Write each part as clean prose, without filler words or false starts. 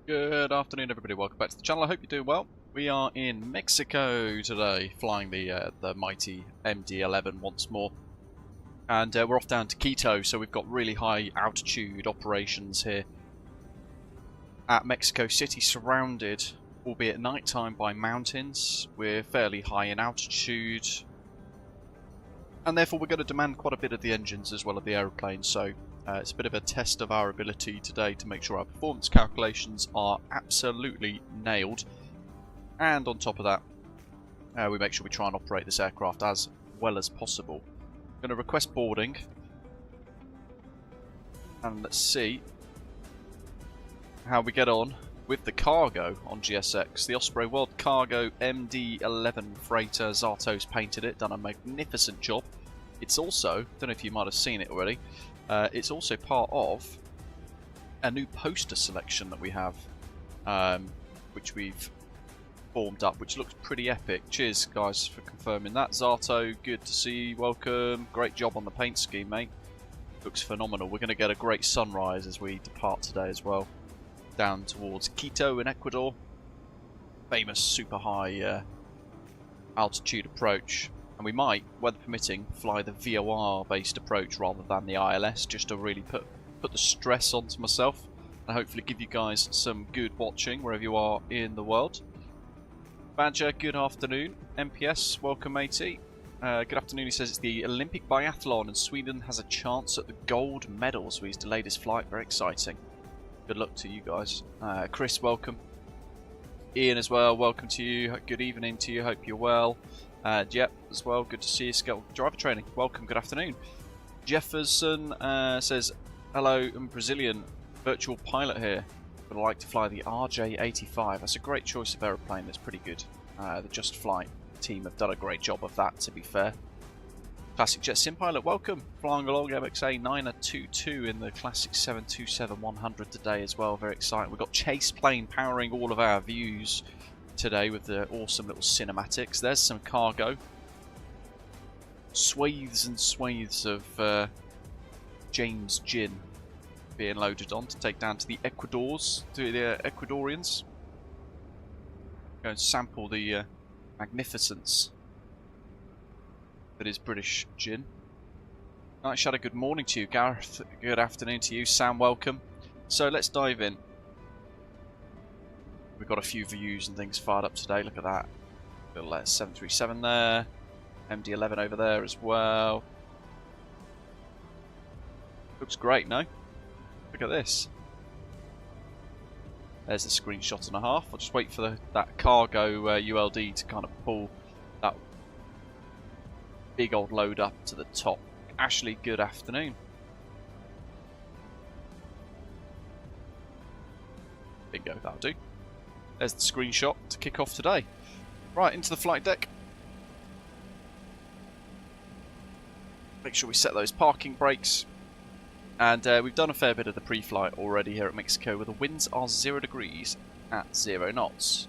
Good afternoon, everybody. Welcome back to the channel. I hope you're doing well. We are in Mexico today, flying the mighty MD-11 once more, and we're off down to Quito. So we've got really high altitude operations here at Mexico City, surrounded, albeit at night time, by mountains. We're fairly high in altitude, and therefore we're going to demand quite a bit of the engines as well as the aeroplane. So it's a bit of a test of our ability today to make sure our performance calculations are absolutely nailed. And on top of that, we make sure we try and operate this aircraft as well as possible. I'm going to request boarding. And let's see how we get on with the cargo on GSX. The Osprey World Cargo MD-11 freighter. Zato's painted it, done a magnificent job. It's also, don't know if you might have seen it already, it's also part of a new poster selection that we have, which we've formed up, which looks pretty epic. Cheers, guys, for confirming that. Zato, good to see you. Welcome. Great job on the paint scheme, mate. Looks phenomenal. We're going to get a great sunrise as we depart today as well, down towards Quito in Ecuador. Famous super high altitude approach. And we might, weather permitting, fly the VOR-based approach rather than the ILS, just to really put the stress onto myself and hopefully give you guys some good watching wherever you are in the world. Badger, good afternoon. MPS, welcome, matey. Good afternoon. He says it's the Olympic biathlon and Sweden has a chance at the gold medal, so he's delayed his flight. Very exciting. Good luck to you guys. Chris, welcome. Ian as well, welcome to you. Good evening to you. Hope you're well. Jep as well, good to see you. Scale driver training, welcome, good afternoon. Jefferson says, hello, I'm Brazilian virtual pilot here. Would like to fly the RJ85. That's a great choice of aeroplane, that's pretty good. The Just Flight team have done a great job of that, to be fair. Classic Jet Sim pilot, welcome. Flying along MXA 922 in the classic 727-100 today as well, very exciting. We've got Chase Plane powering all of our views today with the awesome little cinematics. There's some cargo. Swathes and swathes of James Gin being loaded on to take down to the Ecuadorians. Go and sample the magnificence that is British gin. Night Shadow, good morning to you. Gareth, good afternoon to you. Sam, welcome. So let's dive in. We've got a few views and things fired up today. Look at that. Little 737 there. MD-11 over there as well. Looks great, no? Look at this. There's a screenshot and a half. I'll just wait for that cargo ULD to kind of pull that big old load up to the top. Ashley, good afternoon. Bingo, that'll do. There's the screenshot to kick off today. Right, into the flight deck. Make sure we set those parking brakes. And we've done a fair bit of the pre-flight already here at Mexico, where the winds are 0 degrees at 0 knots.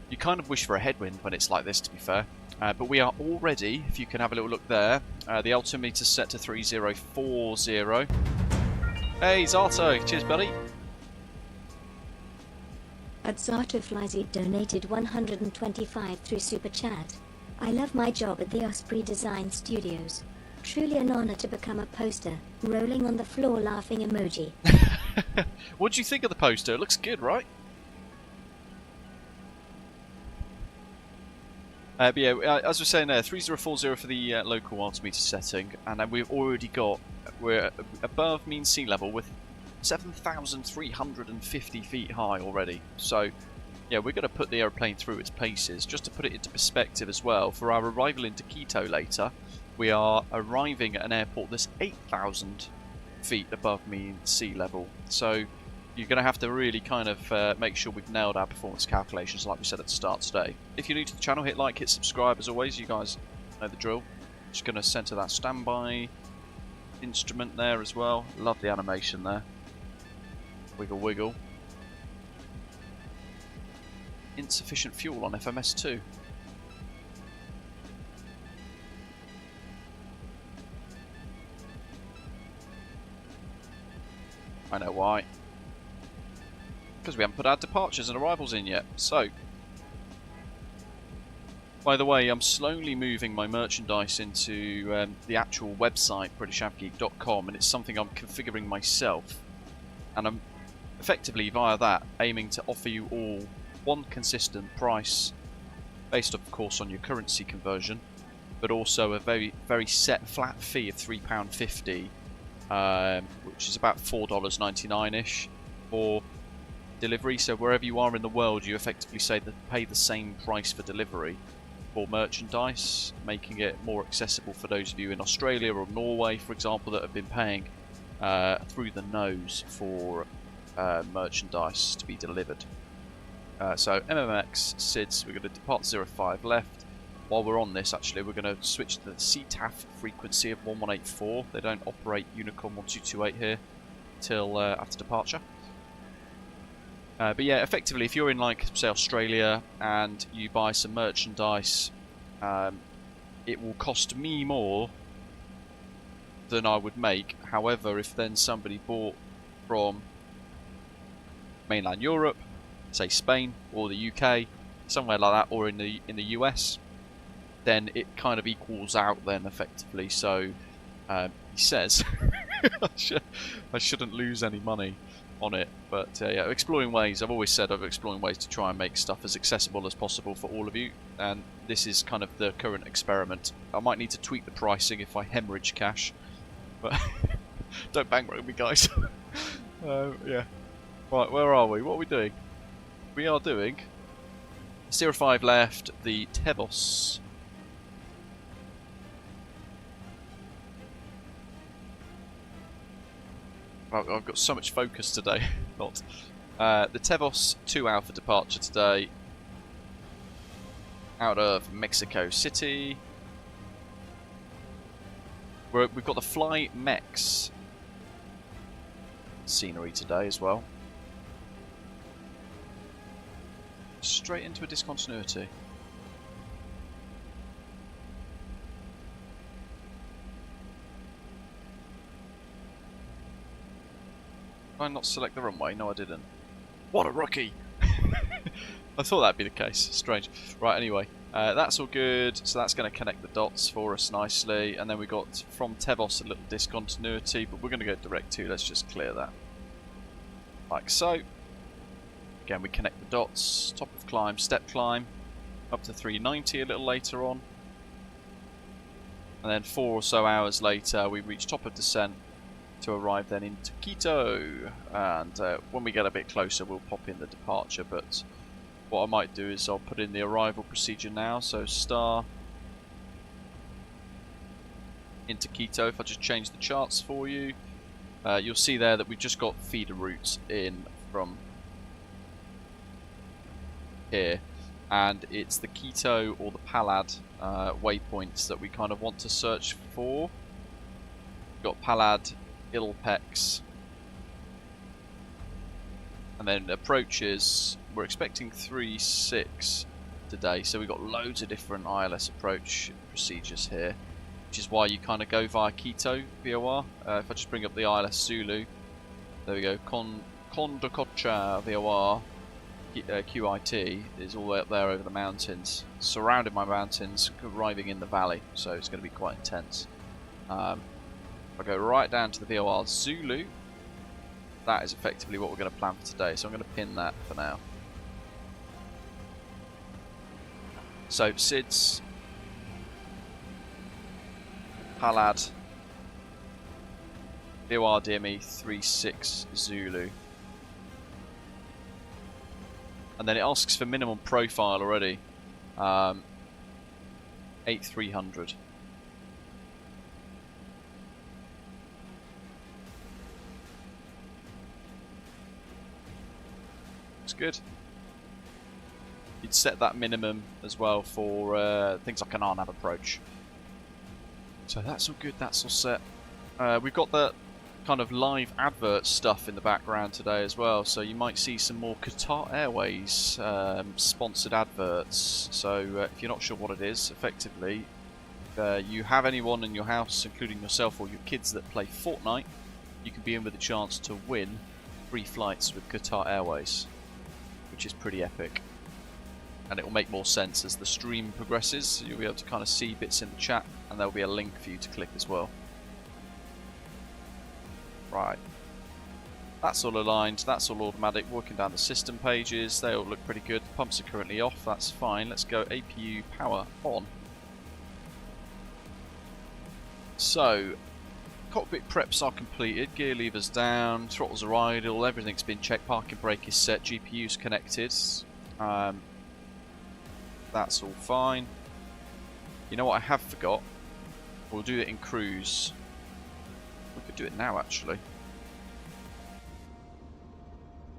You kind of wish for a headwind when it's like this, to be fair. But we are already, if you can have a little look there, the altimeter's set to 3040. Hey, Zato, cheers, buddy. At Zato Flizy donated 125 through Super Chat. I love my job at the Osprey Design Studios. Truly an honor to become a poster. Rolling on the floor laughing emoji. What do you think of the poster? It looks good, right? But yeah, as we're saying there, 3040 for the local altimeter setting, and then we've already got, we're above mean sea level with 7,350 feet high already. So yeah, we're going to put the aeroplane through its paces. Just to put it into perspective as well, for our arrival into Quito later, we are arriving at an airport that's 8,000 feet above mean sea level. So you're going to have to really kind of make sure we've nailed our performance calculations like we said at the start today. If you're new to the channel, hit like, hit subscribe as always. You guys know the drill. Just going to center that standby instrument there as well. Love the animation there. Wiggle wiggle. Insufficient fuel on FMS2. I know why. because we haven't put our departures and arrivals in yet. So, by the way, I'm slowly moving my merchandise into the actual website, BritishAvGeek.com, and it's something I'm configuring myself. And I'm effectively, via that, aiming to offer you all one consistent price, based of course on your currency conversion, but also a very set flat fee of £3.50, which is about $4.99-ish for delivery. So wherever you are in the world, you effectively pay the same price for delivery for merchandise, making it more accessible for those of you in Australia or Norway, for example, that have been paying through the nose for merchandise to be delivered. So MMMX, SIDS, we're going to depart 05 left. While we're on this, actually, we're going to switch to the CTAF frequency of 1184. They don't operate Unicom 1228 here till after departure. But yeah, effectively, if you're in, like, say, Australia and you buy some merchandise, it will cost me more than I would make. However, if then somebody bought from mainland Europe, say Spain or the UK, somewhere like that, or in the US, then it kind of equals out then effectively. So he says I shouldn't lose any money on it, but yeah, exploring ways. I've always said I'm exploring ways to try and make stuff as accessible as possible for all of you, and this is kind of the current experiment. I might need to tweak the pricing if I hemorrhage cash, but don't bankroll me, guys. Yeah. Right, where are we? What are we doing? We are doing 05 left, the Tevos. I've got so much focus today. Not. The Tevos 2 Alpha departure today, out of Mexico City. We've got the FlyMex scenery today as well. Straight into a discontinuity. Did I not select the runway? No, I didn't. What a rookie! I thought that'd be the case. Strange. Right, anyway. That's all good. So that's going to connect the dots for us nicely. And then we got from Tevos a little discontinuity, but we're going to go direct to. Let's just clear that. Like so. Again, we connect the dots. Top of climb, step climb. Up to 390 a little later on. And then 4 or so hours later, we reach top of descent to arrive then into Quito. And when we get a bit closer, we'll pop in the departure. But what I might do is I'll put in the arrival procedure now. So star into Quito. If I just change the charts for you, you'll see there that we've just got feeder routes in from here, and it's the Quito or the Palad waypoints that we kind of want to search for. We've got Palad, Ilpex, and then approaches. We're expecting 3-6 today, so we've got loads of different ILS approach procedures here, which is why you kind of go via Quito VOR. If I just bring up the ILS Zulu, there we go, Condococha VOR. QIT is all the way up there over the mountains, surrounded by mountains, arriving in the valley, so it's going to be quite intense. I'll go right down to the VOR Zulu. That is effectively what we're going to plan for today, so I'm going to pin that for now. So SIDS, Palad, VOR DME 36 Zulu. And then it asks for minimum profile already. 8300. It's good. You'd set that minimum as well for things like an RNAV approach. So that's all good, that's all set. We've got the kind of live advert stuff in the background today as well, so you might see some more Qatar Airways sponsored adverts. So if you're not sure what it is, effectively you have anyone in your house, including yourself or your kids, that play Fortnite, you can be in with a chance to win free flights with Qatar Airways. which is pretty epic. And it will make more sense as the stream progresses. You'll be able to kind of see bits in the chat, and there'll be a link for you to click as well. Right. That's all aligned, that's all automatic. Working down the system pages, they all look pretty good. The pumps are currently off, that's fine. Let's go APU power on. So, cockpit preps are completed, gear levers down, throttles are idle, everything's been checked, parking brake is set, GPU's connected. That's all fine. You know what I have forgot? We'll do it in cruise. We could do it now actually.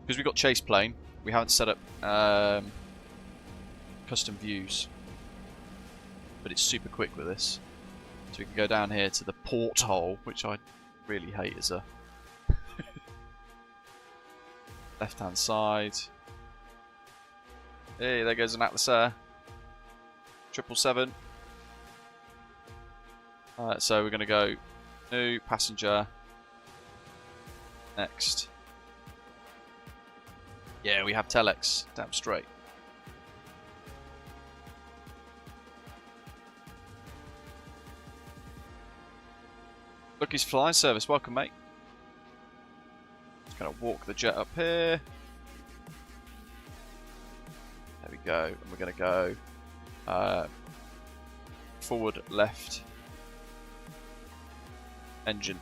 Because we've got chase plane, we haven't set up custom views. But it's super quick with this. So we can go down here to the porthole, which I really hate as a left hand side. Hey, there goes an Atlas Air. 777. So we're going to go new passenger. Next. Yeah, we have telex. Damn straight. Lucky's Flying Service, welcome mate. Just going to walk the jet up here. There we go, and we're going to go forward, left, engine.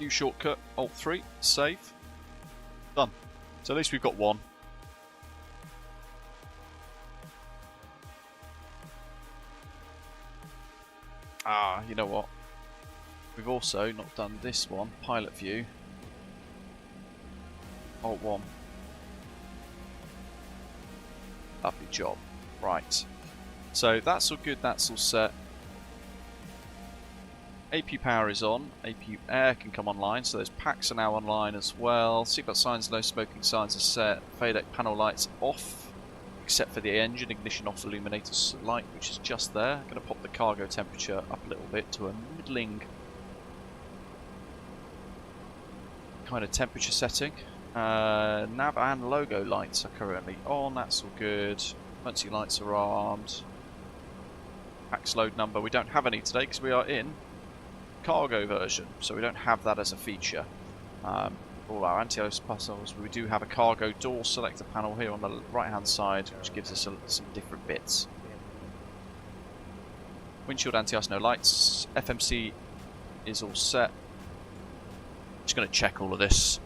New shortcut, Alt 3, save, done. So at least we've got one. You know what? We've also not done this one, pilot view. Alt 1. Lovely job. Right. So that's all good, that's all set. APU power is on, APU air can come online, so those packs are now online as well. Seatbelt signs, no smoking signs are set. FADEC panel lights off, except for the engine ignition off illuminator light, which is just there. I'm going to pop the cargo temperature up a little bit to a middling kind of temperature setting. Nav and logo lights are currently on, that's all good. Emergency lights are armed. Packs load number, we don't have any today because we are in cargo version, so we don't have that as a feature. All our anti-ice puzzles, we do have a cargo door selector panel here on the right hand side, which gives us some different bits. Windshield anti-ice, no lights. FMC is all set. Just going to check all of this,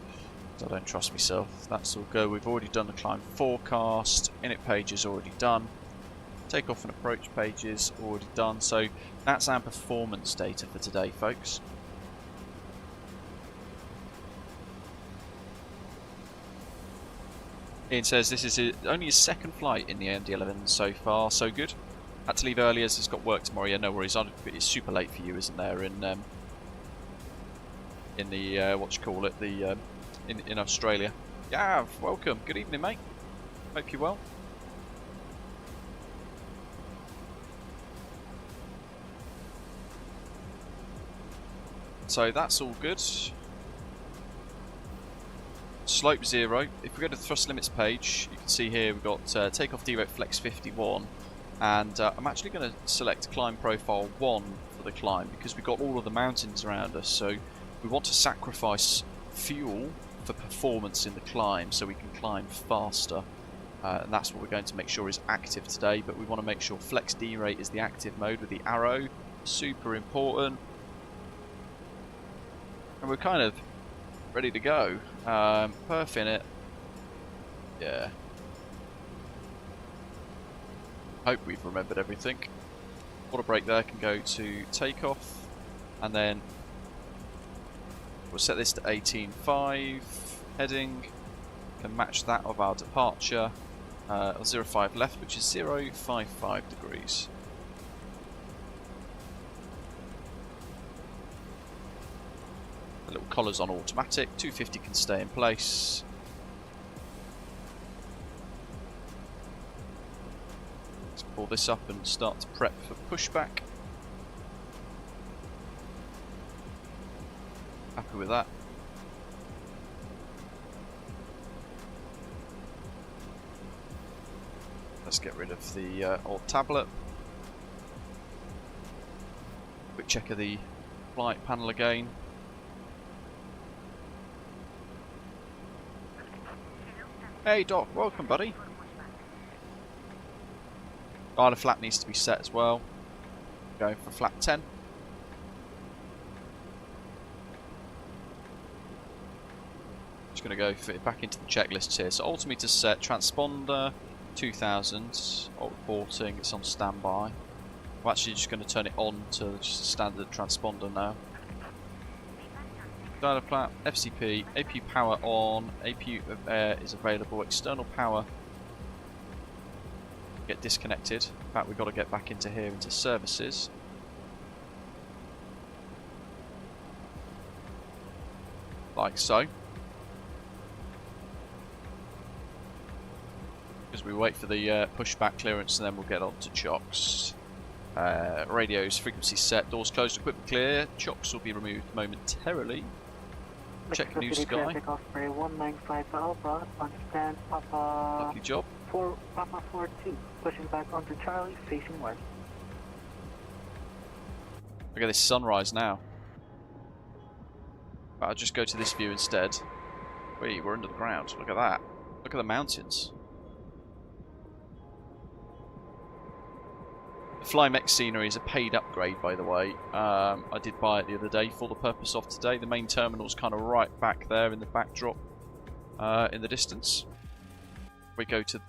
I don't trust myself. That's all go. We've already done the climb forecast. Init page is already done. Takeoff and approach pages already done. So that's our performance data for today, folks. Ian says this is only his second flight in the MD-11 so far, so good. Had to leave early as he's got work tomorrow. Yeah, no worries. It's super late for you, isn't there? In the what you call it, the in Australia. Yeah, welcome. Good evening, mate. Hope you're well. So that's all good. Slope 0. If we go to the thrust limits page, you can see here we've got takeoff derate flex 51, and I'm actually going to select climb profile 1 for the climb because we've got all of the mountains around us, so we want to sacrifice fuel for performance in the climb so we can climb faster, and that's what we're going to make sure is active today. But we want to make sure flex derate is the active mode with the arrow, super important, and we're kind of ready to go. Perf in it. Yeah. Hope we've remembered everything. Water brake there can go to takeoff, and then we'll set this to 18.5 heading. Can match that of our departure. 05 left, which is 055 degrees. The little collar's on automatic, 250 can stay in place. Let's pull this up and start to prep for pushback. Happy with that. Let's get rid of the old tablet. Quick check of the flight panel again. Hey Doc, welcome buddy. Dial flap needs to be set as well. Going for flap 10. Just going to go fit it back into the checklists here. So altimeter set, transponder 2000, alt reporting, it's on standby. I'm actually just going to turn it on to just a standard transponder now. Dial flap, FCP, APU power on, APU of air is available, external power get disconnected. In fact, we've got to get back into here, into services. Like so. Because we wait for the pushback clearance and then we'll get on to chocks. Radios, frequency set, doors closed, equipment clear. Chocks will be removed momentarily. Check new sky. Osprey 195 Alpha, understand Papa. Lovely job. Papa 42, pushing back onto Charlie, facing west. Look at this sunrise now. I'll just go to this view instead. Wait, we're under the ground. Look at that. Look at the mountains. The FlyMex scenery is a paid upgrade, by the way. I did buy it the other day for the purpose of today. The main terminal's kind of right back there in the backdrop, in the distance. We go to...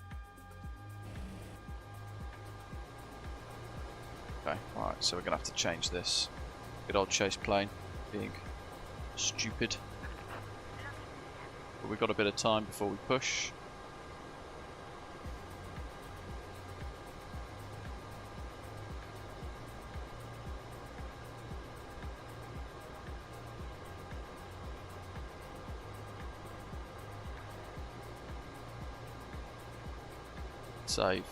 Okay, alright, so we're going to have to change this. Good old chase plane being stupid. But we've got a bit of time before we push. Save.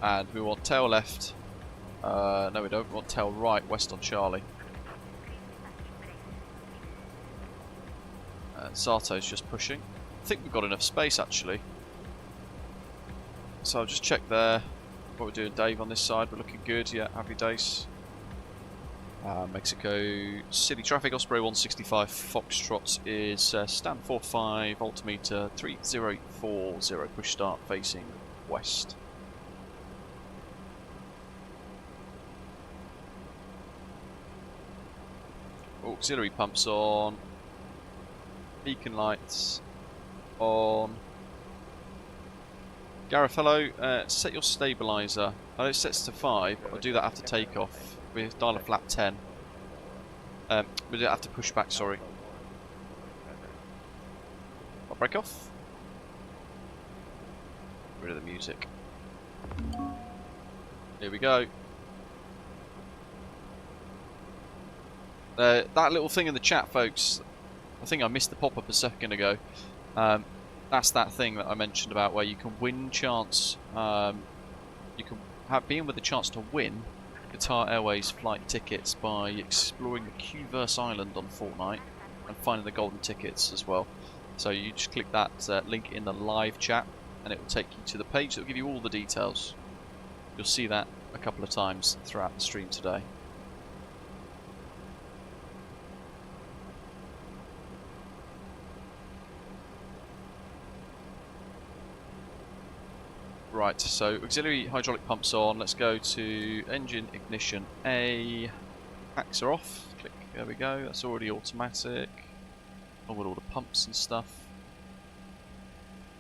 And we want tail left. No, we don't. We want tail right, west on Charlie. Sato's just pushing. I think we've got enough space actually. So I'll just check there. What we're doing, Dave, on this side. We're looking good. Yeah, happy days. Mexico City traffic, Osprey 165 Foxtrot is stand 45, altimeter 3040, push start facing west. Auxiliary pumps on, beacon lights on. Gareth, hello, set your stabiliser. Oh, it sets to 5, I'll do that after takeoff. We dial a flap 10. We didn't have to push back, sorry. I'll break off. Get rid of the music. Here we go. That little thing in the chat, folks, I think I missed the pop-up a second ago. That's that thing that I mentioned about where you can win chance. You can be in with the chance to win Qatar Airways flight tickets by exploring the Q-verse Island on Fortnite and finding the golden tickets as well. So you just click that link in the live chat and it will take you to the page that will give you all the details. You'll see that a couple of times throughout the stream today. Right, so auxiliary hydraulic pumps on. Let's go to engine ignition A. Packs are off. Click. There we go. That's already automatic. Along with all the pumps and stuff.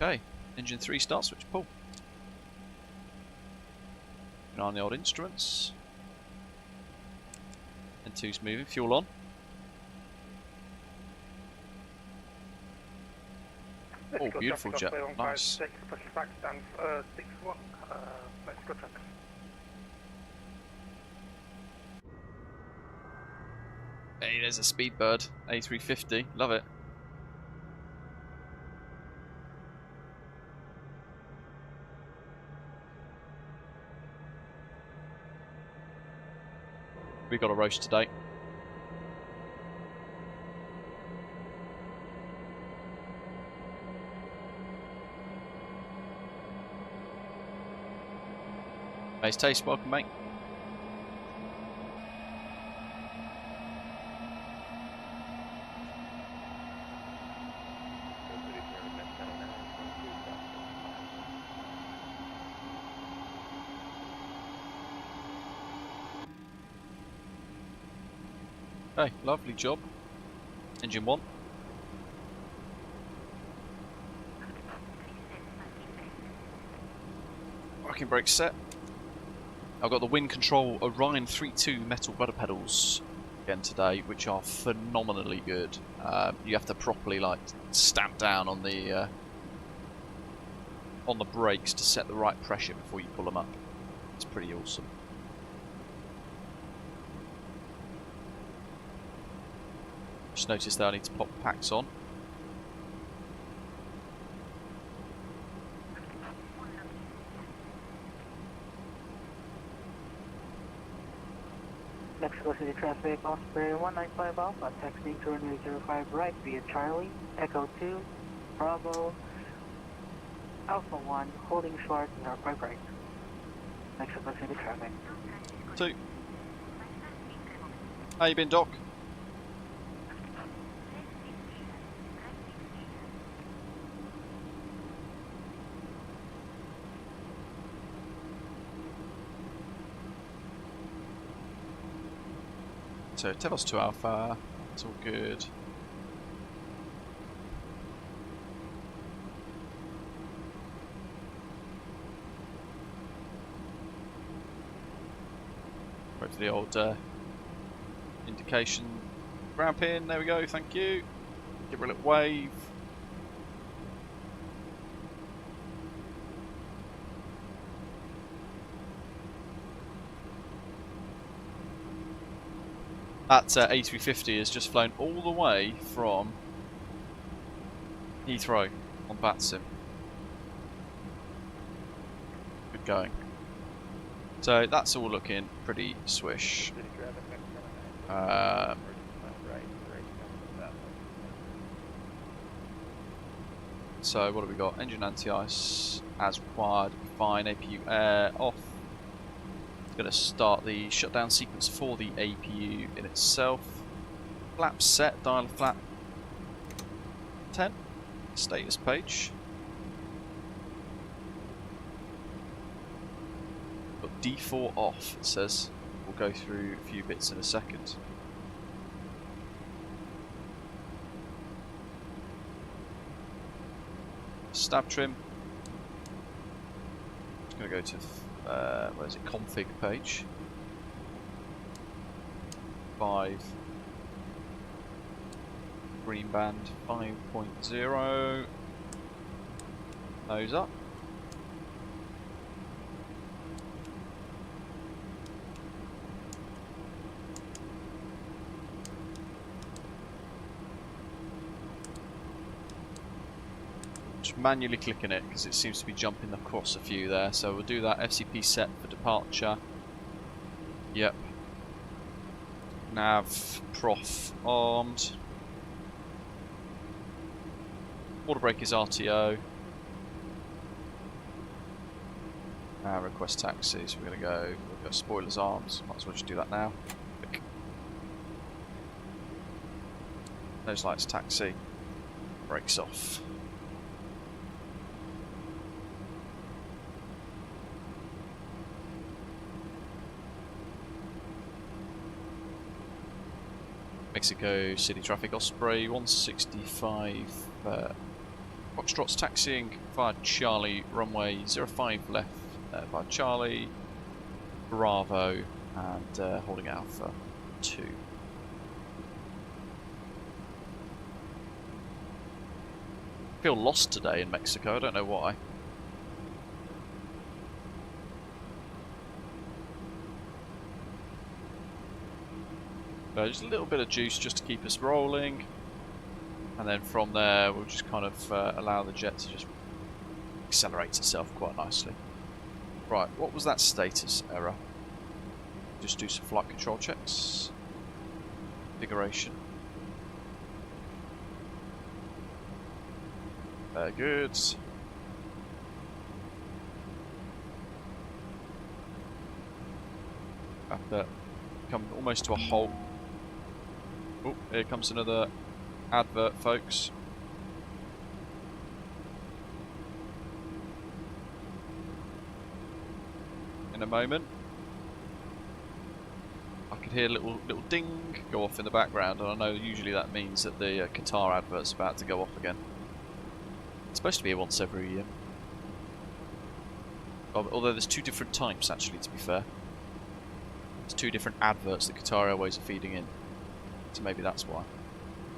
Okay. Engine 3 start switch pull. Keep an eye on the old instruments. N2's moving. Fuel on. Oh, beautiful jet. Nice. Hey, there's a Speedbird A350. Love it. We got a roast today. Nice taste, welcome mate. Okay, lovely job. Engine 1. Working brake set. I've got the wind control Orion 3.2 metal rudder pedals again today, which are phenomenally good. You have to properly like stamp down on the brakes to set the right pressure before you pull them up. It's pretty awesome. Just noticed that I need to pop the packs on. Mexico City traffic, Osprey 195 Alpha, taxiing to runway 05 right via Charlie, Echo 2, Bravo, Alpha 1, holding short, northwest right. Mexico City traffic. 2. How you been, Doc? So Telos 2 Alpha, it's all good. Wait for the old indication. Ground pin, there we go, thank you. Give her a little wave. That A350 has just flown all the way from Heathrow on VATSIM. Good going. So that's all looking pretty swish. So what have we got? Engine anti-ice as required. Fine. APU air off. Going to start the shutdown sequence for the APU in itself. Flap set, dial flap 10, status page. Got D4 off, it says. We'll go through a few bits in a second. Stab trim. It's going to go to where is it? Config page. 5. Green band 5.0. Nose up. Just manually clicking it because it seems to be jumping across a few there, so we'll do that. FCP set for departure. Yep. Nav prof armed. Water brake is RTO. Request taxi, so we're going to go, we'll go spoilers arms. Might as well just do that now. Click. Nose lights taxi. Brakes off. Mexico City traffic, Osprey 165 Foxtrot's taxiing via Charlie, runway 05 left via Charlie, Bravo, and holding Alpha 2. I feel lost today in Mexico, I don't know why. Just a little bit of juice just to keep us rolling, and then from there we'll just kind of allow the jet to just accelerate itself quite nicely. Right, what was that status error? Just do some flight control checks. Configuration. Very good. After come almost to a halt. Oh, here comes another advert, folks. In a moment. I could hear a little ding go off in the background, and I know usually that means that the Qatar advert's about to go off again. It's supposed to be once every although there's 2 different types actually, to be fair. There's 2 different adverts that Qatar Airways are feeding in. So maybe that's why.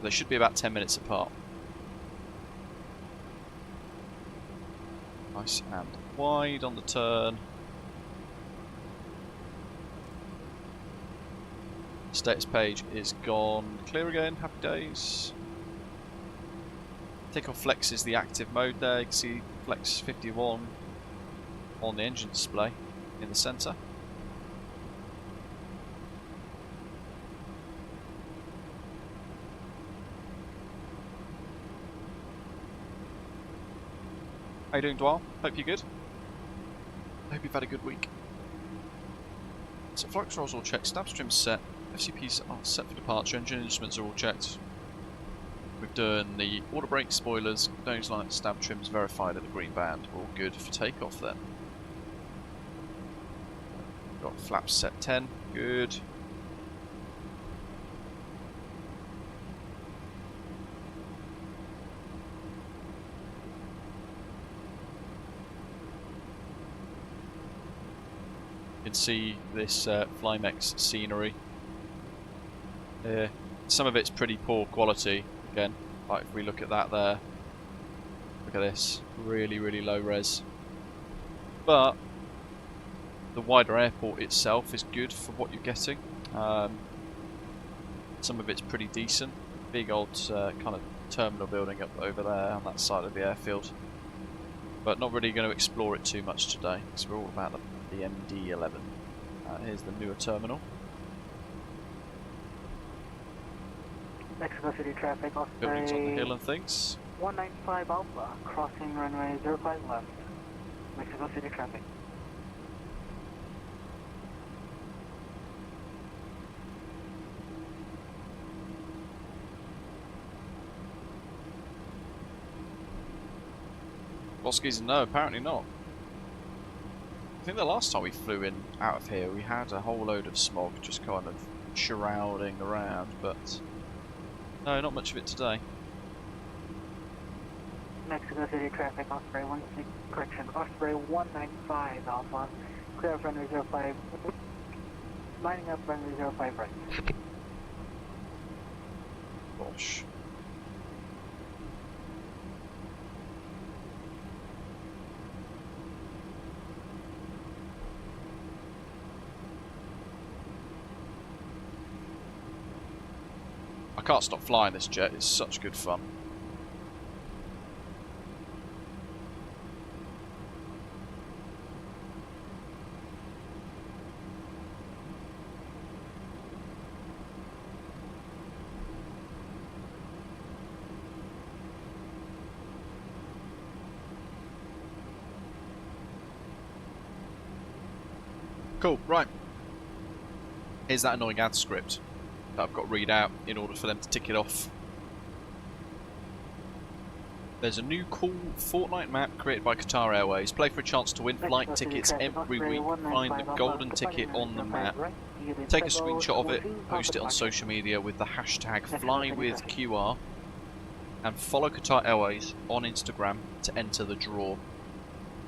They should be about 10 minutes apart. Nice and wide on the turn. Status page is gone. Clear again. Happy days. Takeoff flex is the active mode there. You can see flex 51 on the engine display in the centre. How you doing, Dwal? Hope you're good. Hope you've had a good week. So flight controls all checked, stab stream's set, FCP's are set for departure, engine instruments are all checked. We've done the auto brake, spoilers, nose light, stab trims verified at the green band. We're all good for takeoff then. Got flaps set 10, good. You can see this FlyMex scenery. Some of it's pretty poor quality. Again, like if we look at that there, look at this, really low res. But the wider airport itself is good for what you're getting. Some of it's pretty decent. Big old kind of terminal building up over there on that side of the airfield. But not really going to explore it too much today, because we're all about the MD-11. Here's the newer terminal. Mexico City traffic, Buildings on the Osprey hill and things. 195 Alpha, crossing runway 05 left. Mexico City traffic. Boskies, no, apparently not. I think the last time we flew in out of here, we had a whole load of smog just kind of shrouding around, but no, not much of it today. Mexico City traffic, Osprey 195 Alpha, clear of runway 05, lining up runway 05 right. Gosh. I can't stop flying this jet, it's such good fun. Cool, right. Here's that annoying ad script that I've got to read out in order for them to tick it off. There's a new cool Fortnite map created by Qatar Airways. Play for a chance to win flight tickets every week. Find the golden ticket on the map. Take a screenshot of it, post it on social media with the hashtag FlyWithQR, and follow Qatar Airways on Instagram to enter the draw.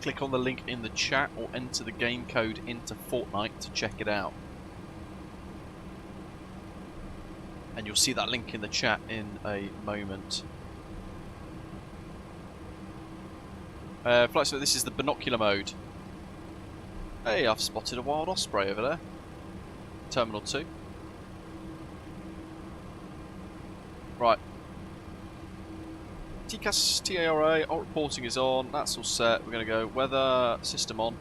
Click on the link in the chat or enter the game code into Fortnite to check it out. And you'll see that link in the chat in a moment. Flight, so this is the binocular mode. Hey, I've spotted a wild osprey over there. Terminal 2. Right. TCAS TARA, alt reporting is on, that's all set. We're going to go weather system on.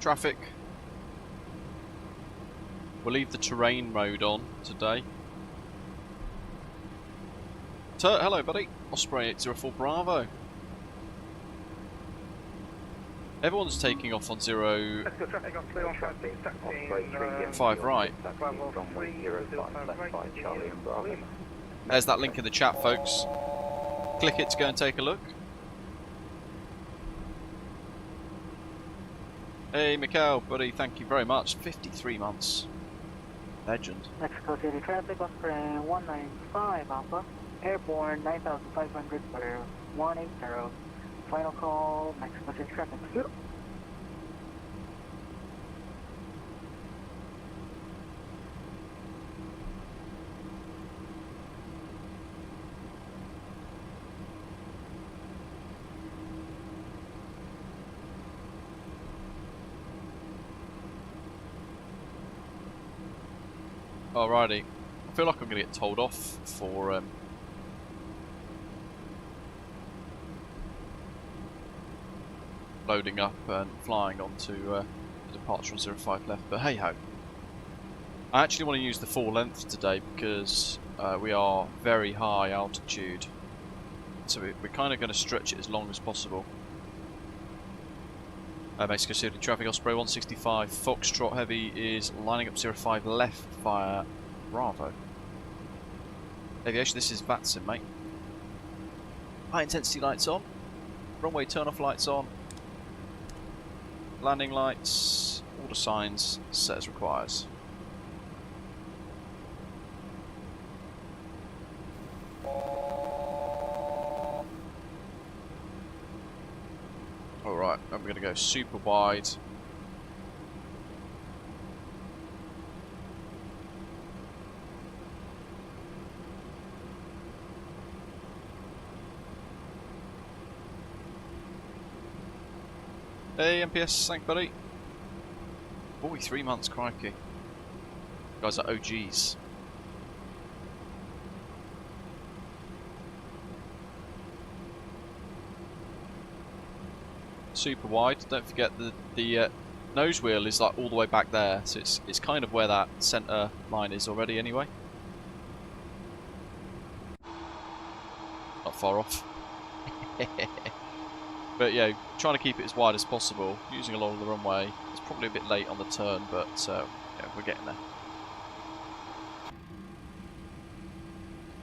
traffic. We'll leave the terrain mode on today. Hello, buddy. Osprey 804 Bravo. Everyone's taking off on 05 right. There's that link in the chat, folks. Click it to go and take a look. Hey, Mikhail, buddy, thank you very much. 53 months. Legend. Mexico City traffic, Osprey 195 Alpha. Airborne 9,500 for 180. Final call, Mexico City traffic. Alrighty. I feel like I'm going to get told off for loading up and flying onto the departure on 05 left, but hey ho. I actually want to use the full length today because we are very high altitude, so we're kind of going to stretch it as long as possible. Mexico City traffic, Osprey 165 Foxtrot Heavy is lining up 05 left via Bravo. Aviation, this is VATSIM, mate. High intensity lights on, runway turn off lights on, landing lights, all the signs set as requires. Alright, and we're going to go super wide. Hey MPS, thank buddy. 43 months, crikey. You guys are OGs. Super wide. Don't forget the nose wheel is like all the way back there, so it's kind of where that centre line is already anyway. Not far off. But yeah, trying to keep it as wide as possible, using along the runway. It's probably a bit late on the turn, but yeah, we're getting there.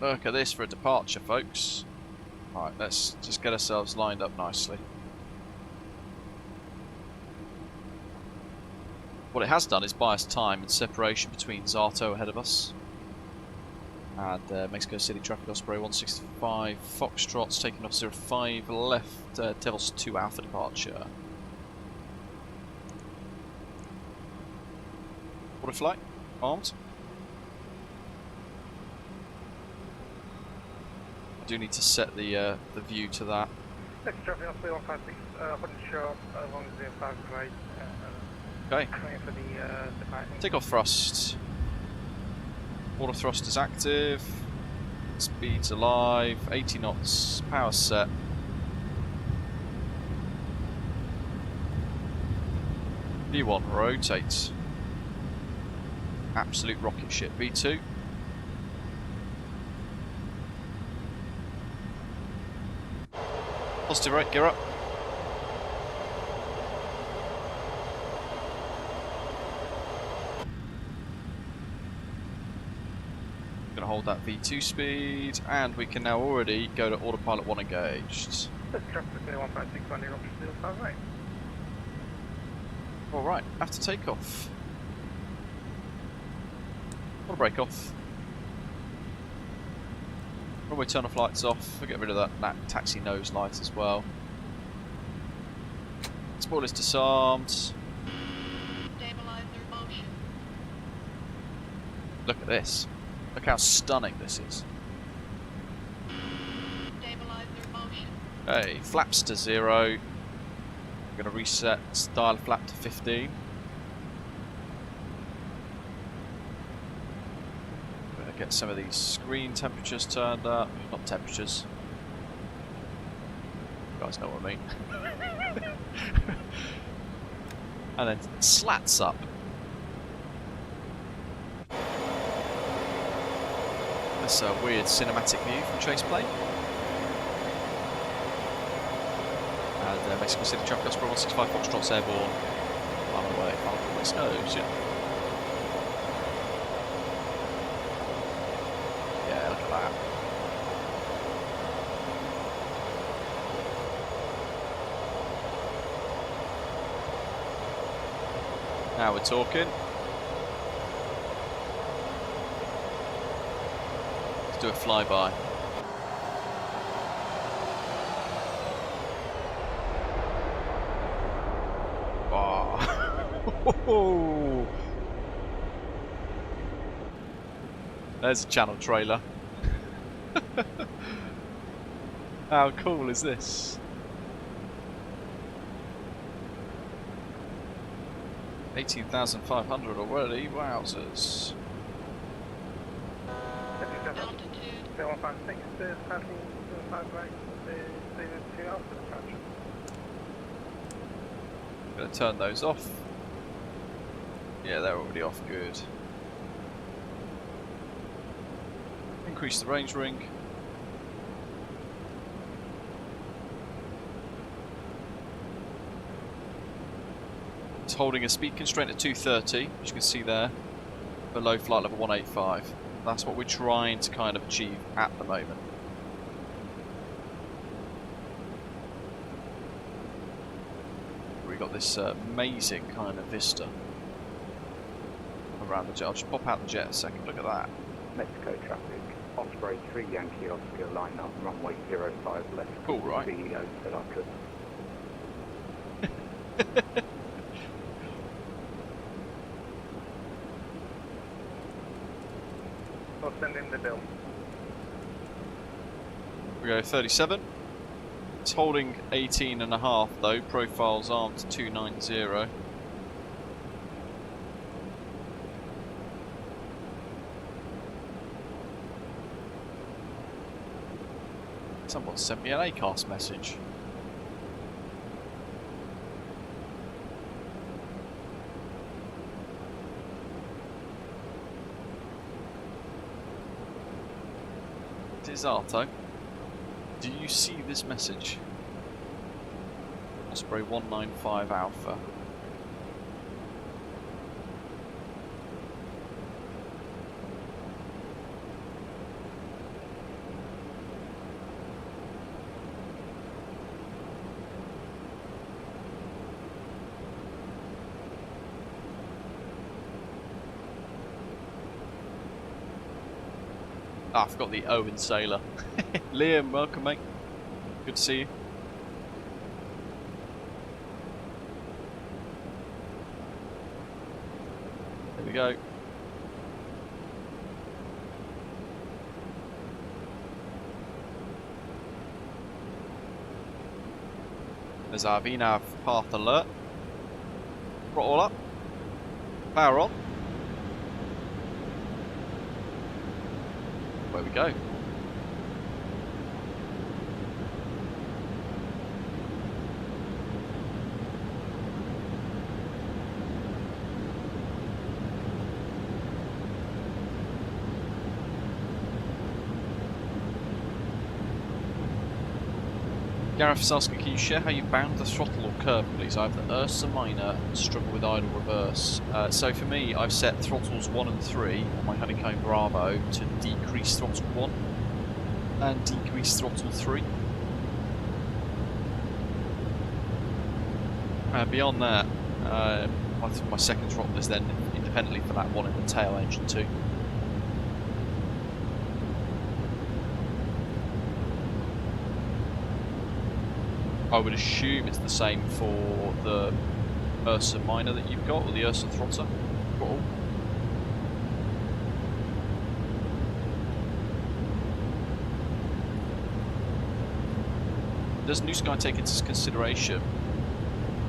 Look at this for a departure, folks. Alright, let's just get ourselves lined up nicely. What it has done is buy us time and separation between Zato ahead of us and Mexico City traffic, Osprey 165 Foxtrot's taking off 05 left, Devils 2 Alpha departure. Water flight, armed. I do need to set the view to that. Next traffic, Osprey 156, 100 short, along the 05 right. Okay. For the, take off thrust. Water thrust is active. Speed's alive. 80 knots. Power set. V1 rotate. Absolute rocket ship. V2. Positive right. Gear up. Hold that V2 speed, and we can now already go to autopilot 1 engaged. Alright, after takeoff. Auto brake off. Runway turn off lights off. We'll get rid of that taxi nose light as well. Spoilers disarmed. Stabilizer motion. Look at this. Look how stunning this is. Stabilizer motion. Hey, flaps to 0. I'm going to reset dial flap to 15. Going to get some of these screen temperatures turned up. Not temperatures. You guys know what I mean. And then slats up. That's a weird cinematic view from chase plane. And Mexico City traffic, Osprey 165 Foxtrot's airborne. On the way, Falcon West Coast, yeah. Yeah, look at that. Now we're talking. Let's do a flyby. Oh. There's a channel trailer. How cool is this? 18,500 already, wowzers. 0156, there's passing 5 right, there's 2 after departure. Gonna turn those off. Yeah, they're already off, good. Increase the range ring. It's holding a speed constraint at 230, as you can see there, below flight level 185. That's what we're trying to kind of achieve at the moment. We've got this amazing kind of vista around the jet. I'll just pop out the jet a second, look at that. Mexico traffic, Osprey 3 Yankee Oscar, line up, runway 05 left. Cool, right? CEO said I could. I'll send in the bill. We go 37. It's holding 18.5 though, profiles armed to 290. Someone sent me an ACAST message. Disato, do you see this message? Osprey 195 Alpha. Ah, I forgot the O in Sailor. Liam, welcome mate. Good to see you. There we go. There's our VNAV path alert. Throttle up. Power on. Where we go. Gareth is asking, can you share how you bound the throttle or curve, please? I have the Ursa Minor and struggle with idle reverse. So for me, I've set throttles 1 and 3 on my Honeycomb Bravo to decrease throttle 1 and decrease throttle 3. Beyond that, my second throttle is then independently for that one in the tail engine too. I would assume it's the same for the Ursa Minor that you've got, or the Ursa Throttle. Does New Sky take into consideration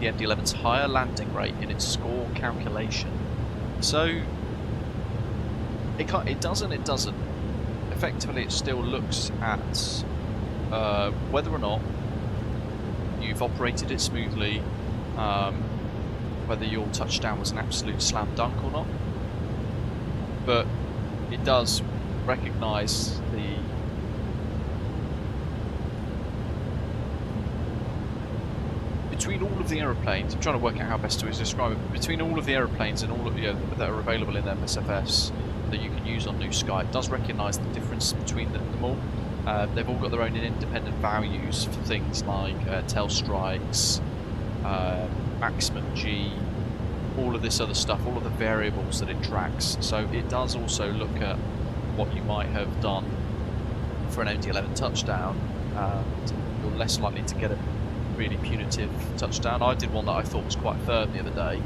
the MD-11's higher landing rate in its score calculation? So it does and it doesn't. Effectively, it still looks at whether or not you've operated it smoothly, whether your touchdown was an absolute slam dunk or not. But it does recognise the between all of the aeroplanes. I'm trying to work out how best to describe it. Between all of the aeroplanes and all of that are available in MSFS that you can use on New Sky, it does recognise the difference between them all. They've all got their own independent values for things like tail strikes, maximum G, all of this other stuff, all of the variables that it tracks. So it does also look at what you might have done for an MD-11 touchdown. You're less likely to get a really punitive touchdown. I did one that I thought was quite firm the other day,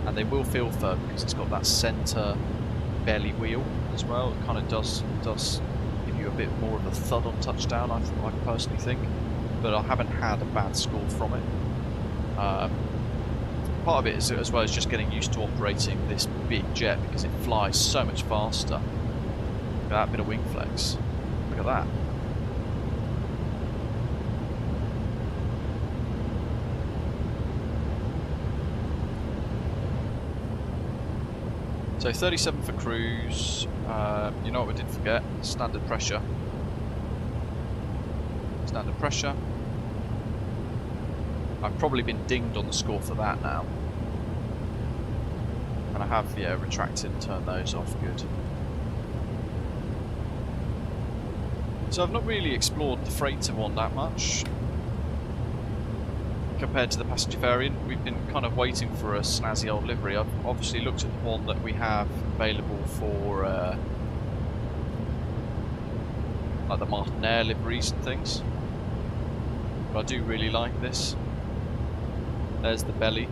and they will feel firm because it's got that centre belly wheel as well. It kind of does give you a bit more of a thud on touchdown, I personally think, but I haven't had a bad score from it. Part of it is as well as just getting used to operating this big jet because it flies so much faster. Look at that bit of wing flex. Look at that. So 37 for cruise. You know what we did forget? Standard pressure. Standard pressure. I've probably been dinged on the score for that now. And I have, retracted and turned those off. Good. So I've not really explored the freighter one that much compared to the passenger variant. We've been kind of waiting for a snazzy old livery. I've obviously looked at the one that we have available for like the Martin Air liveries and things. But I do really like this. There's the belly.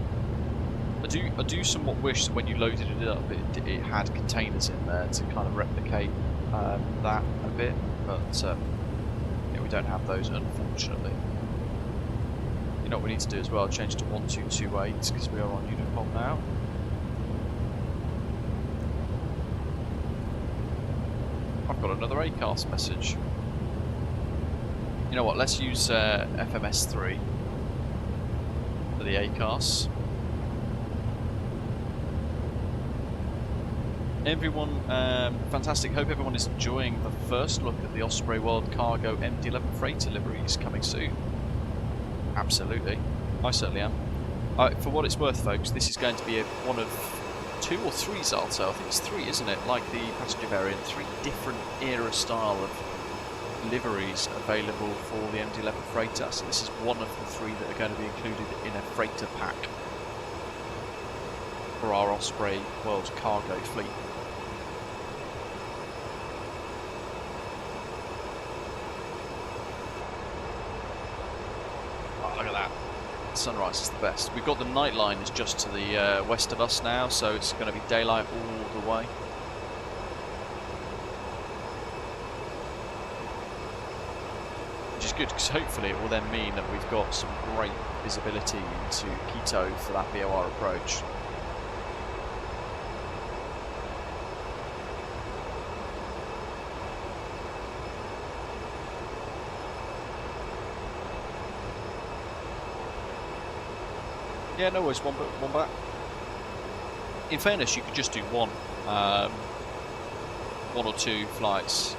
I do somewhat wish that when you loaded it up, it had containers in there to kind of replicate that a bit, but we don't have those, unfortunately. You know what we need to do as well? Change to 1228 because we are on Unipol now. I've got another ACARS message. You know what? Let's use FMS3 for the ACARS. Everyone, fantastic. Hope everyone is enjoying the first look at the Osprey World Cargo MD-11 freighter liveries coming soon. Absolutely, I certainly am. For what it's worth, folks, this is going to be one of 2 or 3 Zalto. I think it's 3, isn't it? Like the passenger variant, 3 different era style of liveries available for the MD-11 freighter. So this is one of the 3 that are going to be included in a freighter pack for our Osprey World Cargo fleet. Look at that. Sunrise is the best. We've got the night line is just to the west of us now, so it's going to be daylight all the way. Which is good, because hopefully it will then mean that we've got some great visibility into Quito for that VOR approach. Yeah, no worries, one back. In fairness, you could just do one or 2 flights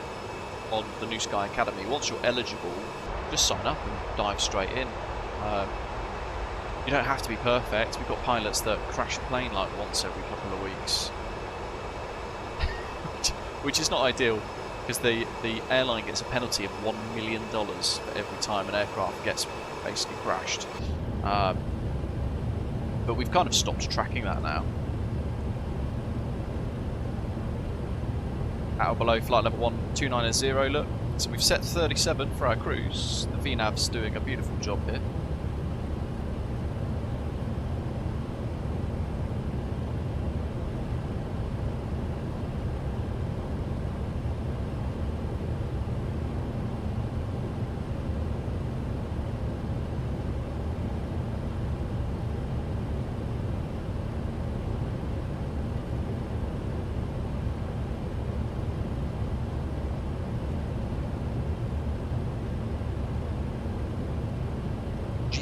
on the New Sky Academy. Once you're eligible, just sign up and dive straight in. You don't have to be perfect. We've got pilots that crash a plane like once every couple of weeks. Which is not ideal, because the airline gets a penalty of $1 million for every time an aircraft gets basically crashed. But we've kind of stopped tracking that now. Out or below flight level 1290, look. So we've set 37 for our cruise. The VNAV's doing a beautiful job here.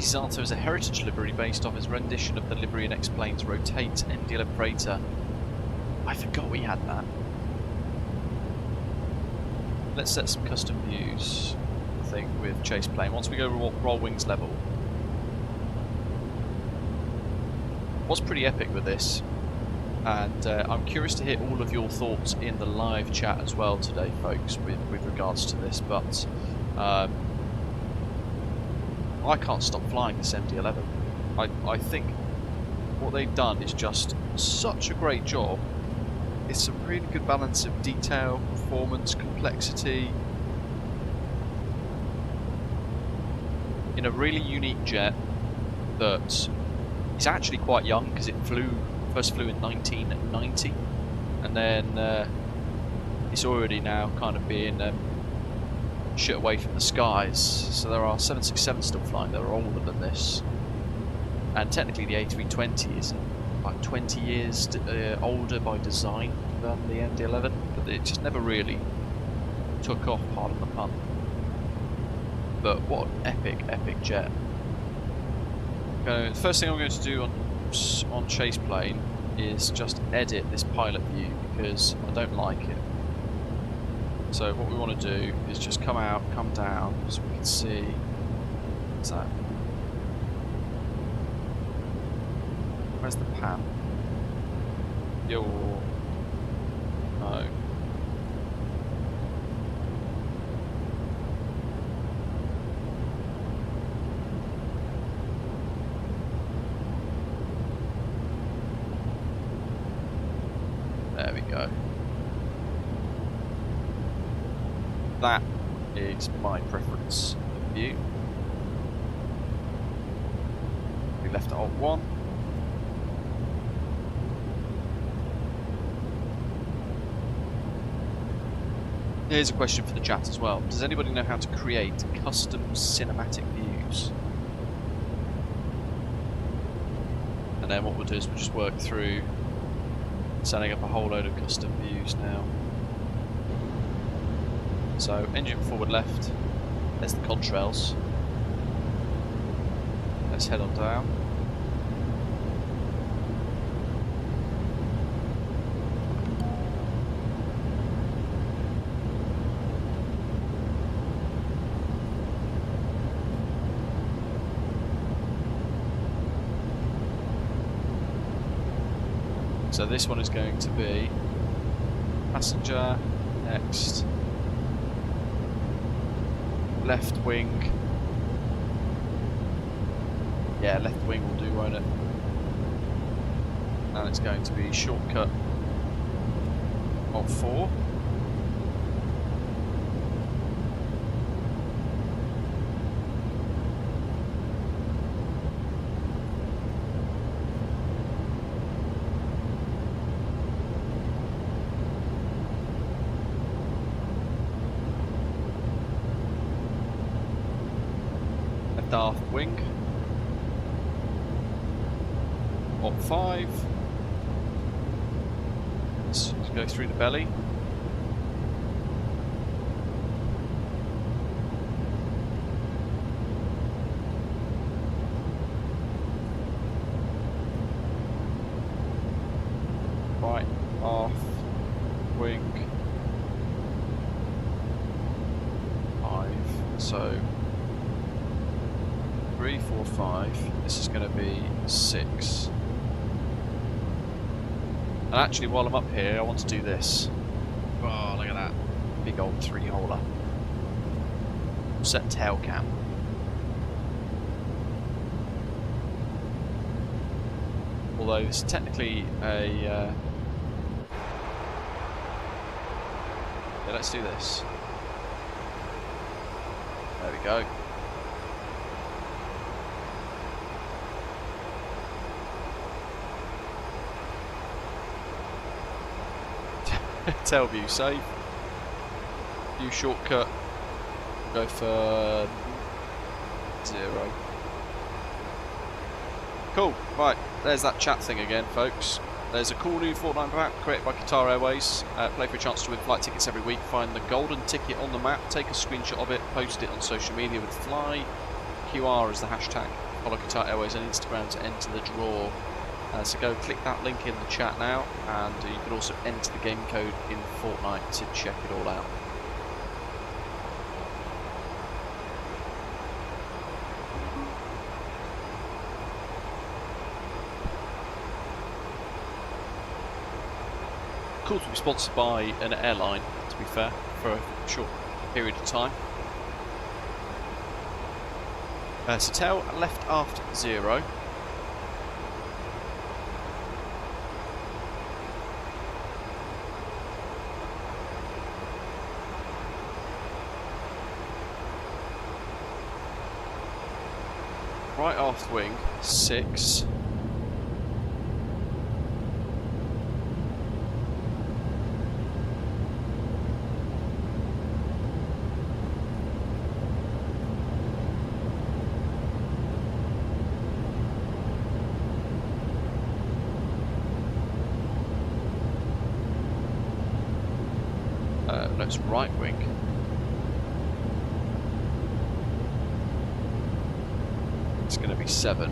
Zato is a heritage livery based off his rendition of the livery and explains rotate MD-11 freighter. I forgot we had that. Let's set some custom views, I think, with chase plane. Once we go roll wings level. What's pretty epic with this, and I'm curious to hear all of your thoughts in the live chat as well today, folks, with regards to this, but I can't stop flying this MD-11. I think what they've done is just such a great job. It's a really good balance of detail, performance, complexity, in a really unique jet that is actually quite young, because it first flew in 1990, and then it's already now kind of being shit away from the skies. So there are 767s still flying that are older than this, and technically the A320 is like 20 years older by design than the MD-11, but it just never really took off, pardon the pun. But what an epic jet. The first thing I'm going to do on chase plane is just edit this pilot view, because I don't like it. So what we want to do is just come out, come down, so we can see. What's that? Where's the pan? Yo. No. There we go. That is my preference of view. We left at Alt 1. Here's a question for the chat as well. Does anybody know how to create custom cinematic views? And then what we'll do is we'll just work through setting up a whole load of custom views now. So engine forward left, there's the contrails. Let's head on down. So this one is going to be passenger, next, left wing. Yeah, left wing will do, won't it? And it's going to be shortcut Alt 4. Aft wing, Alt 5, let's go through the belly, right aft wing, 5, so 3, 4, 5, this is going to be 6. And actually, while I'm up here, I want to do this. Oh, look at that. Big old 3-holer. Set tail cam. Although this is technically a... yeah, let's do this. There we go. Tail view save. View shortcut. We'll go for 0. Cool. Right, there's that chat thing again, folks. There's a cool new Fortnite map created by Qatar Airways. Play for a chance to win flight tickets every week. Find the golden ticket on the map, take a screenshot of it, post it on social media with FlyQR as the hashtag. follow Qatar Airways on Instagram to enter the draw. So go click that link in the chat now, and you can also enter the game code in Fortnite to check it all out. Of course, we'll be sponsored by an airline, to be fair, for a short period of time. So tail left aft 0. Right aft wing 6. No, it's right wing. It's going to be 7.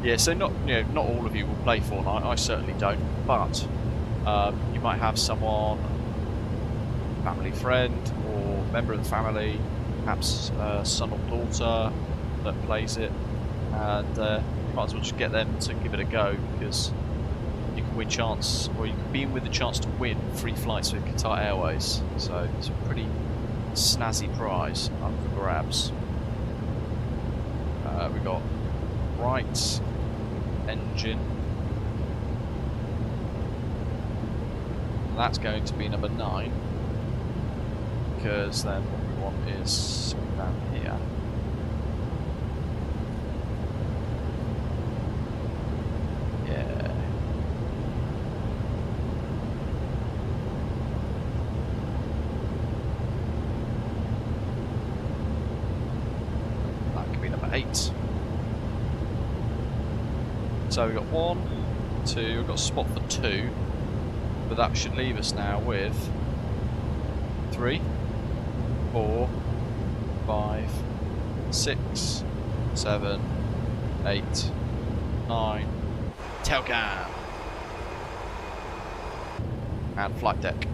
Yeah, so not all of you will play Fortnite. I certainly don't, but you might have someone, family friend or member of the family, perhaps son or daughter that plays it, and you might as well just get them to give it a go, because you can win chance, or you can be in with the chance to win free flights with Qatar Airways. So it's a pretty snazzy prize up for grabs. We've got right engine. That's going to be number 9, because then what we want is down here. Yeah. That could be number 8. So we've got 1, 2, we've got a spot for 2, but that should leave us now with 3, 4, 5, 6, 7, 8, 9, tail cam, and flight deck.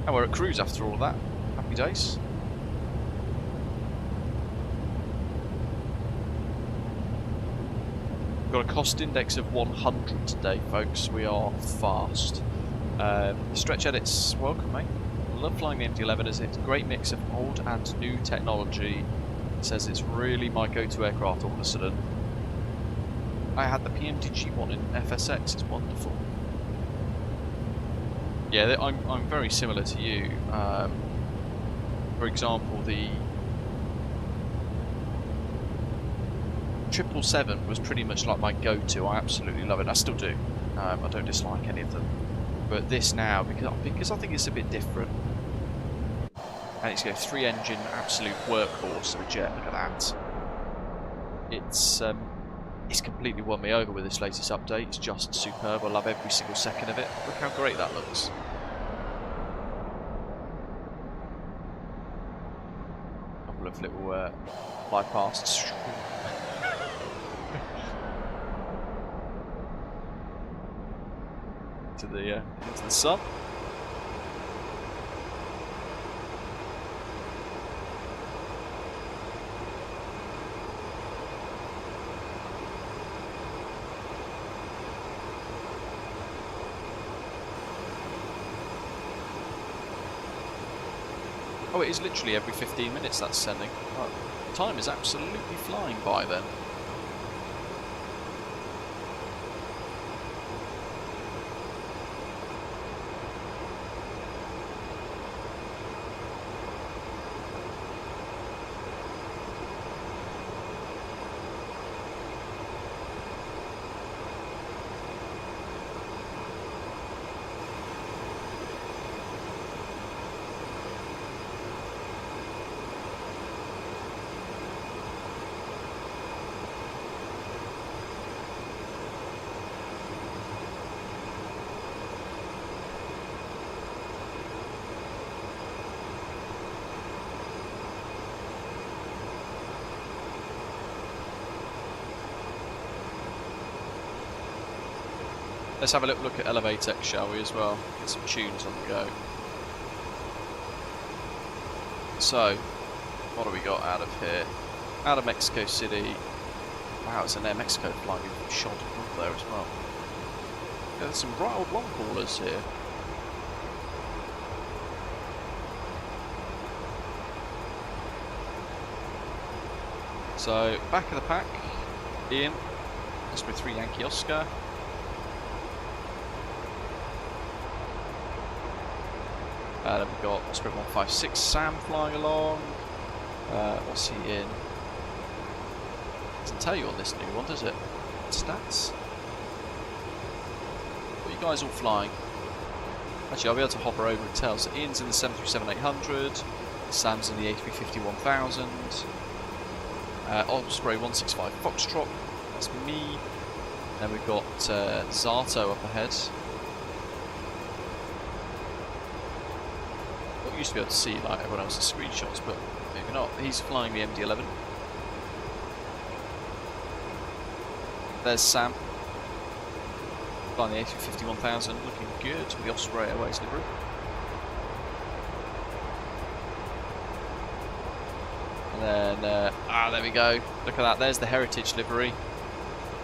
And we're at cruise after all of that. Happy days. Got a cost index of 100 today, folks. We are fast. Stretch edits, welcome, mate. Love flying the MD-11 as it's a great mix of old and new technology. It says it's really my go-to aircraft all of a sudden. I had the PMDG one in FSX, it's wonderful. Yeah, I'm very similar to you. For example, the 777 was pretty much like my go-to. I absolutely love it. I still do. I don't dislike any of them. But this now, because I think it's a bit different. And it's a 3-engine absolute workhorse of a jet. Look at that. It's completely won me over with this latest update. It's just superb. I love every single second of it. Look how great that looks. A couple of little fly pasts. Into the sun. Oh, it is literally every 15 minutes that's sending. Oh, time is absolutely flying by then. Let's have a little look at ElevateX, shall we, as well? Get some tunes on the go. So, what do we got out of here? Out of Mexico City. Wow, it's an Air Mexico flying in shot above there as well. Yeah, there's some right old long haulers here. So, back of the pack, Ian, Osprey 3 Yankee Oscar. Then we've got Osprey 156 Sam flying along. What's he in? Doesn't tell you on this new one, does it? Stats? What are you guys all flying? Actually, I'll be able to hover over and tell. So Ian's in the 737-800, Sam's in the A350-1000, Osprey 165 Foxtrot, that's me. Then we've got Zato up ahead. Not used to be able to see like everyone else's screenshots, but maybe not. He's flying the MD-11. There's Sam, flying the A350-1000, looking good with the Osprey Airways livery. And then, there we go. Look at that. There's the Heritage livery.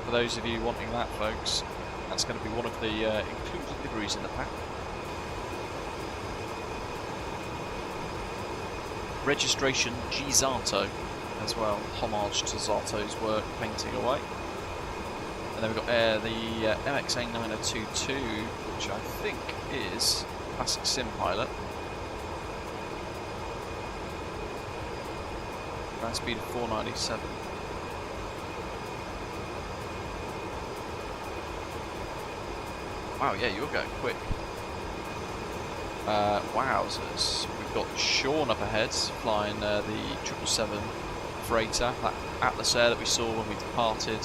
For those of you wanting that, folks, that's going to be one of the included liveries in the pack. Registration G Zato as well. Homage to Zato's work, painting away. And then we've got the MXA9022, which I think is Classic Sim Pilot. Ground speed of 497. Wow, yeah, you're going quick. Wowzers. We've got Sean up ahead, flying the 777 freighter, that Atlas Air that we saw when we departed,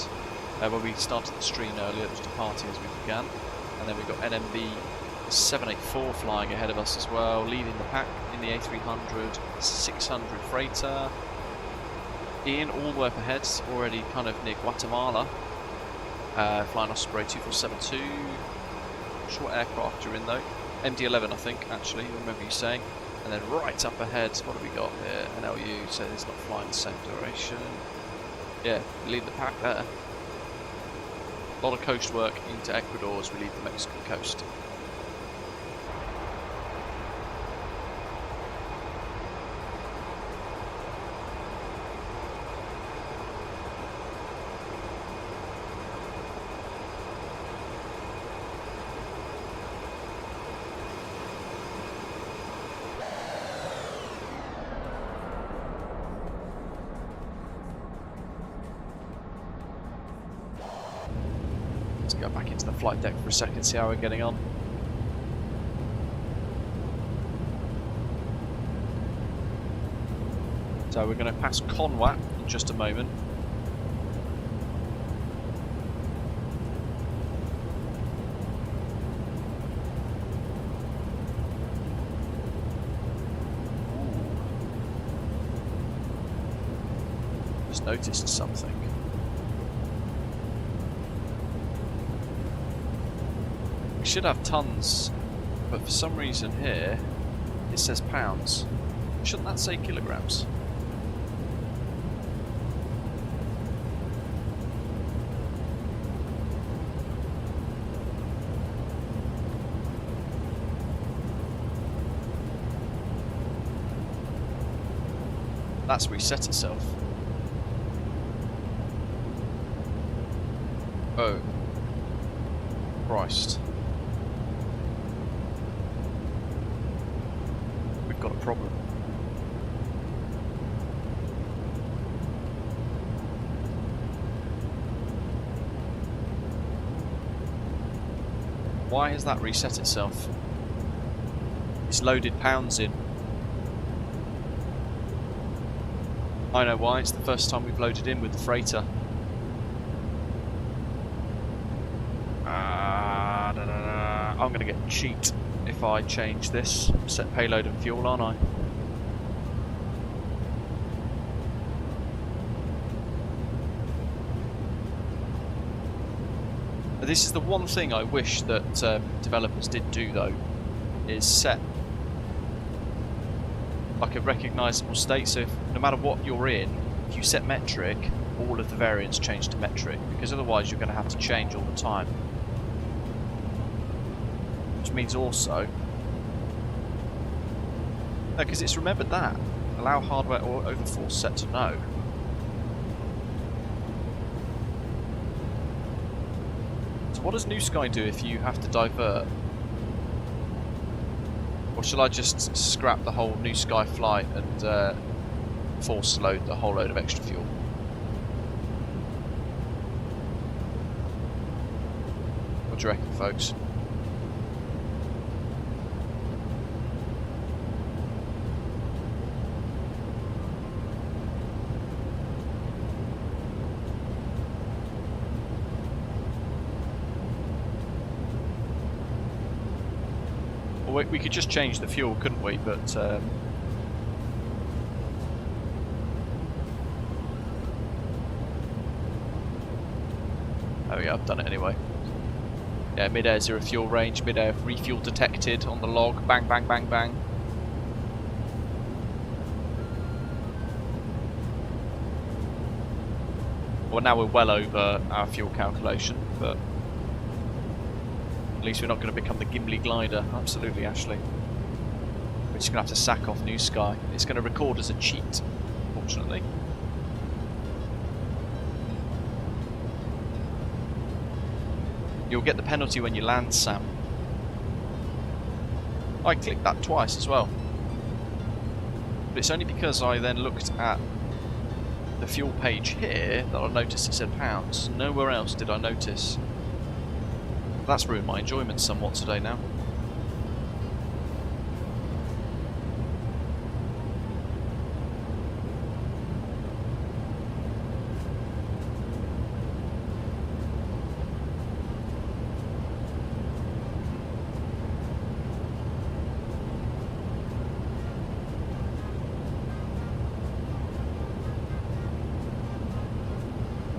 when we started the stream earlier. It was departing as we began. And then we've got NMB 784 flying ahead of us as well, leading the pack in the A300 600 freighter. Ian all the way up ahead, already kind of near Guatemala, flying Osprey 2472. Not sure what aircraft you're in though. MD-11 I think, actually, I remember you saying. And then right up ahead, what have we got here? An LU, so it's not flying the same duration. Yeah, lead the pack there. A lot of coast work into Ecuador as we leave the Mexican coast. Go back into the flight deck for a second, see how we're getting on. So we're going to pass Conwat in just a moment. Just noticed something. Should have tons, but for some reason here it says pounds. Shouldn't that say kilograms? That's reset itself. Oh. Christ. Got a problem. Why has that reset itself? It's loaded pounds in. I know why, it's the first time we've loaded in with the freighter. I'm gonna get cheat if I change this. Set payload and fuel, aren't I? But this is the one thing I wish that developers did do, though, is set like a recognisable state. So if, no matter what you're in, if you set metric, all of the variants change to metric, because otherwise you're going to have to change all the time. Which means also, no, because it's remembered that allow hardware or overforce set to no. So what does New Sky do if you have to divert? Or shall I just scrap the whole New Sky flight and force load the whole load of extra fuel? What do you reckon, folks? Well, we could just change the fuel, couldn't we? But there we go, I've done it anyway. Yeah, mid-air 0 fuel range, mid-air refuel detected on the log, bang, bang, bang, bang. Well, now we're well over our fuel calculation, but at least we're not going to become the Gimli glider. Absolutely, Ashley. We're just going to have to sack off New Sky. It's going to record as a cheat, fortunately. You'll get the penalty when you land, Sam. I clicked that twice as well. But it's only because I then looked at the fuel page here that I noticed it said pounds. Nowhere else did I notice. That's ruined my enjoyment somewhat today now.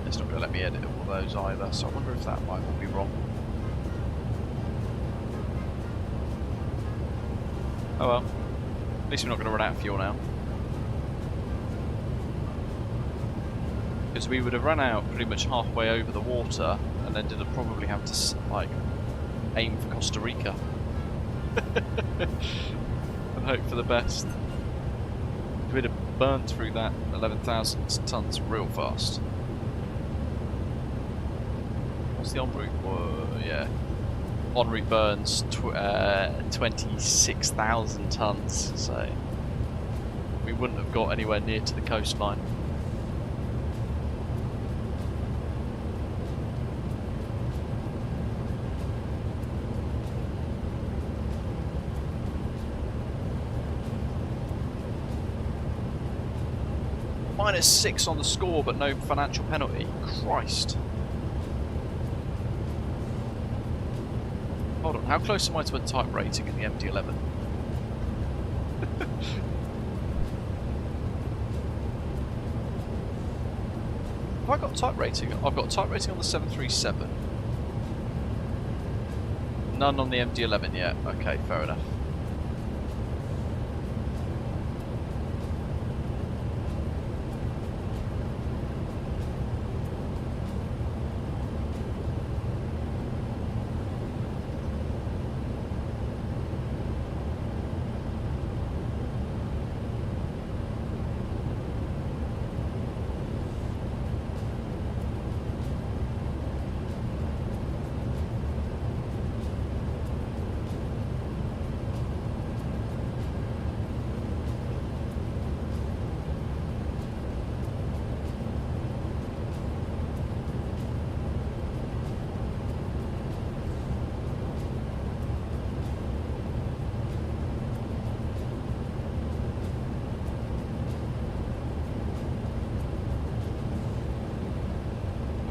It's not going to let me edit all those either, so I wonder if that might all be wrong. Oh well, at least we're not going to run out of fuel now. Because we would have run out pretty much halfway over the water, and then did probably have to like aim for Costa Rica and hope for the best. We'd have burnt through that 11,000 tons real fast. What's the en route? Yeah. En route burns 26,000 tons, so we wouldn't have got anywhere near to the coastline. -6 on the score, but no financial penalty. Christ. Hold on, how close am I to a type rating in the MD-11? Have I got type rating? I've got type rating on the 737. None on the MD-11 yet. Okay, fair enough.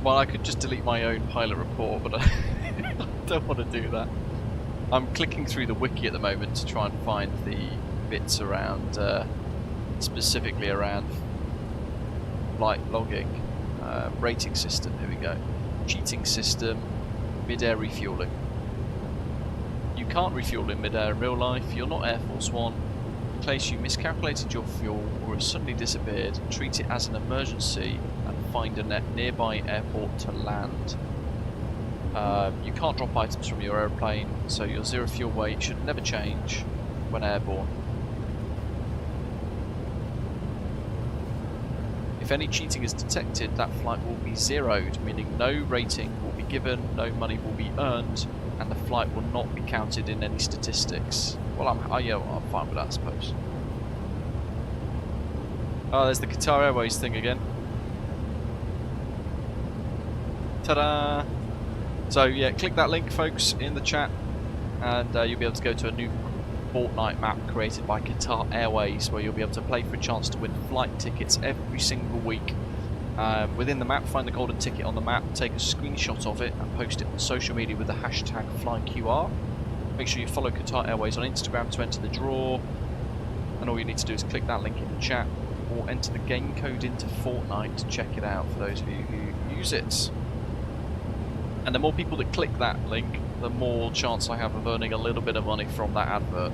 Well, I could just delete my own pilot report, but I don't want to do that. I'm clicking through the wiki at the moment to try and find the bits around, specifically around flight logging, rating system, here we go, cheating system, mid-air refueling. You can't refuel in mid-air in real life. You're not Air Force One. In case you miscalculated your fuel or it suddenly disappeared, treat it as an emergency and find a nearby airport to land. You can't drop items from your aeroplane, so your zero fuel weight should never change when airborne. If any cheating is detected, that flight will be zeroed, meaning no rating will be given, no money will be earned, and the flight will not be counted in any statistics. Well, I'm fine with that, I suppose. Oh, there's the Qatar Airways thing again. Ta-da! So yeah, click that link, folks, in the chat, and you'll be able to go to a new fortnight map created by Qatar Airways, where you'll be able to play for a chance to win flight tickets every single week. Within the map, find the golden ticket on the map, take a screenshot of it and post it on social media with the hashtag FlyQR. Make sure you follow Qatar Airways on Instagram to enter the draw, and all you need to do is click that link in the chat or enter the game code into Fortnite to check it out for those of you who use it. And the more people that click that link, the more chance I have of earning a little bit of money from that advert.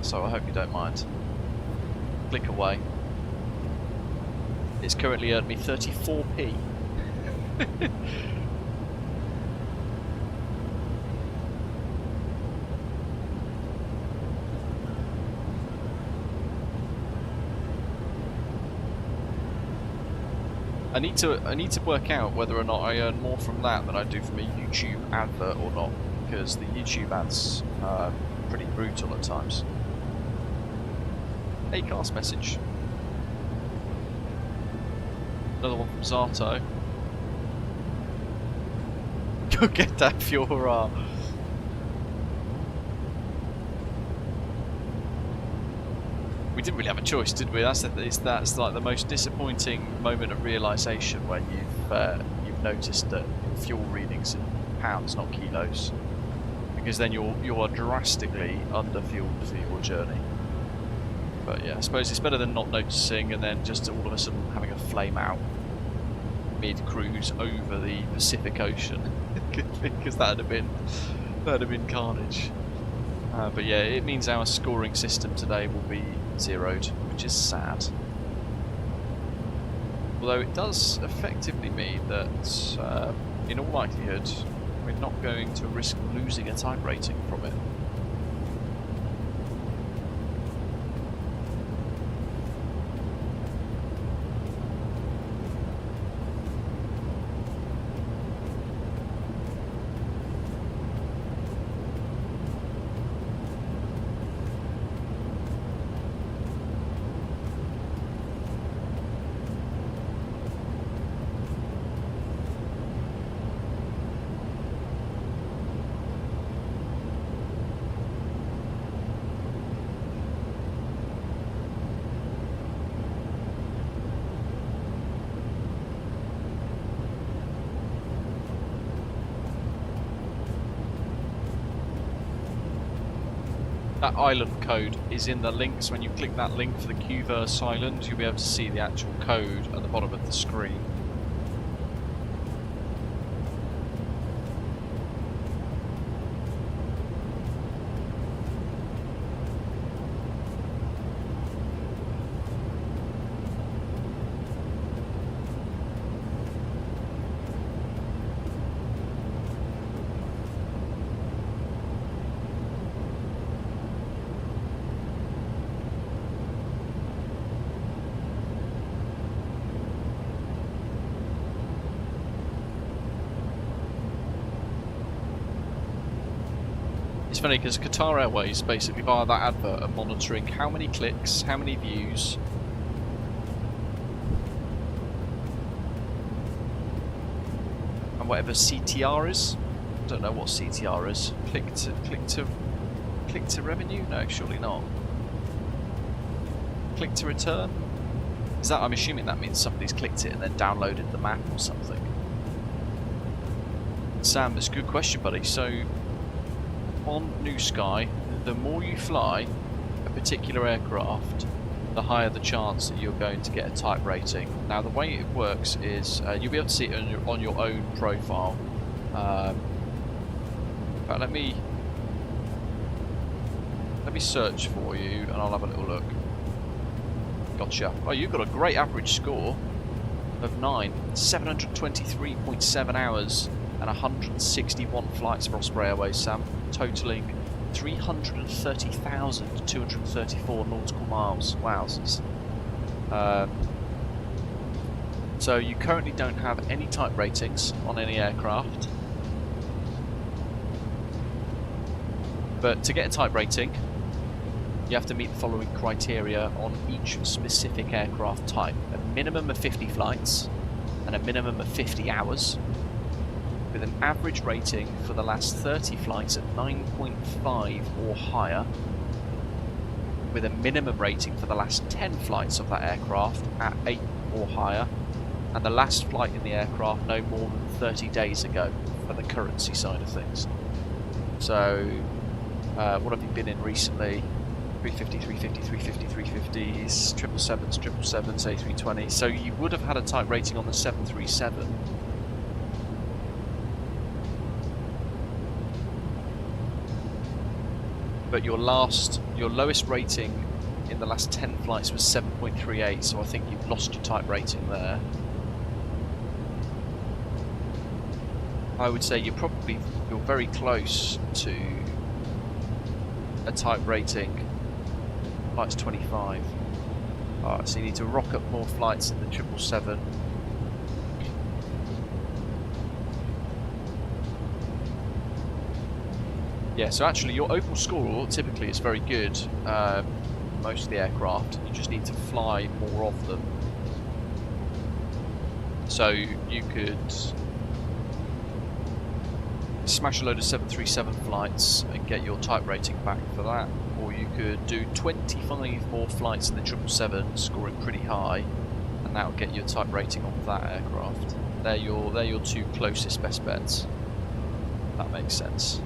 So I hope you don't mind. Click away. It's currently earned me 34p. I need to work out whether or not I earn more from that than I do from a YouTube advert or not, because the YouTube ads are pretty brutal at times. Acast message. Another one from Zato. Go get that fuel, hurrah! We didn't really have a choice, did we? That's like the most disappointing moment of realisation when you've noticed that fuel readings in pounds, not kilos, because then you are drastically under-fueled for your journey. But yeah, I suppose it's better than not noticing and then just all of a sudden having a flame out mid-cruise over the Pacific Ocean, because that'd have been carnage. But yeah, it means our scoring system today will be zeroed, which is sad. Although it does effectively mean that, in all likelihood, we're not going to risk losing a type rating from it. That island code is in the links. When you click that link for the Qverse island, you'll be able to see the actual code at the bottom of the screen. It's funny because Qatar Airways, basically via that advert, are monitoring how many clicks, how many views, and whatever CTR is. I don't know what CTR is. Click to revenue? No, surely not. Click to return? Is that? I'm assuming that means somebody's clicked it and then downloaded the map or something. Sam, that's a good question, buddy. So, on New Sky, the more you fly a particular aircraft, the higher the chance that you're going to get a type rating. Now, the way it works is you'll be able to see it on your own profile. Right, let me search for you and I'll have a little look. Gotcha. Oh, you've got a great average score of 9. 723.7 hours and 161 flights for Osprey Airways, Sam, totaling 330,234 nautical miles. Wowzers. So you currently don't have any type ratings on any aircraft. But to get a type rating, you have to meet the following criteria on each specific aircraft type. A minimum of 50 flights and a minimum of 50 hours, with an average rating for the last 30 flights at 9.5 or higher, with a minimum rating for the last 10 flights of that aircraft at 8 or higher, and the last flight in the aircraft no more than 30 days ago for the currency side of things. So, what have you been in recently? 350, 350, 350, 350s, 777s, 777s, A320s. So you would have had a type rating on the 737. But your lowest rating in the last 10 flights was 7.38, so I think you've lost your type rating there. I would say you're very close to a type rating. Flights 25. Alright, so you need to rock up more flights in the 777. Yeah, so actually your overall score typically is very good. Most of the aircraft, you just need to fly more of them. So you could smash a load of 737 flights and get your type rating back for that, or you could do 25 more flights in the 777, scoring pretty high, and that will get your type rating on that aircraft. They're your two closest best bets. That makes sense.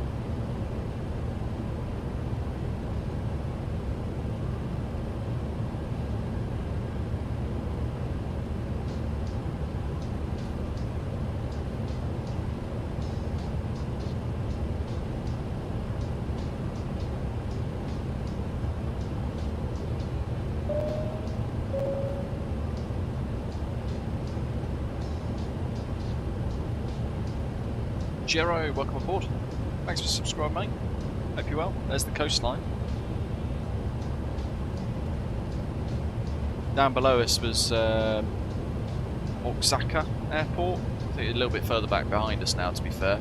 Jero, welcome aboard. Thanks for subscribing, mate. Hope you're well. There's the coastline. Down below us was Osaka Airport. I think a little bit further back behind us now, to be fair.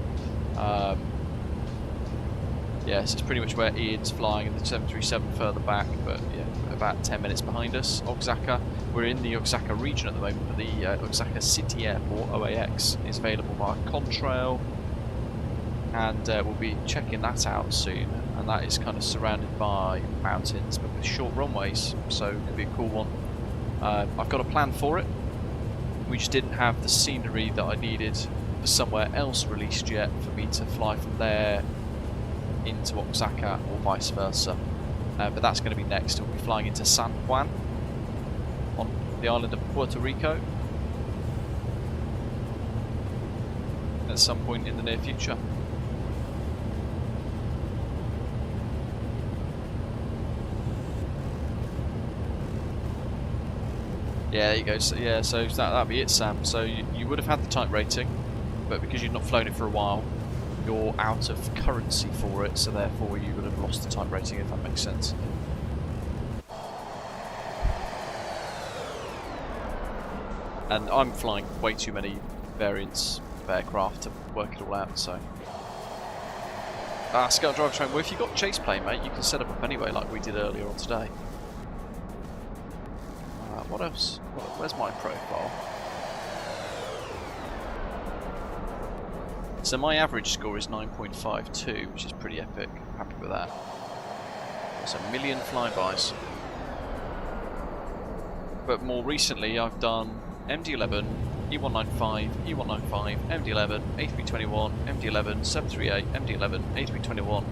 Yes, it's pretty much where Ian's flying, and the 737 further back, but yeah, about 10 minutes behind us. Osaka. We're in the Osaka region at the moment, but the Osaka City Airport, OAX, is available via Contrail. And we'll be checking that out soon, and that is kind of surrounded by mountains but with short runways, so it could be a cool one. I've got a plan for it. We just didn't have the scenery that I needed for somewhere else released yet for me to fly from there into Osaka or vice versa, but that's going to be next. We'll be flying into San Juan on the island of Puerto Rico at some point in the near future. Yeah, there you go. So, yeah, so that'd be it, Sam. So you would have had the type rating, but because you've not flown it for a while, you're out of currency for it, so therefore you would have lost the type rating, if that makes sense. And I'm flying way too many variants of aircraft to work it all out, so... Scout Driver Train, well, if you've got chase plane, mate, you can set up anyway, like we did earlier on today. What else? Where's my profile? So my average score is 9.52, which is pretty epic. Happy with that. That's a million flybys. But more recently, I've done MD-11, E195, E195, MD-11, A321, MD-11, 738, MD-11, A321,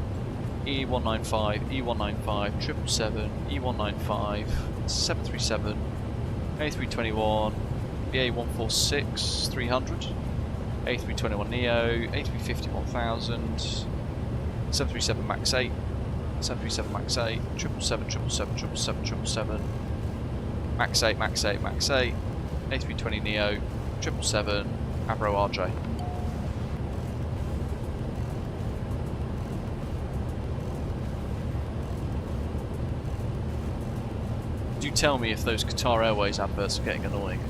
E195, E195, 777, E195, 737, A321, BA146, 300, A321neo, A350 1000, 737 MAX 8, 737 MAX 8, 777, 777, 777, MAX 8, MAX 8, MAX 8, A320neo, 777, Avro RJ. Do tell me if those Qatar Airways adverts are getting annoying.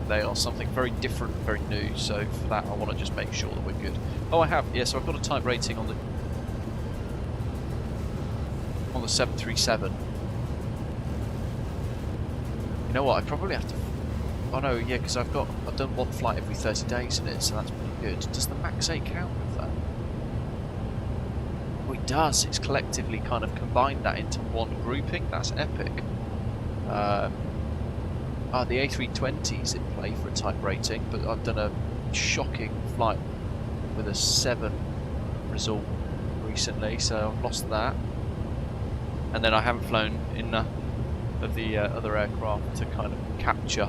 They are something very different, very new, so for that I want to just make sure that we're good. Oh, I have, yeah, so I've got a type rating on the 737. You know what, I probably have to... Oh no, yeah, because I've done one flight every 30 days in it, so that's pretty good. Does the MAX 8 count with that? Oh, it does. It's collectively kind of combined that into one grouping. That's epic. The A320's in play for a type rating, but I've done a shocking flight with a 7 result recently, so I've lost that. And then I haven't flown enough of the other aircraft to kind of capture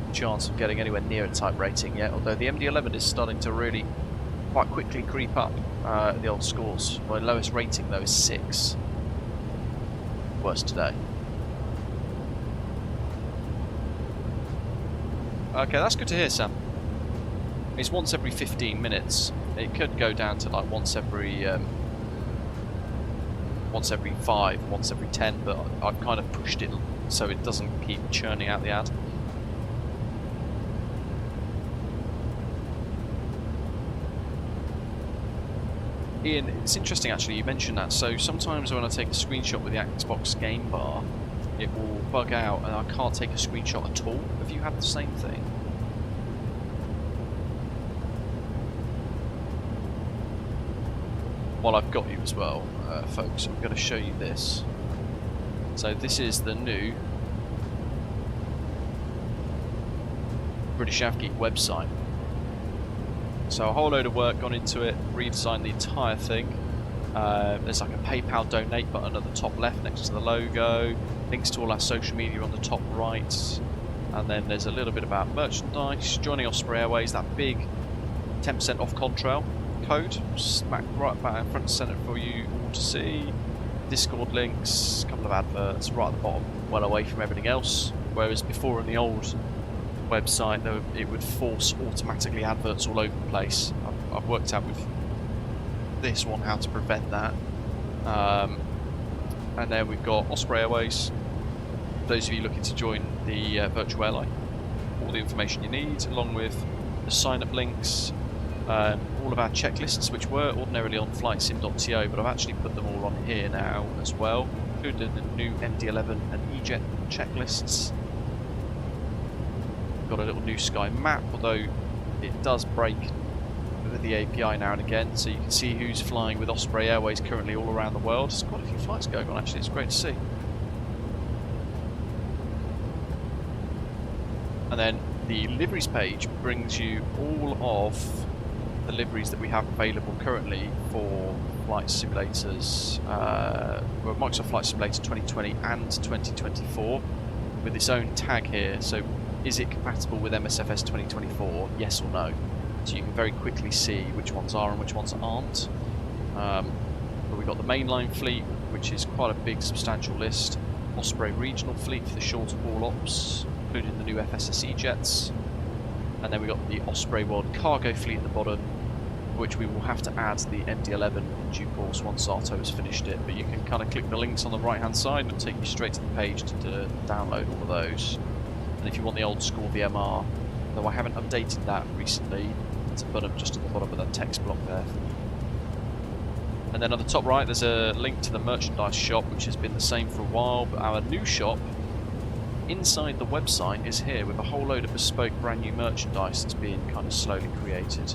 the chance of getting anywhere near a type rating yet, although the MD-11 is starting to really quite quickly creep up the old scores. My lowest rating though is 6. Worst today. Okay, that's good to hear, Sam. It's once every 15 minutes. It could go down to like once every 5, once every 10, but I've kind of pushed it so it doesn't keep churning out the ad. Ian, it's interesting actually you mentioned that. So sometimes when I take a screenshot with the Xbox game bar, it will bug out and I can't take a screenshot at all. Have you had the same thing? While I've got you as well, folks, I'm going to show you this. So this is the new British AvGeek website. So a whole load of work gone into it, redesigned the entire thing. There's like a PayPal donate button at the top left next to the logo, links to all our social media on the top right, and then there's a little bit about merchandise, joining Osprey Airways, that big 10% off Contrail code, smack right back in front and centre for you all to see. Discord links, a couple of adverts right at the bottom, well away from everything else, whereas before in the old website it would force automatically adverts all over the place. I've worked out with this one how to prevent that. And then we've got Osprey Airways. Those of you looking to join the virtual airline, all the information you need, along with the sign-up links, all of our checklists, which were ordinarily on flightsim.to, but I've actually put them all on here now as well, including the new MD-11 and EJet checklists. Got a little new sky map, although it does break with the API now and again, so you can see who's flying with Osprey Airways currently all around the world. There's quite a few flights going on actually, it's great to see. And then the liveries page brings you all of the liveries that we have available currently for flight simulators, Microsoft Flight Simulator 2020 and 2024, with its own tag here. So is it compatible with MSFS 2024? Yes or no? So you can very quickly see which ones are and which ones aren't. But we've got the mainline fleet, which is quite a big substantial list. Osprey regional fleet for the shorter haul ops, including the new FSSE jets. And then we've got the Osprey World Cargo fleet at the bottom, which we will have to add the MD-11 in due course once Zato has finished it. But you can kind of click the links on the right hand side and it'll take you straight to the page to download all of those. And if you want the old school VMR, though I haven't updated that recently, it's a button just at the bottom of that text block there. And then on the top right there's a link to the merchandise shop, which has been the same for a while, but our new shop inside the website is here with a whole load of bespoke brand new merchandise that's being kind of slowly created.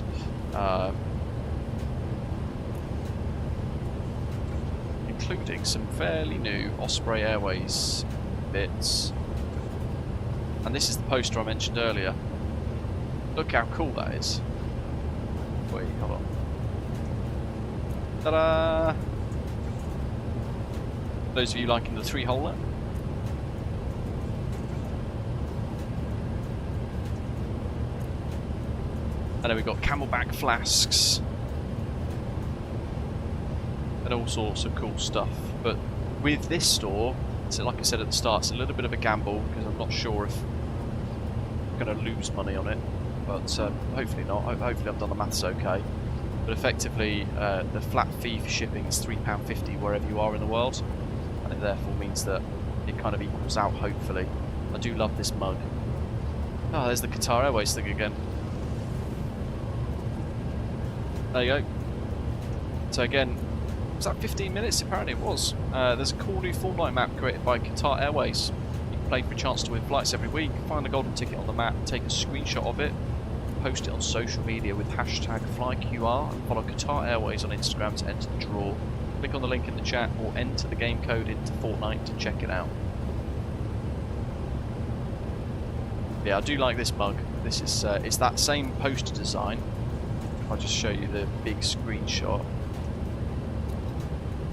Including some fairly new Osprey Airways bits. And this is the poster I mentioned earlier. Look how cool that is. Wait, hold on. Ta-da! Those of you liking the 3-holer. And then we've got Camelback flasks. and all sorts of cool stuff. But with this store, so like I said at the start, it's a little bit of a gamble because I'm not sure if I'm going to lose money on it, but hopefully not. Hopefully I've done the maths okay. But effectively, the flat fee for shipping is £3.50 wherever you are in the world, and it therefore means that it kind of equals out, hopefully. I do love this mug. Oh, there's the Qatar Airways thing again. There you go. So again, was that 15 minutes? Apparently it was. There's a cool new full-night map created by Qatar Airways. You can play for a chance to win flights every week, find the golden ticket on the map, take a screenshot of it, post it on social media with hashtag FlyQR, and follow Qatar Airways on Instagram to enter the draw. Click on the link in the chat or enter the game code into Fortnite to check it out. Yeah, I do like this mug. This is it's that same poster design. I'll just show you the big screenshot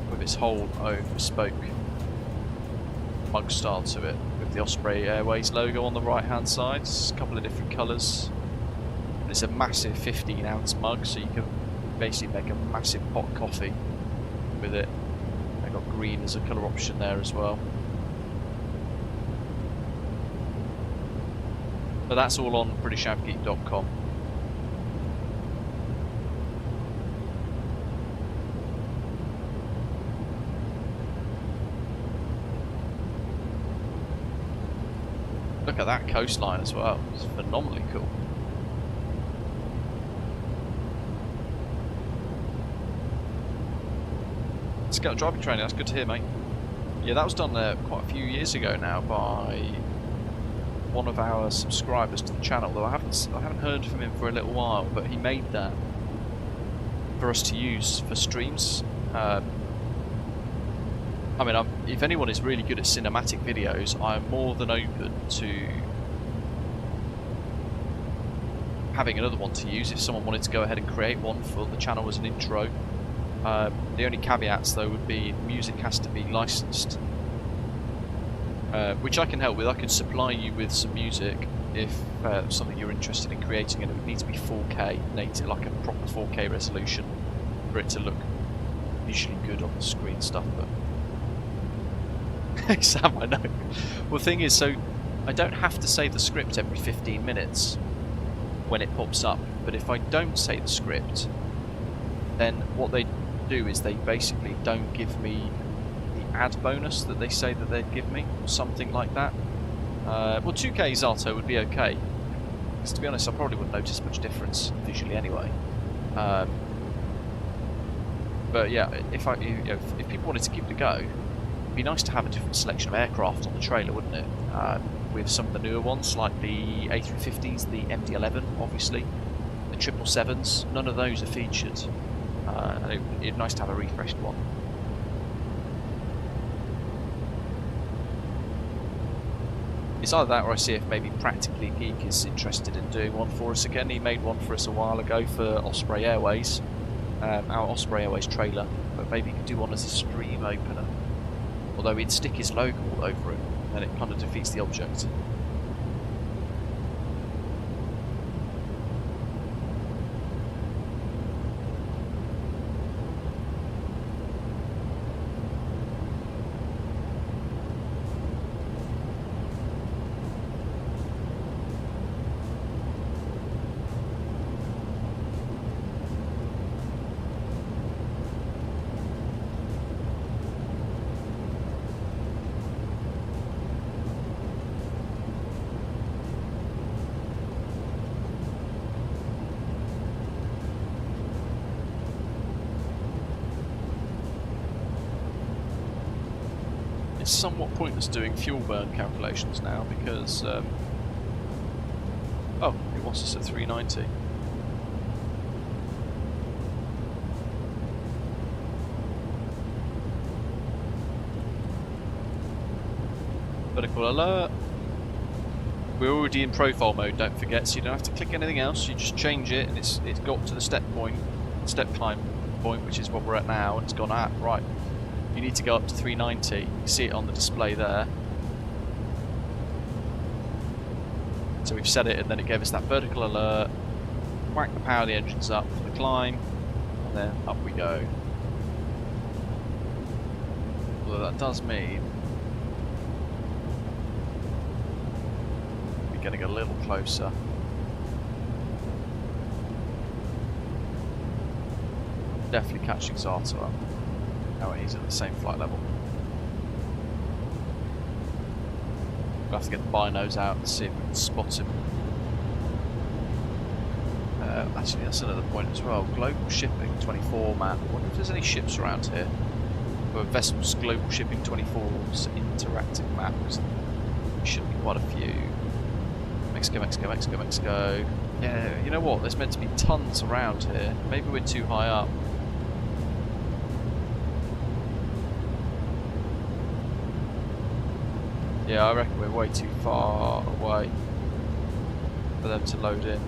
with its whole own bespoke mug style to it, with the Osprey Airways logo on the right hand side. It's a couple of different colours. It's a massive 15-ounce mug, so you can basically make a massive pot of coffee with it. I've got green as a colour option there as well. But that's all on BritishAvGeek.com. Look at that coastline as well. It's phenomenally cool. Scout driving training, that's good to hear, mate. Yeah, that was done quite a few years ago now by one of our subscribers to the channel, though I haven't heard from him for a little while, but he made that for us to use for streams. I mean, if anyone is really good at cinematic videos, I'm more than open to having another one to use if someone wanted to go ahead and create one for the channel as an intro. The only caveats though would be music has to be licensed, which I can help with. I could supply you with some music if something you're interested in creating, and it would need to be 4K native, like a proper 4K resolution for it to look visually good on the screen stuff. But Sam, I know. Well, the thing is, so I don't have to say the script every 15 minutes when it pops up, but if I don't say the script, then what they do is they basically don't give me the ad bonus that they say that they'd give me, or something like that. Well, 2K Zato would be okay, because to be honest I probably wouldn't notice much difference visually anyway. But yeah, if people wanted to give it a go, it'd be nice to have a different selection of aircraft on the trailer, wouldn't it? With some of the newer ones like the A350s, the MD-11 obviously, the 777s, none of those are featured. And it'd be nice to have a refreshed one. It's either that or I see if maybe Practically Geek is interested in doing one for us again. He made one for us a while ago for Osprey Airways, our Osprey Airways trailer, but maybe he could do one as a stream opener. Although he'd stick his logo all over it, and it kind of defeats the object. It's somewhat pointless doing fuel burn calculations now because oh, it wants us at 390. Vertical alert. We're already in profile mode, don't forget, so you don't have to click anything else. You just change it and it's got to the step climb point, which is what we're at now, and it's gone at right. You need to go up to 390. You can see it on the display there. So we've set it, and then it gave us that vertical alert. Whack the power of the engines up for the climb, and then up we go. Although that does mean we're getting a little closer. Definitely catching Zato up. Oh, he's at the same flight level. We'll have to get the binos out and see if we can spot him. Actually, that's another point as well. Global Shipping 24 map. I wonder if there's any ships around here. Or Vessels Global Shipping 24's interactive map. There should be quite a few. Mexico, Mexico, Mexico, Mexico. Yeah, you know what? There's meant to be tons around here. Maybe we're too high up. Yeah, I reckon we're way too far away for them to load in.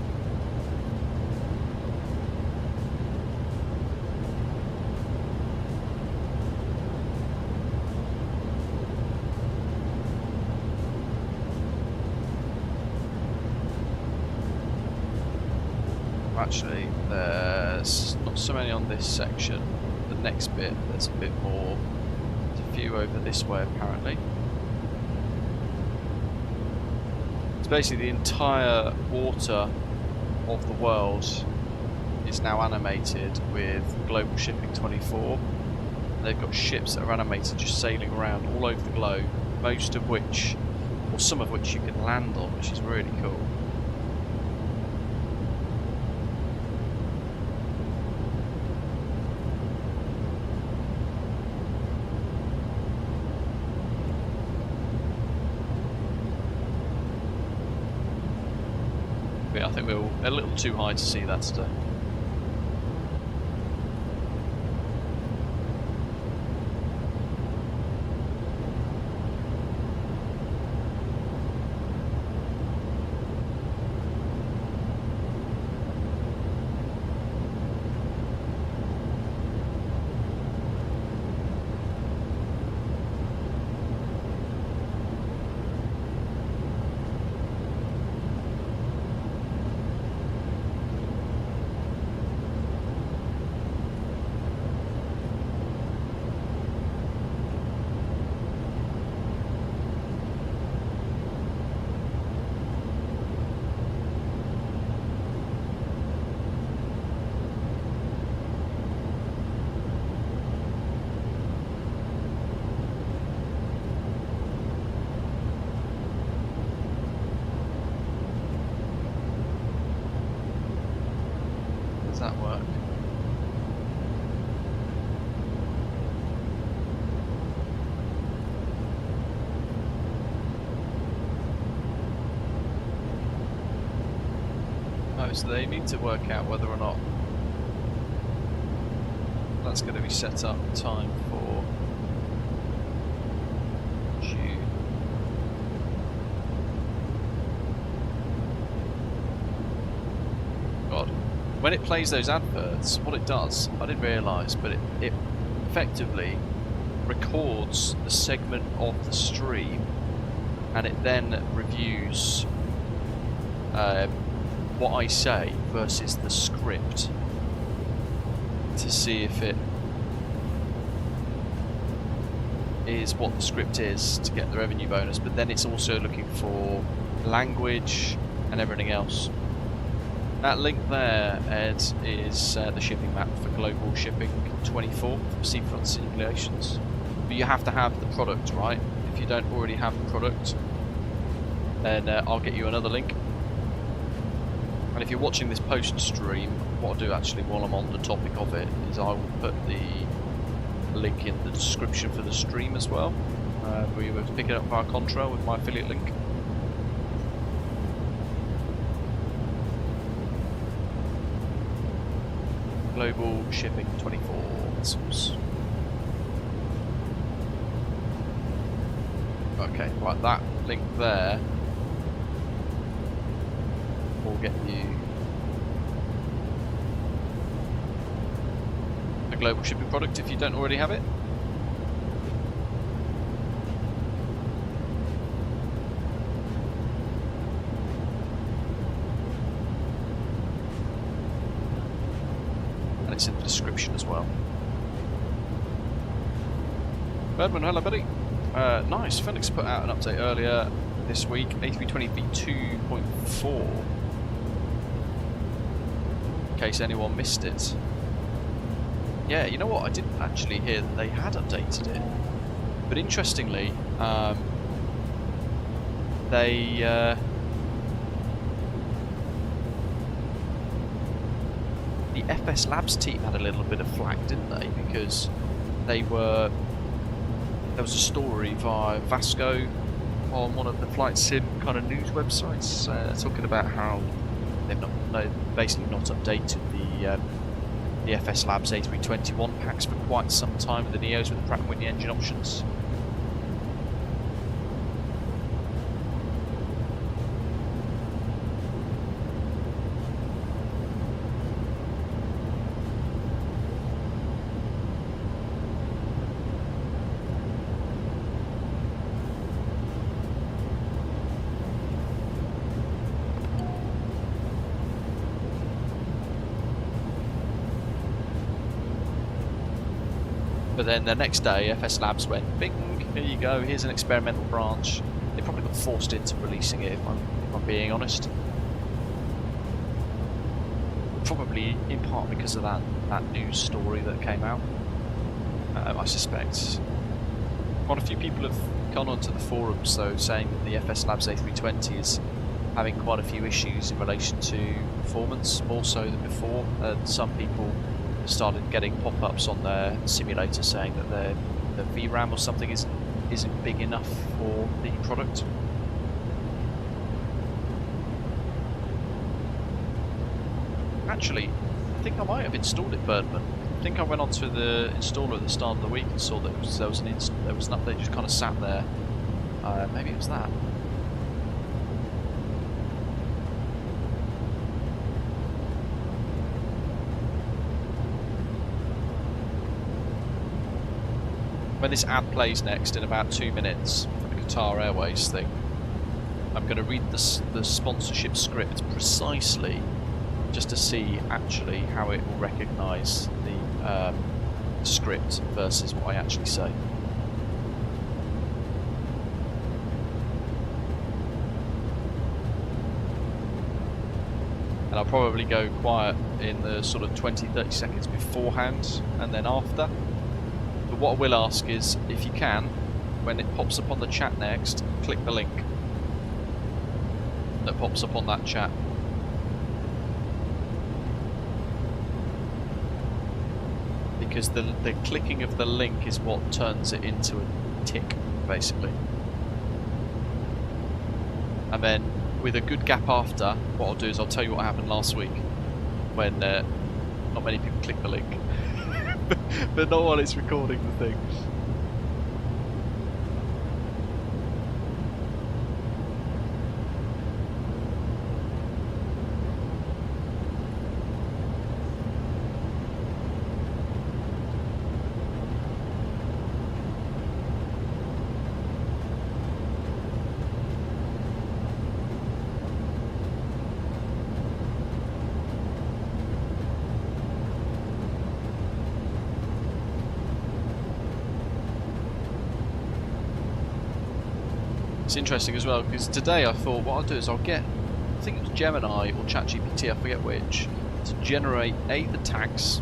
Actually, there's not so many on this section. The next bit, there's a bit more. There's a few over this way apparently. It's basically the entire water of the world is now animated with Global Shipping 24. They've got ships that are animated just sailing around all over the globe, most of which, or some of which you can land on, which is really cool. I think we're a little too high to see that today. Does that work? Oh, so they need to work out whether or not that's going to be set up in time for June. God. When it plays those adverts, what it does, I didn't realise, but it effectively records the segment of the stream and it then reviews what I say versus the script to see if it is what the script is to get the revenue bonus, but then it's also looking for language and everything else. That link there, Ed, is the shipping map for Global Shipping 24 from Seafront Simulations. But you have to have the product, right? If you don't already have the product, then I'll get you another link. And if you're watching this post stream, what I'll do actually while I'm on the topic of it is I will put the link in the description for the stream as well. Where you have to pick it up via Contrail with my affiliate link. Global Shipping 24 vessels. Okay, right, that link there will get you a Global Shipping product if you don't already have it. And it's in the description as well. Birdman, hello buddy. Nice, Felix put out an update earlier this week, A320 V2.4. In case anyone missed it. Yeah, you know what, I didn't actually hear that they had updated it. But interestingly, the FS Labs team had a little bit of flack, didn't they? Because there was a story via Vasco on one of the flight sim kind of news websites talking about how they've basically not updated the FS Labs A321 packs for quite some time with the Neos with the Pratt & Whitney engine options. But then the next day, FS Labs went, bing, here you go, here's an experimental branch. They probably got forced into releasing it, if I'm being honest. Probably in part because of that news story that came out. I suspect. Quite a few people have gone onto the forums, though, saying that the FS Labs A320 is having quite a few issues in relation to performance, more so than before. Some people started getting pop-ups on their simulator saying that the VRAM or something isn't big enough for the product. Actually, I think I might have installed it, Birdman. I think I went onto the installer at the start of the week and saw that there was an update just kind of sat there. Maybe it was that. When this ad plays next in about 2 minutes for the Qatar Airways thing, I'm going to read the sponsorship script precisely just to see actually how it will recognise the script versus what I actually say. And I'll probably go quiet in the sort of 20-30 seconds beforehand and then after. But what I will ask is, if you can, when it pops up on the chat next, click the link that pops up on that chat. Because the clicking of the link is what turns it into a tick, basically. And then, with a good gap after, what I'll do is I'll tell you what happened last week, when not many people click the link. But not while it's recording the thing. It's interesting as well, because today I thought what I'll do is I'll get, I think it was Gemini or ChatGPT, I forget which, to generate A, the tags,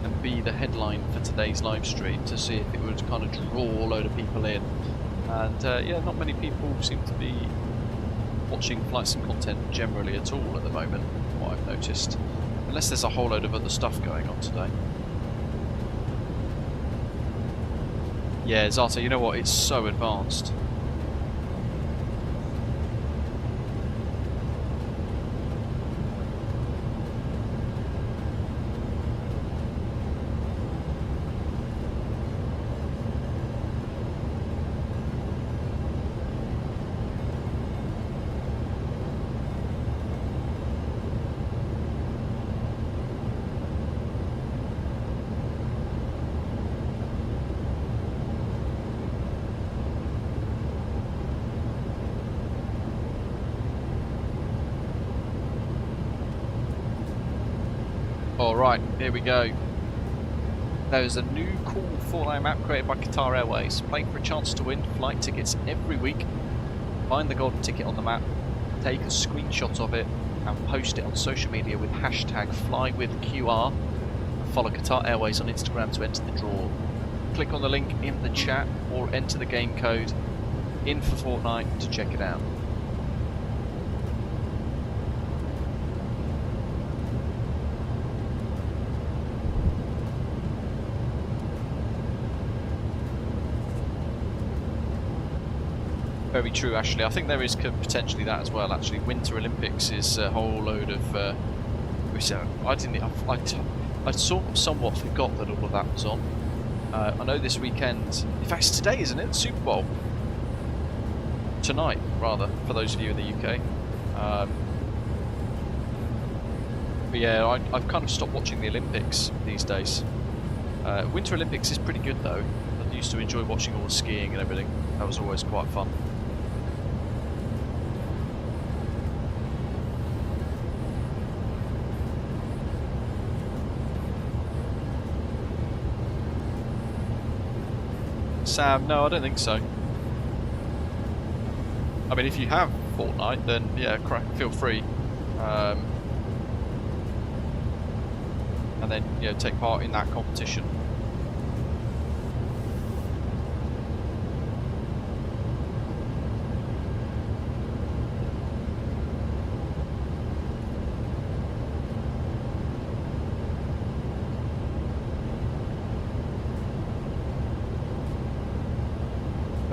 and B, the headline for today's live stream to see if it would kind of draw a load of people in. And yeah, not many people seem to be watching flight sim content generally at all at the moment, from what I've noticed. Unless there's a whole load of other stuff going on today. Yeah, Zata, you know what, it's so advanced. Alright, here we go. There's a new cool Fortnite map created by Qatar Airways. Play for a chance to win flight tickets every week. Find the golden ticket on the map, take a screenshot of it, and post it on social media with hashtag FlyWithQR. Follow Qatar Airways on Instagram to enter the draw. Click on the link in the chat or enter the game code in for Fortnite to check it out. Very true, actually. I think there is potentially that as well. Actually, Winter Olympics is a whole load of. I somewhat forgot that all of that was on. I know this weekend. In fact, it's today, isn't it? The Super Bowl. Tonight, rather, for those of you in the UK. But yeah, I've kind of stopped watching the Olympics these days. Winter Olympics is pretty good though. I used to enjoy watching all the skiing and everything. That was always quite fun. Sam, no, I don't think so. I mean, if you have Fortnite, then yeah, feel free. And then, you know, take part in that competition.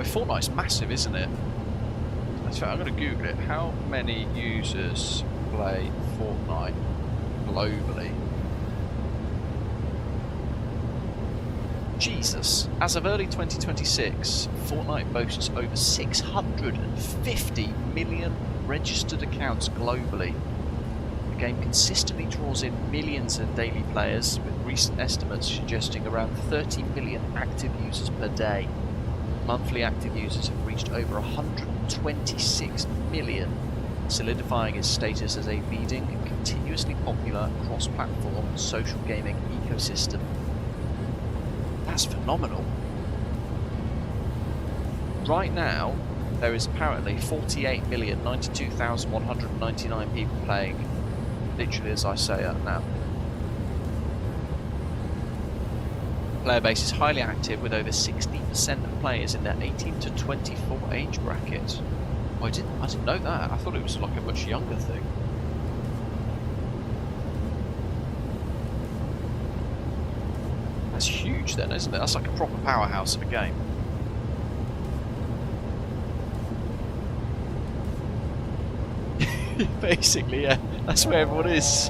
Fortnite's massive, isn't it? In fact, I'm going to Google it. How many users play Fortnite globally? Jesus. As of early 2026, Fortnite boasts over 650 million registered accounts globally. The game consistently draws in millions of daily players, with recent estimates suggesting around 30 million active users per day. Monthly active users have reached over 126 million, solidifying its status as a leading, continuously popular cross-platform social gaming ecosystem. That's phenomenal. Right now, there is apparently 48,092,199 people playing, literally as I say it now. Player base is highly active, with over 60% of players in their 18 to 24 age bracket. Oh, I didn't know that. I thought it was like a much younger thing. That's huge then, isn't it? That's like a proper powerhouse of a game. Basically, yeah. That's where everyone is.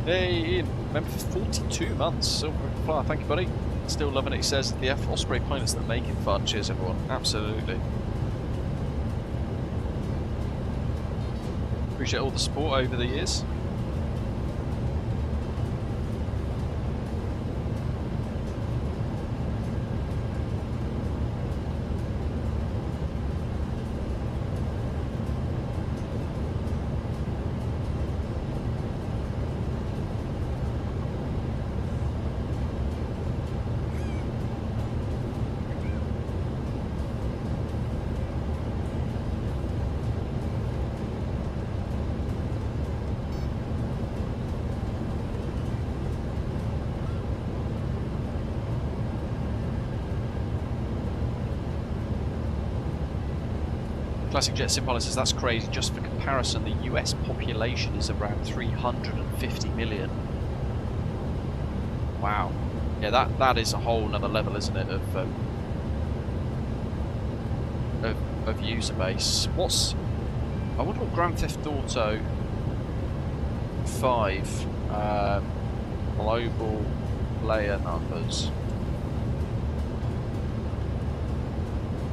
Hey Ian, member for 42 months. Silver Flyer, thank you buddy. Still loving it, he says. The Osprey pilots that make it fun. Cheers everyone. Absolutely. Appreciate all the support over the years. Classic Jet Sim Pilot says that's crazy. Just for comparison, the US population is around 350 million. Wow. Yeah, that is a whole nother level, isn't it, of user base. I wonder what Grand Theft Auto 5 global player numbers.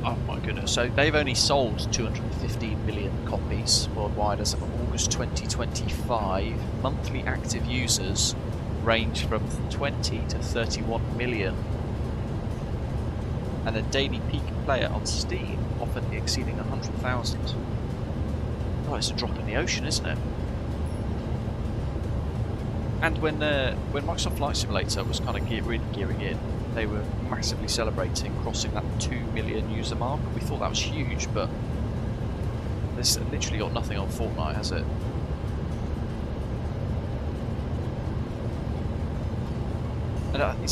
Oh my goodness, so they've only sold 215 million copies worldwide as of August 2025. Monthly active users range from 20 to 31 million. and a daily peak player on Steam offered exceeding 100,000. Oh, it's a drop in the ocean, isn't it? And when Microsoft Flight Simulator was kind of really gearing in, they were massively celebrating crossing that 2 million user mark. We thought that was huge, but this literally got nothing on Fortnite, has it? And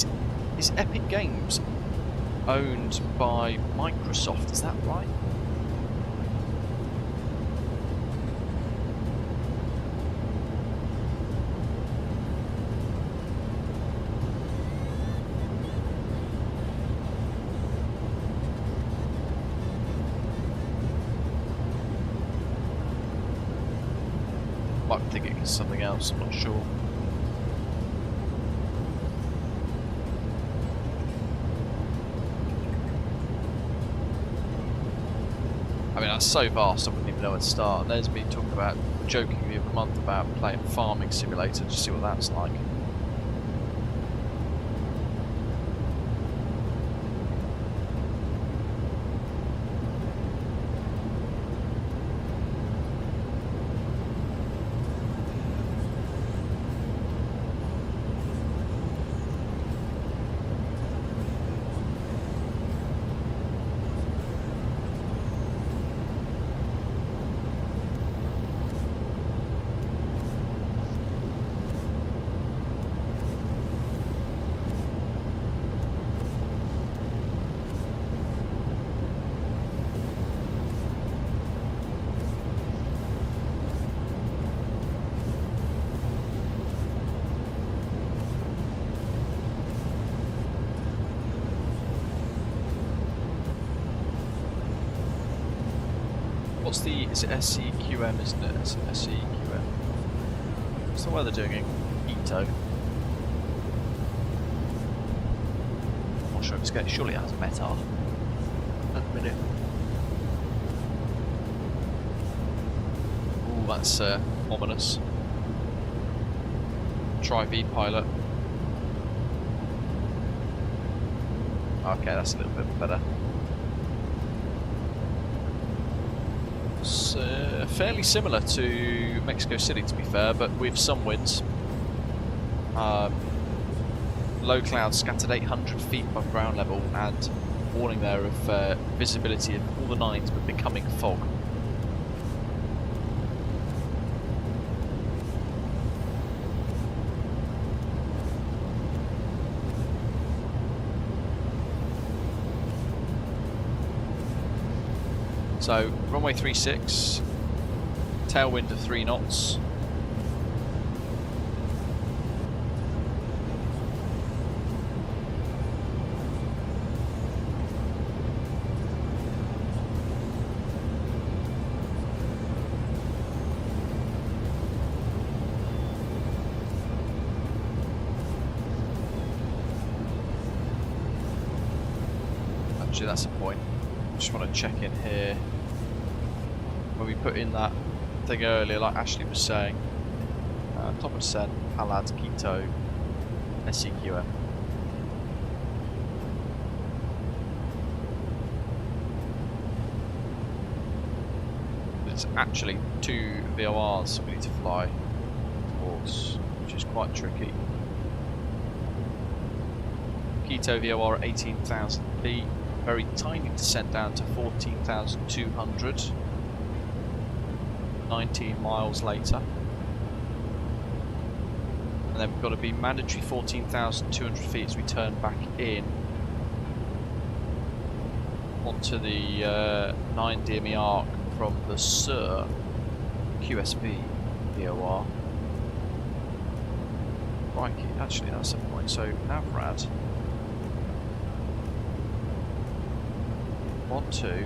is Epic Games owned by Microsoft? Is that right? Might be thinking it's something else, I'm not sure. I mean, that's so vast I wouldn't even know where to start. And there's me talking about, joking the other month about playing Farming Simulator, just see what that's like. Is it SEQM, isn't it? SEQM. What's the weather doing in Quito? I'm not sure if it's getting, surely it has a METAR at the minute. Ooh, that's ominous. Try V pilot. Okay, that's a little bit better. Fairly similar to Mexico City, to be fair, but with some winds. Low clouds scattered 800 feet above ground level, and warning there of visibility of all the nines but becoming fog. So, runway 36, tailwind of 3 knots. Actually, that's a point. Just want to check in here. When we put in that thing earlier, like Ashley was saying, top of descent, Palad, Quito, SEQM. There's actually 2 VORs we need to fly towards, which is quite tricky. Quito VOR at 18,000 feet, very tiny descent down to 14,200. 19 miles later, and then we've got to be mandatory 14,200 feet as we turn back in onto the 9 DME arc from the SUR QSB VOR. Crikey, actually that's a point. So Navrad 1-2.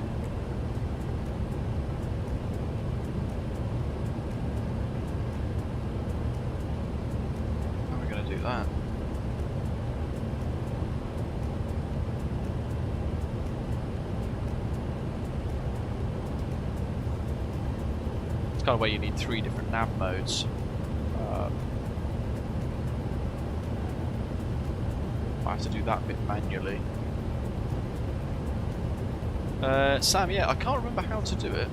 That. It's kind of where you need 3 different nav modes. I have to do that bit manually. Sam, yeah, I can't remember how to do it.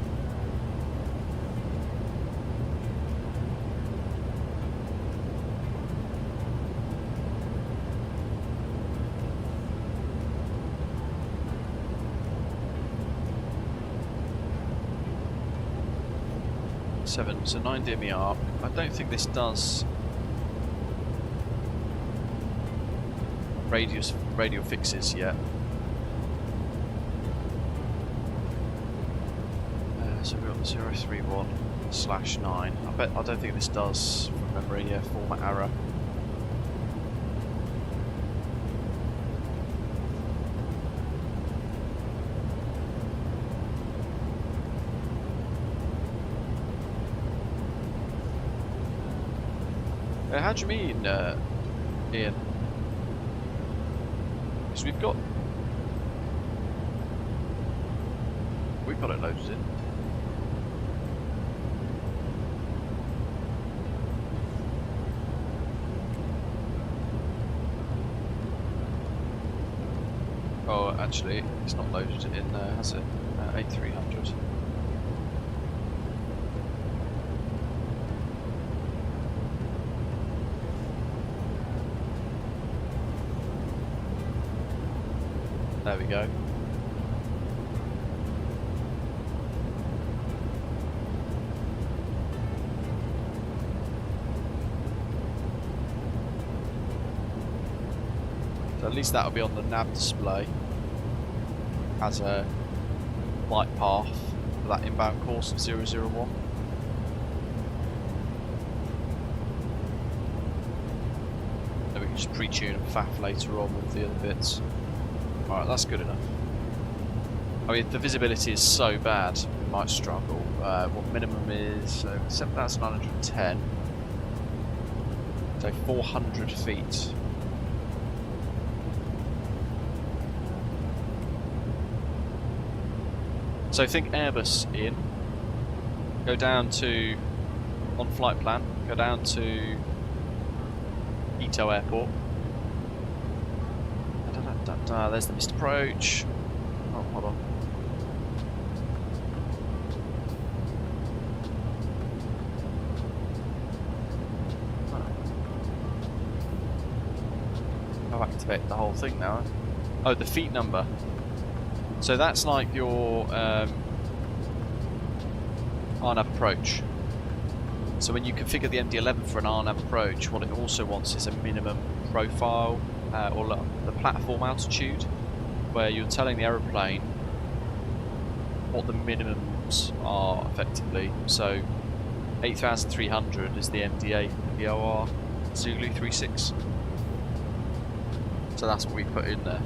So 9 DME arc. I don't think this does radial fixes yet. So we've got 031/9. I don't think this does, from memory, yeah, format error. How do you mean, Ian? Because we've got it loaded in. Oh, actually, it's not loaded in there, has it? 8300. There we go. So at least that'll be on the nav display as a flight path for that inbound course of 001. Then we can just pre-tune and faff later on with the other bits. Alright, that's good enough. I mean, the visibility is so bad, we might struggle. What minimum is 7,910. So 400 feet. So think Airbus, Ian. Go down to, on flight plan, go down to Quito Airport. There's the missed approach. Oh, hold on. I've activated the whole thing now. Oh, the feet number. So that's like your RNAV approach. So when you configure the MD-11 for an RNAV approach, what it also wants is a minimum profile or the platform altitude, where you're telling the aeroplane what the minimums are effectively. So 8,300 is the MDA VOR Zulu 36. So that's what we put in there.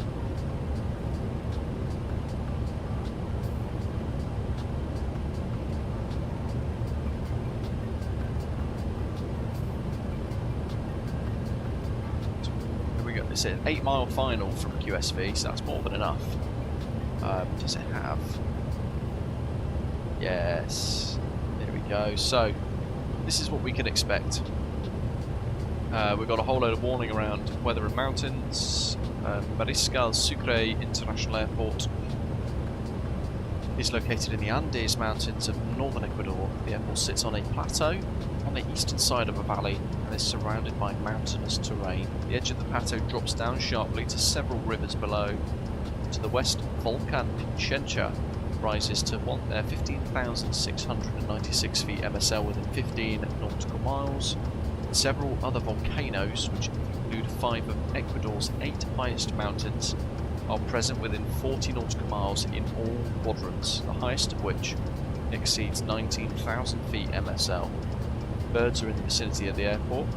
It's an 8-mile final from QSV, so that's more than enough. Does it have? Yes. There we go. So, this is what we can expect. We've got a whole load of warning around weather and mountains. Mariscal Sucre International Airport is located in the Andes Mountains of northern Ecuador. The airport sits on a plateau on the eastern side of a valley and is surrounded by mountainous terrain. The edge of the plateau drops down sharply to several rivers below. To the west, Volcan Pichincha rises to 15,696 feet MSL within 15 nautical miles. Several other volcanoes, which include 5 of Ecuador's 8 highest mountains, are present within 40 nautical miles in all quadrants, the highest of which exceeds 19,000 feet MSL. Birds are in the vicinity of the airport,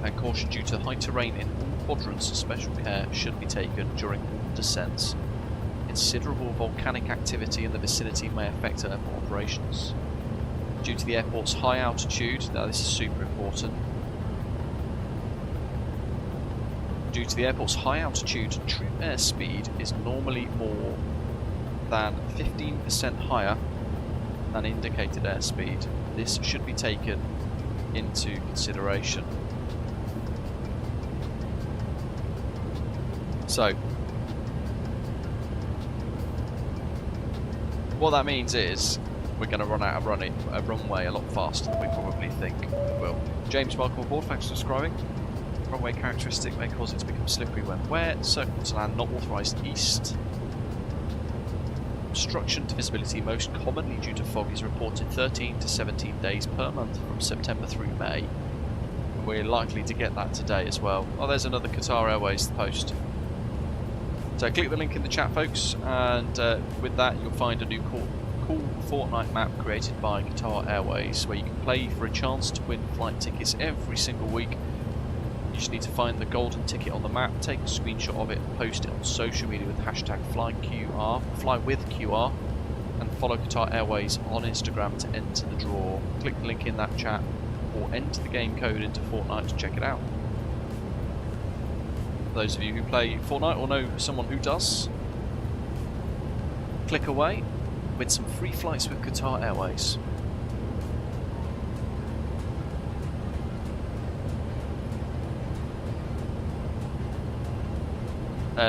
and caution due to high terrain in all quadrants, special care should be taken during all descents. Considerable volcanic activity in the vicinity may affect airport operations. Due to the airport's high altitude, now this is super important. Due to the airport's high altitude, true airspeed is normally more than 15% higher than indicated airspeed. This should be taken into consideration. So, what that means is we're going to run out of a runway a lot faster than we probably think we will. James, welcome aboard. Thanks for subscribing. Runway characteristic may cause it to become slippery when wet. Circle to land not authorised east. Obstruction to visibility, most commonly due to fog, is reported 13 to 17 days per month from September through May. We're likely to get that today as well. Oh, there's another Qatar Airways post. So click the link in the chat, folks, and with that you'll find a new cool Fortnite map created by Qatar Airways where you can play for a chance to win flight tickets every single week. You just need to find the golden ticket on the map, take a screenshot of it, and post it on social media with hashtag FlyWithQR, and follow Qatar Airways on Instagram to enter the draw. Click the link in that chat or enter the game code into Fortnite to check it out. For those of you who play Fortnite or know someone who does, click away, win some free flights with Qatar Airways.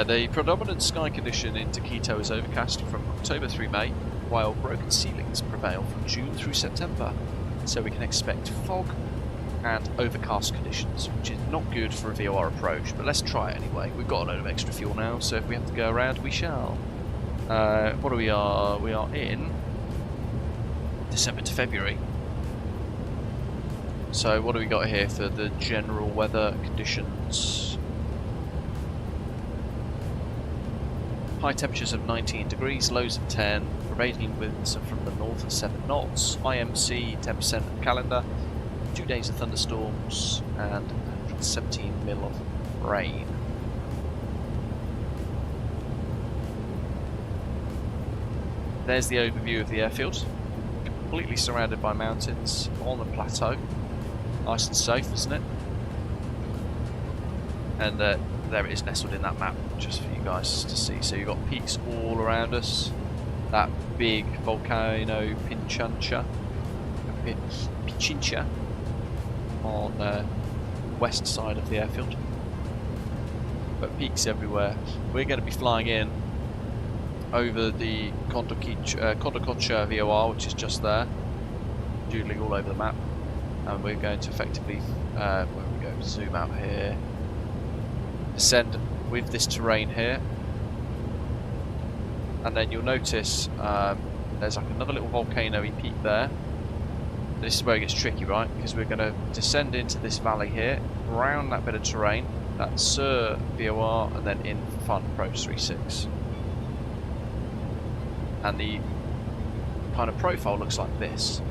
The predominant sky condition into Quito is overcast from October through May, while broken ceilings prevail from June through September. So we can expect fog and overcast conditions, which is not good for a VOR approach, but let's try it anyway. We've got a load of extra fuel now, so if we have to go around, we shall. What are we are? We are in December to February. So what do we got here for the general weather conditions? High temperatures of 19 degrees, lows of 10, prevailing winds from the north of 7 knots, IMC 10% of the calendar, 2 days of thunderstorms, and 117 mil of rain. There's the overview of the airfield, completely surrounded by mountains on the plateau. Nice and safe, isn't it? And there it is nestled in that map, just for you guys to see. So you've got peaks all around us. That big volcano Pichincha on the west side of the airfield. But peaks everywhere. We're going to be flying in over the Condococha VOR, which is just there, doodling all over the map. And we're going to effectively, where we go, zoom out here, descend with this terrain here, and then you'll notice there's like another little volcano-y peak there. This is where it gets tricky, right? Because we're going to descend into this valley here, around that bit of terrain, that's Sur VOR, and then in for Fun Approach 36. And the kind of profile looks like this.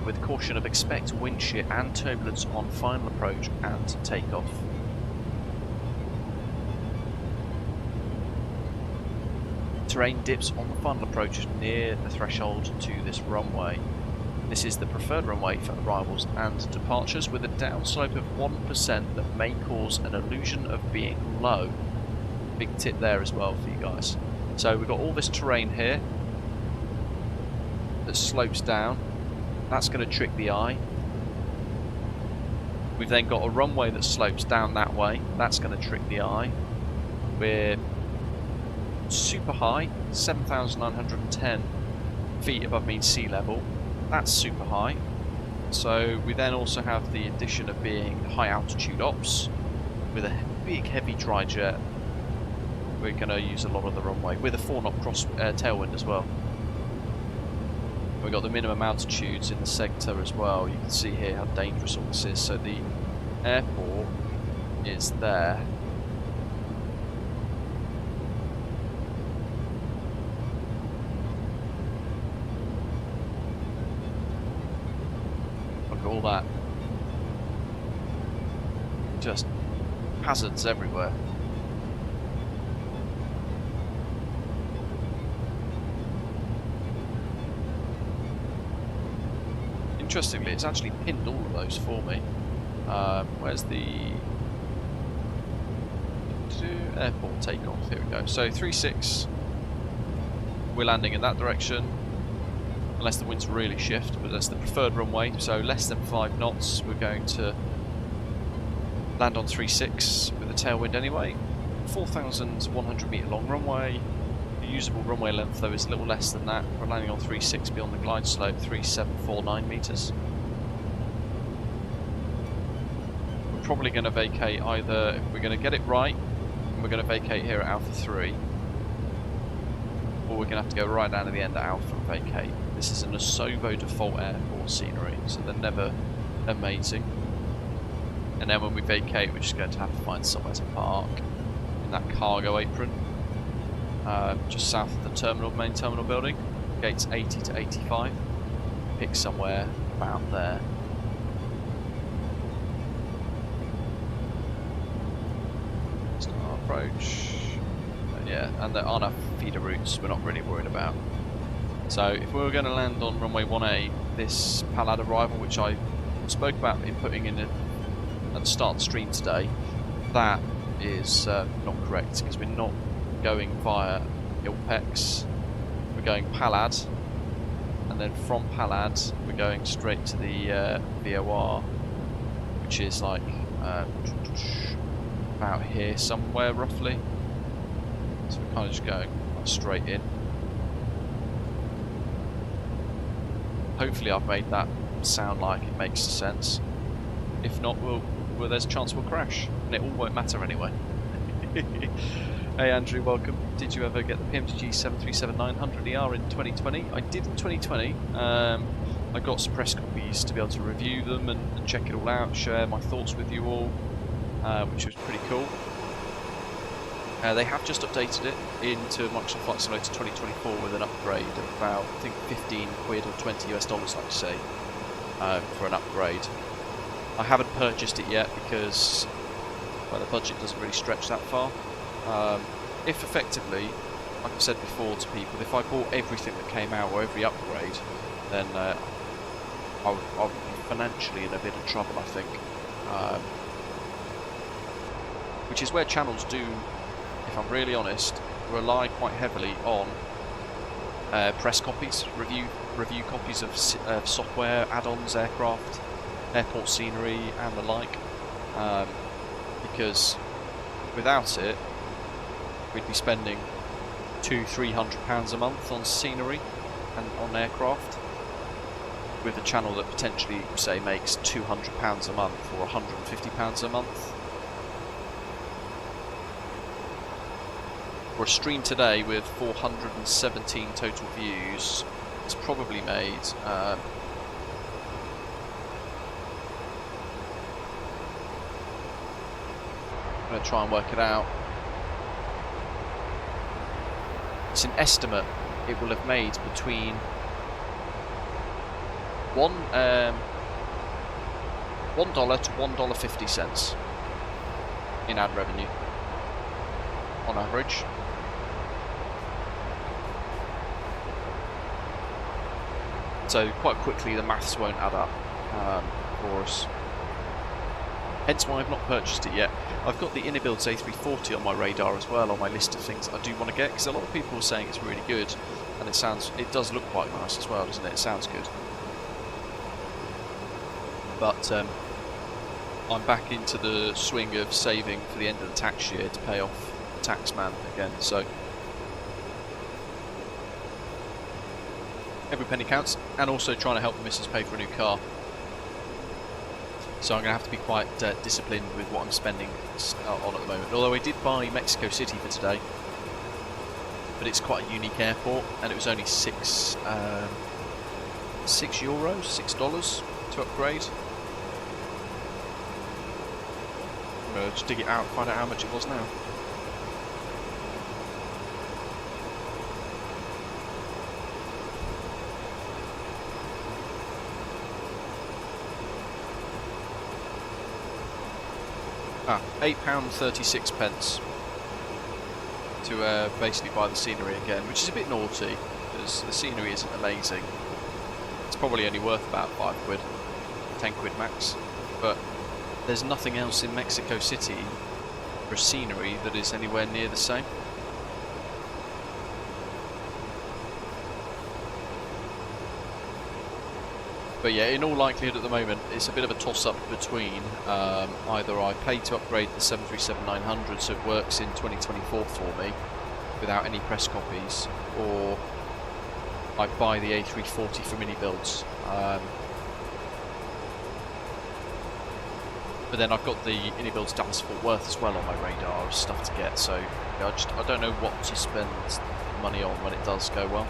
With caution of expect wind shear and turbulence on final approach and takeoff. Terrain dips on the final approach near the threshold to this runway. This is the preferred runway for arrivals and departures, with a downslope of 1% that may cause an illusion of being low. Big tip there as well for you guys. So we've got all this terrain here that slopes down. That's going to trick the eye. We've then got a runway that slopes down that way. That's going to trick the eye. We're super high, 7,910 feet above mean sea level. That's super high. So we then also have the addition of being high altitude ops with a big heavy dry jet. We're going to use a lot of the runway with a 4-knot cross tailwind as well. We've got the minimum altitudes in the sector as well. You can see here how dangerous all this is. So the airport is there. Look at all that. Just hazards everywhere. Interestingly, it's actually pinned all of those for me. Where's the airport takeoff? Here we go. So 36, we're landing in that direction, unless the winds really shift, but that's the preferred runway, so less than 5 knots. We're going to land on 36 with a tailwind anyway. 4,100 metre long runway. usable runway length though is a little less than that. We're landing on 360 on the glide slope, 3749 metres. We're probably going to vacate either, if we're going to get it right, we're going to vacate here at Alpha 3, or we're going to have to go right down to the end at Alpha and vacate. This is an Asobo default airport scenery, so they're never amazing. And then when we vacate, we're just going to have to find somewhere to park in that cargo apron, just south of the terminal, main terminal building. Gates 80 to 85. Pick somewhere about there. Start our approach. Yeah, and there aren't enough feeder routes we're not really worried about. So if we were going to land on runway 1A, this Palad arrival, which I spoke about inputting in at the start of the stream today, that is not correct, because we're not going via Ilpex. We're going Palad, and then from Palad we're going straight to the VOR, which is like about here somewhere roughly. So we're kind of just going straight in. Hopefully I've made that sound like it makes sense. If not, there's a chance we'll crash, and it all won't matter anyway. Hey Andrew, welcome. Did you ever get the PMTG 737-900ER in 2020? I did in 2020. I got some press copies to be able to review them and check it all out, share my thoughts with you all, which was pretty cool. They have just updated it into Microsoft Flight Simulator 2024 with an upgrade of about, I think, 15 quid or 20 US dollars, like you say, for an upgrade. I haven't purchased it yet because, well, the budget doesn't really stretch that far. If effectively, like I've said before to people, if I bought everything that came out or every upgrade, then I'll be financially in a bit of trouble, I think. Which is where channels do, if I'm really honest, rely quite heavily on press copies, review copies of software, add-ons, aircraft, airport scenery and the like, because without it we'd be spending £200-300 a month on scenery and on aircraft, with a channel that potentially, say, makes £200 a month or £150 a month. For a stream today with 417 total views, it's probably made I'm going to try and work it out. It's an estimate. It will have made between $1 to $1.50 in ad revenue on average. So quite quickly the maths won't add up for us. Hence why I've not purchased it yet. I've got the Innobuilds A340 on my radar as well, on my list of things I do want to get, because a lot of people are saying it's really good, and it does look quite nice as well, doesn't it? It sounds good. But I'm back into the swing of saving for the end of the tax year to pay off the tax man again, so every penny counts, and also trying to help the missus pay for a new car. So I'm going to have to be quite disciplined with what I'm spending on at the moment. Although I did buy Mexico City for today, but it's quite a unique airport, and it was only $6 to upgrade. I'm going to just dig it out and find out how much it was now. £8.36 to basically buy the scenery again, which is a bit naughty because the scenery isn't amazing. It's probably only worth about 5 quid, 10 quid max, but there's nothing else in Mexico City for scenery that is anywhere near the same. But yeah, in all likelihood at the moment, it's a bit of a toss-up between either I pay to upgrade the 737-900 so it works in 2024 for me, without any press copies, or I buy the A340 for mini builds. But then I've got the mini builds Dallas Fort Worth as well on my radar of stuff to get, so I don't know what to spend money on when it does go well.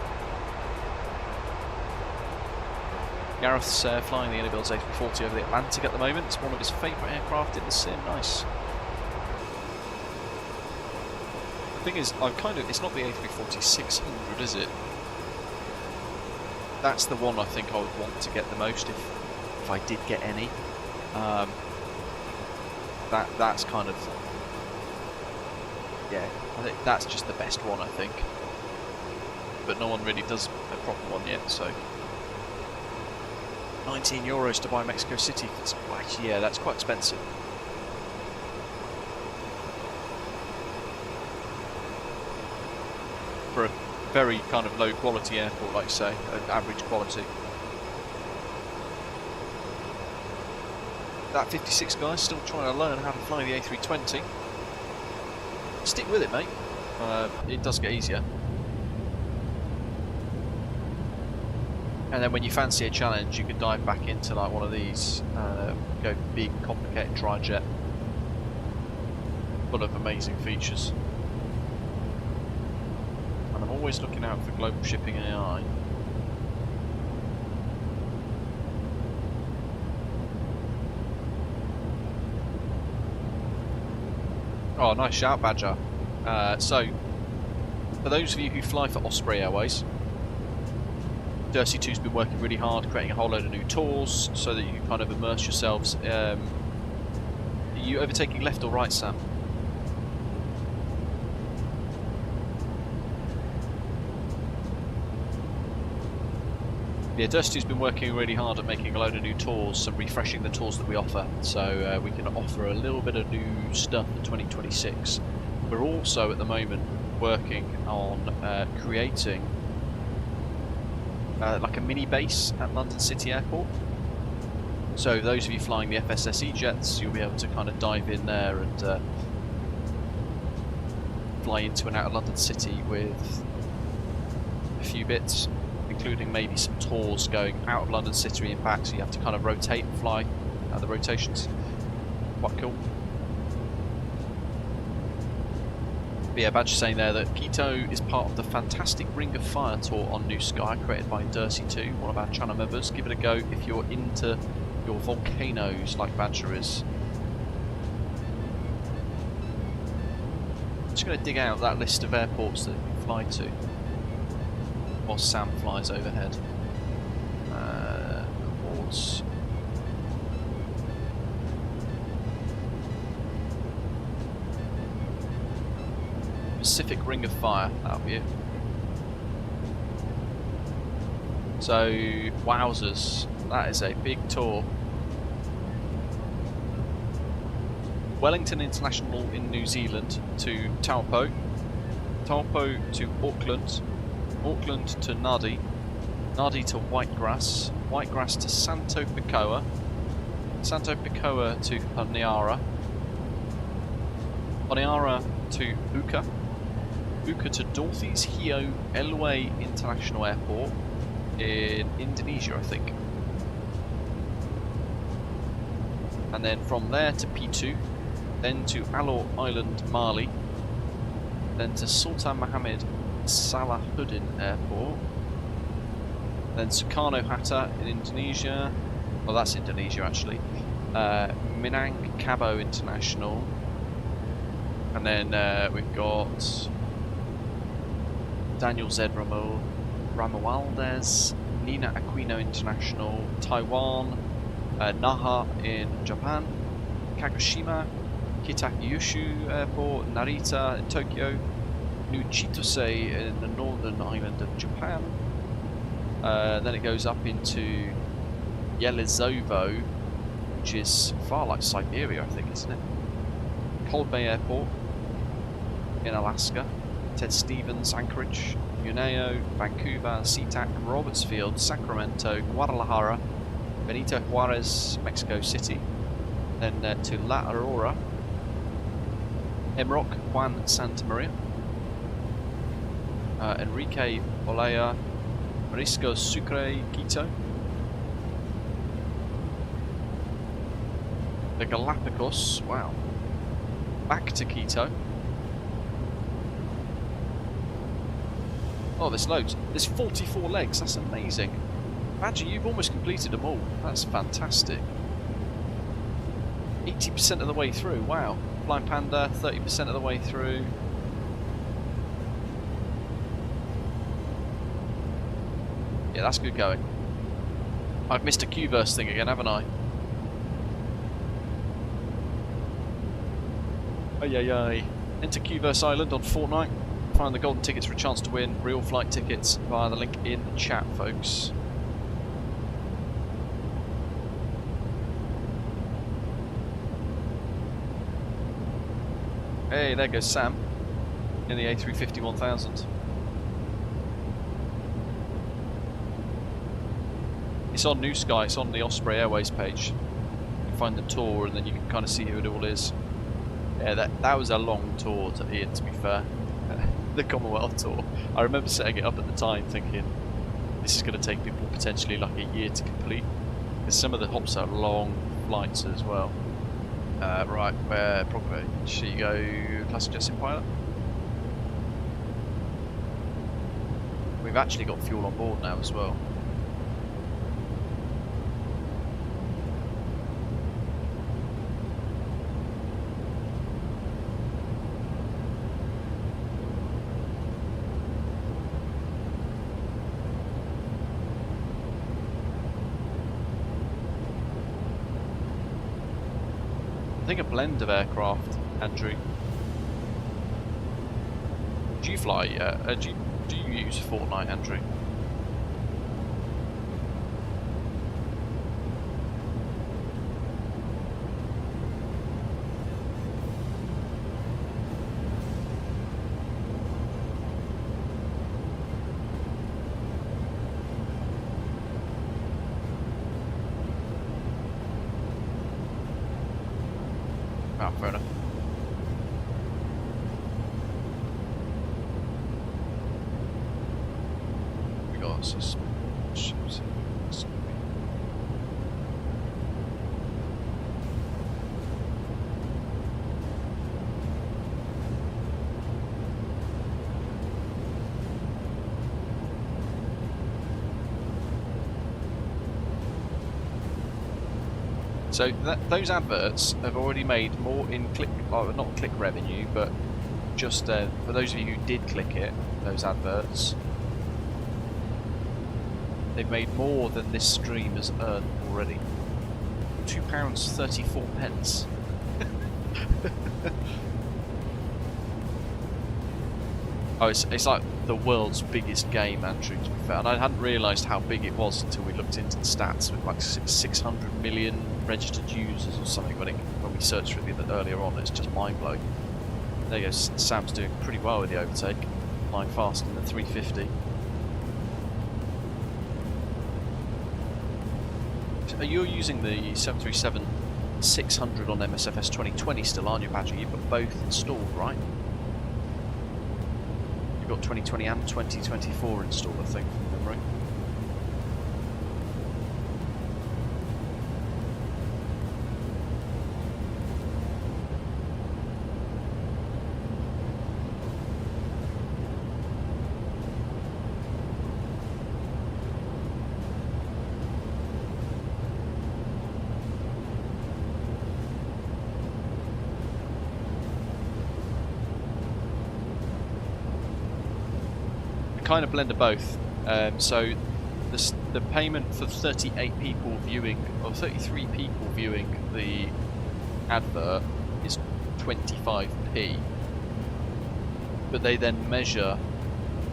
Gareth's flying the Unibuild's A340 over the Atlantic at the moment. It's one of his favourite aircraft in the sim. Nice. The thing is, it's not the A340-600, is it? That's the one I think I would want to get the most if I did get any. That's kind of, yeah, I think that's just the best one, I think. But no one really does a proper one yet, so. €19 to buy Mexico City. Yeah, that's quite expensive. For a very kind of low quality airport, like you say, average quality. That 56 guy's still trying to learn how to fly the A320. Stick with it, mate. It does get easier. And then when you fancy a challenge, you can dive back into like one of these, go big, complicated tri-jet, full of amazing features. And I'm always looking out for global shipping AI. Oh, nice shout, Badger. So, for those of you who fly for Osprey Airways, Dirty 2's been working really hard, creating a whole load of new tours so that you can kind of immerse yourselves. Are you overtaking left or right, Sam? Yeah, Dirty 2's been working really hard at making a load of new tours and refreshing the tours that we offer, so we can offer a little bit of new stuff for 2026. We're also at the moment working on creating like a mini base at London City Airport. So those of you flying the FSSE jets, you'll be able to kind of dive in there and fly into and out of London City with a few bits, including maybe some tours going out of London City and back, so you have to kind of rotate and fly the rotations. Quite cool. But yeah, Badger saying there that Quito is part of the fantastic Ring of Fire tour on New Sky, created by Dirty 2, one of our channel members. Give it a go if you're into your volcanoes like Badger is. I'm just going to dig out that list of airports that you fly to while Sam flies overhead. Awards. Pacific Ring of Fire, that'll be it. So, wowzers, that is a big tour. Wellington International in New Zealand to Taupo, Taupo to Auckland, Auckland to Nadi, Nadi to Whitegrass, Whitegrass to Santo Pekoa, Santo Pekoa to Honiara, Honiara to Buka, Buka to Dorothy's Hio Elway International Airport in Indonesia, I think. And then from there to P2, then to Alor Island, Mali, then to Sultan Mohammed Salahuddin Airport, then Sukarno-Hatta in Indonesia, well that's Indonesia actually, Minangkabau International, and then we've got Daniel Z. Ramualdez, Nina Aquino International, Taiwan, Naha in Japan, Kagoshima, Kitakyushu Airport, Narita in Tokyo, New Chitose in the northern island of Japan. Then it goes up into Yelizovo, which is far like Siberia, I think, isn't it? Cold Bay Airport in Alaska, Ted Stevens Anchorage, Uneo, Vancouver, SeaTac, Robertsfield, Sacramento, Guadalajara, Benito Juarez, Mexico City, then to La Aurora, Emroc, Juan Santa Maria, Enrique Olaya, Marisco Sucre, Quito. The Galapagos, wow. Back to Quito. Oh, there's loads. There's 44 legs, that's amazing. Badger, you've almost completed them all. That's fantastic. 80% of the way through, wow. Flying Panda, 30% of the way through. Yeah, that's good going. I've missed a Q-verse thing again, haven't I? Ay. Enter Q-verse Island on Fortnite. Find the golden tickets for a chance to win real flight tickets via the link in the chat, folks. Hey, there goes Sam in the A350 1000. It's on New Sky, it's on the Osprey Airways page. You can find the tour and then you can kind of see who it all is. Yeah, that was a long tour, Ian, to be fair. The Commonwealth tour. I remember setting it up at the time thinking, this is going to take people potentially like a year to complete. Because some of the hops are long flights as well. Right, where probably should you go classic jet sim pilot? We've actually got fuel on board now as well. I think a blend of aircraft, Andrew. Do you fly? Do you use Fortnite, Andrew? Fair enough. We got ships. So those adverts have already made more in click, not click revenue, but just for those of you who did click it, those adverts, they've made more than this stream has earned already. £2.34. Oh, it's like the world's biggest game, Andrew, to be fair. And I hadn't realised how big it was until we looked into the stats with like 600 million registered users or something when we searched for it earlier on. It's just mind-blowing. There you go, Sam's doing pretty well with the overtake, flying fast in the 350. Are you using the 737-600 on MSFS 2020 still, aren't you, Badger? You've got both installed, right? You've got 2020 and 2024 installed, I think, from memory. Kind of blend of both. So the payment for 38 people viewing, or 33 people viewing the advert is 25p, but they then measure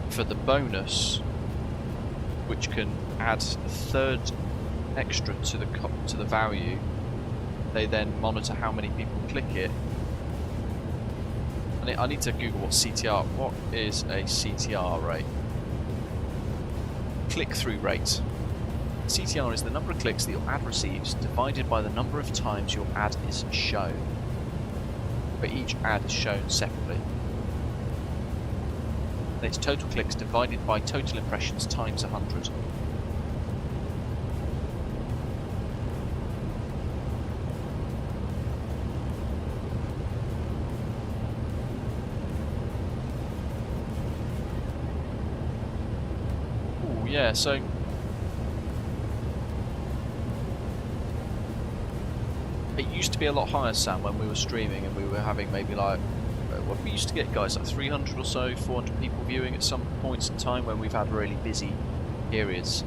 for the bonus, which can add a third extra to the value. They then monitor how many people click it. I need to Google what CTR. What is a CTR rate? Click-through rate. CTR is the number of clicks that your ad receives divided by the number of times your ad is shown. But each ad is shown separately. And it's total clicks divided by total impressions times 100. Oh yeah, so it used to be a lot higher, Sam, when we were streaming and we were having maybe like, well, we used to get guys like 300 or so, 400 people viewing at some points in time when we've had really busy periods.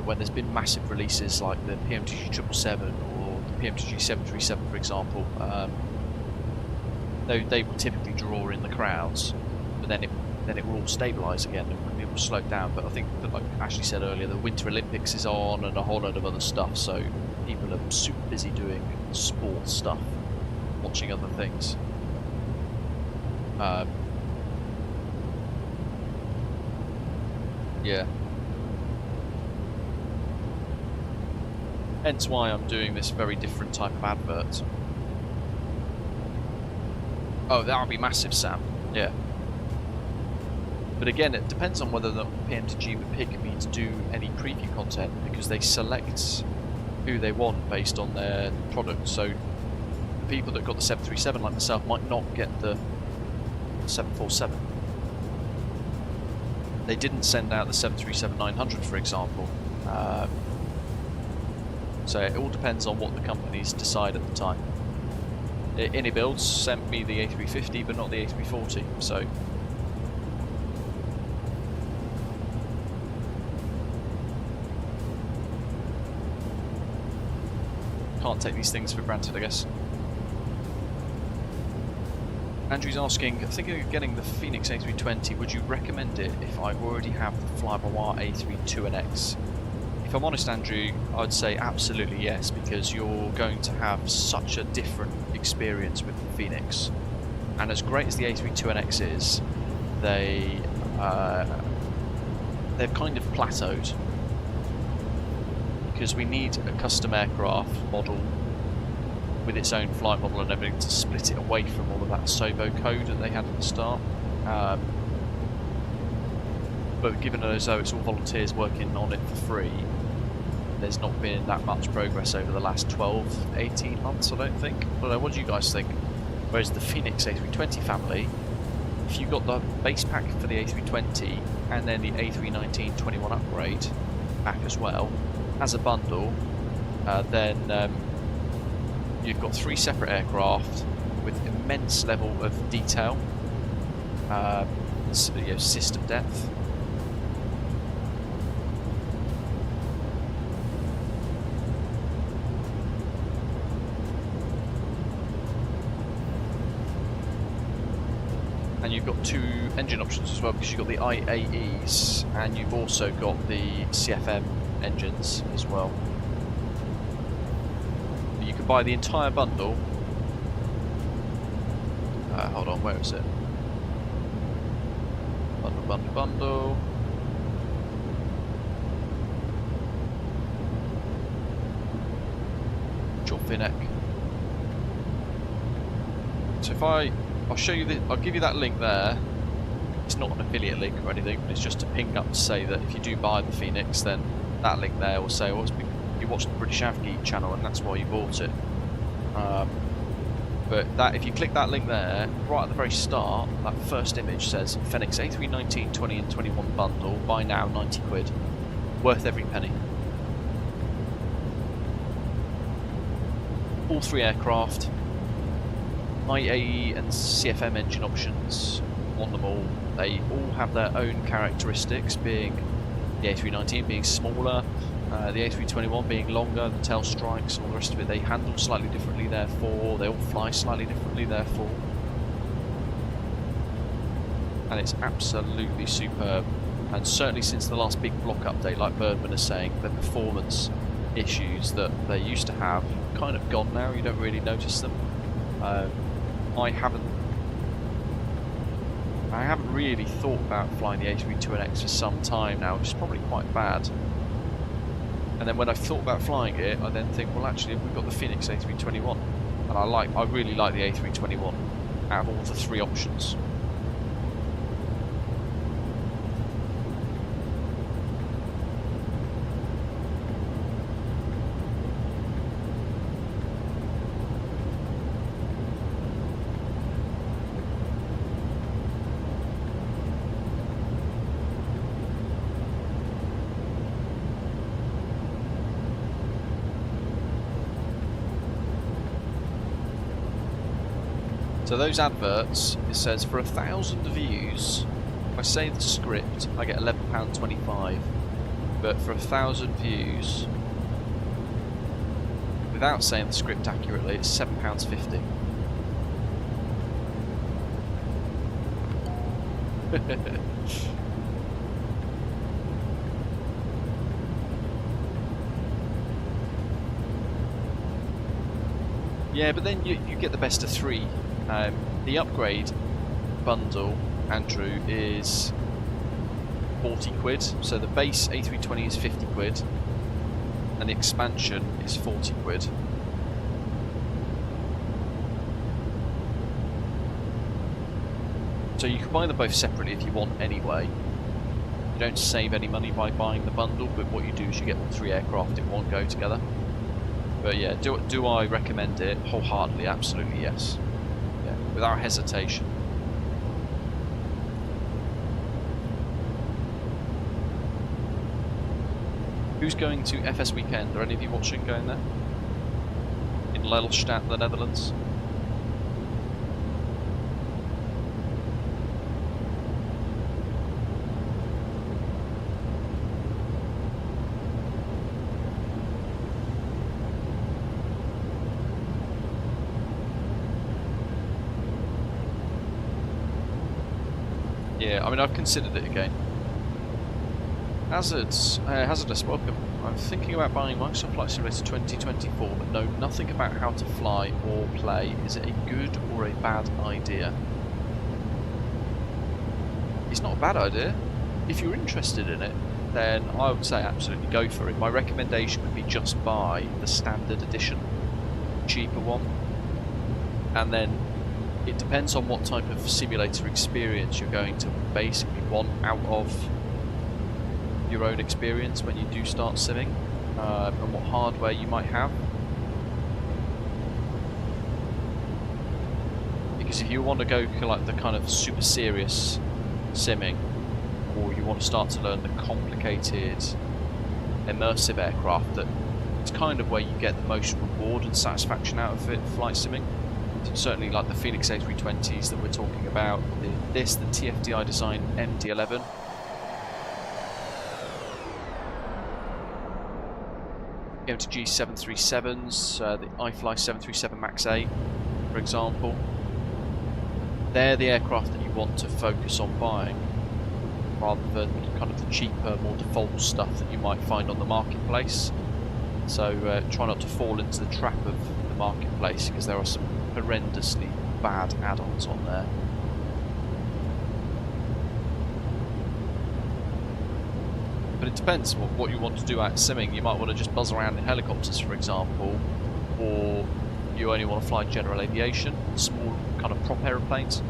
When there's been massive releases like the PMTG 777 or the PMTG 737, for example, they will typically draw in the crowds, but then it will all stabilise again and it will slow down. But I think that, like Ashley said earlier, the Winter Olympics is on and a whole load of other stuff, so people are super busy doing sports stuff, watching other things. Yeah. Hence why I'm doing this very different type of advert. Oh, that would be massive, Sam. Yeah. But again, it depends on whether the PMTG would pick me to do any preview content, because they select who they want based on their product. So the people that got the 737, like myself, might not get the 747. They didn't send out the 737-900, for example. So it all depends on what the companies decide at the time. Builds sent me the A350, but not the A340. So can't take these things for granted, I guess. Andrew's asking, thinking of getting the Phoenix A320, would you recommend it if I already have the Flybois A32NX? If I'm honest, Andrew, I'd say absolutely yes, because you're going to have such a different experience with the Phoenix. And as great as the A32NX is, they've kind of plateaued, because we need a custom aircraft model with its own flight model and everything to split it away from all of that Asobo code that they had at the start. But given as though it's all volunteers working on it for free, there's not been that much progress over the last 12, 18 months, I don't think. I don't know, what do you guys think? Whereas the Phoenix A320 family, if you got the base pack for the A320 and then the A319-21 upgrade pack as well, as a bundle, then you've got 3 separate aircraft with immense level of detail, system depth. And you've got 2 engine options as well, because you've got the IAEs and you've also got the CFM engines as well. You can buy the entire bundle. Hold on, where is it? Bundle. Short Finneck. So if I'll show you I'll give you that link there. It's not an affiliate link or anything, but it's just to ping up to say that if you do buy the Phoenix, then that link there will say, well, you watched the British Avgeek channel and that's why you bought it. But that, if you click that link there, right at the very start, that first image says Phoenix A319, 20 and 21 bundle, buy now, 90 quid. Worth every penny. All 3 aircraft, IAE and CFM engine options on them all. They all have their own characteristics, being the A319 being smaller, the A321 being longer, the tail strikes and all the rest of it. They handle slightly differently, therefore. They all fly slightly differently, therefore. And it's absolutely superb. And certainly since the last big block update, like Birdman is saying, the performance issues that they used to have kind of gone now. You don't really notice them. I haven't really thought about flying the A321X for some time now, which is probably quite bad. And then when I've thought about flying it, I then think, well, actually, we've got the Phoenix A321, and I really like the A321 out of all the 3 options. So those adverts, it says for 1,000 views, if I say the script, I get £11.25. But for 1,000 views, without saying the script accurately, it's £7.50. Yeah, but then you get the best of three. The upgrade bundle, Andrew, is 40 quid. So the base A320 is 50 quid, and the expansion is 40 quid. So you can buy them both separately if you want anyway. You don't save any money by buying the bundle, but what you do is you get all three aircraft in one go together. But yeah, do I recommend it? Wholeheartedly, absolutely yes. Yeah, without hesitation. Who's going to FS Weekend? Are any of you watching going there? In Lelystad, the Netherlands? Yeah, I mean, I've considered it again. Hazardous, welcome. I'm thinking about buying Microsoft Flight Simulator 2024, but know nothing about how to fly or play. Is it a good or a bad idea? It's not a bad idea. If you're interested in it, then I would say absolutely go for it. My recommendation would be just buy the standard edition, cheaper one, and then it depends on what type of simulator experience you're going to basically want out of your own experience when you do start simming, and what hardware you might have. Because if you want to go like the kind of super serious simming, or you want to start to learn the complicated immersive aircraft, that it's kind of where you get the most reward and satisfaction out of it, flight simming. So certainly like the Phoenix A320s that we're talking about, the TFDi Design MD-11. MTG 737s, the iFly 737 MAX 8, for example. They're the aircraft that you want to focus on buying, rather than kind of the cheaper, more default stuff that you might find on the marketplace. So try not to fall into the trap of the marketplace, because there are some horrendously bad add-ons on there. But it depends what you want to do out simming. You might want to just buzz around in helicopters, for example, or you only want to fly general aviation, small kind of prop aeroplanes,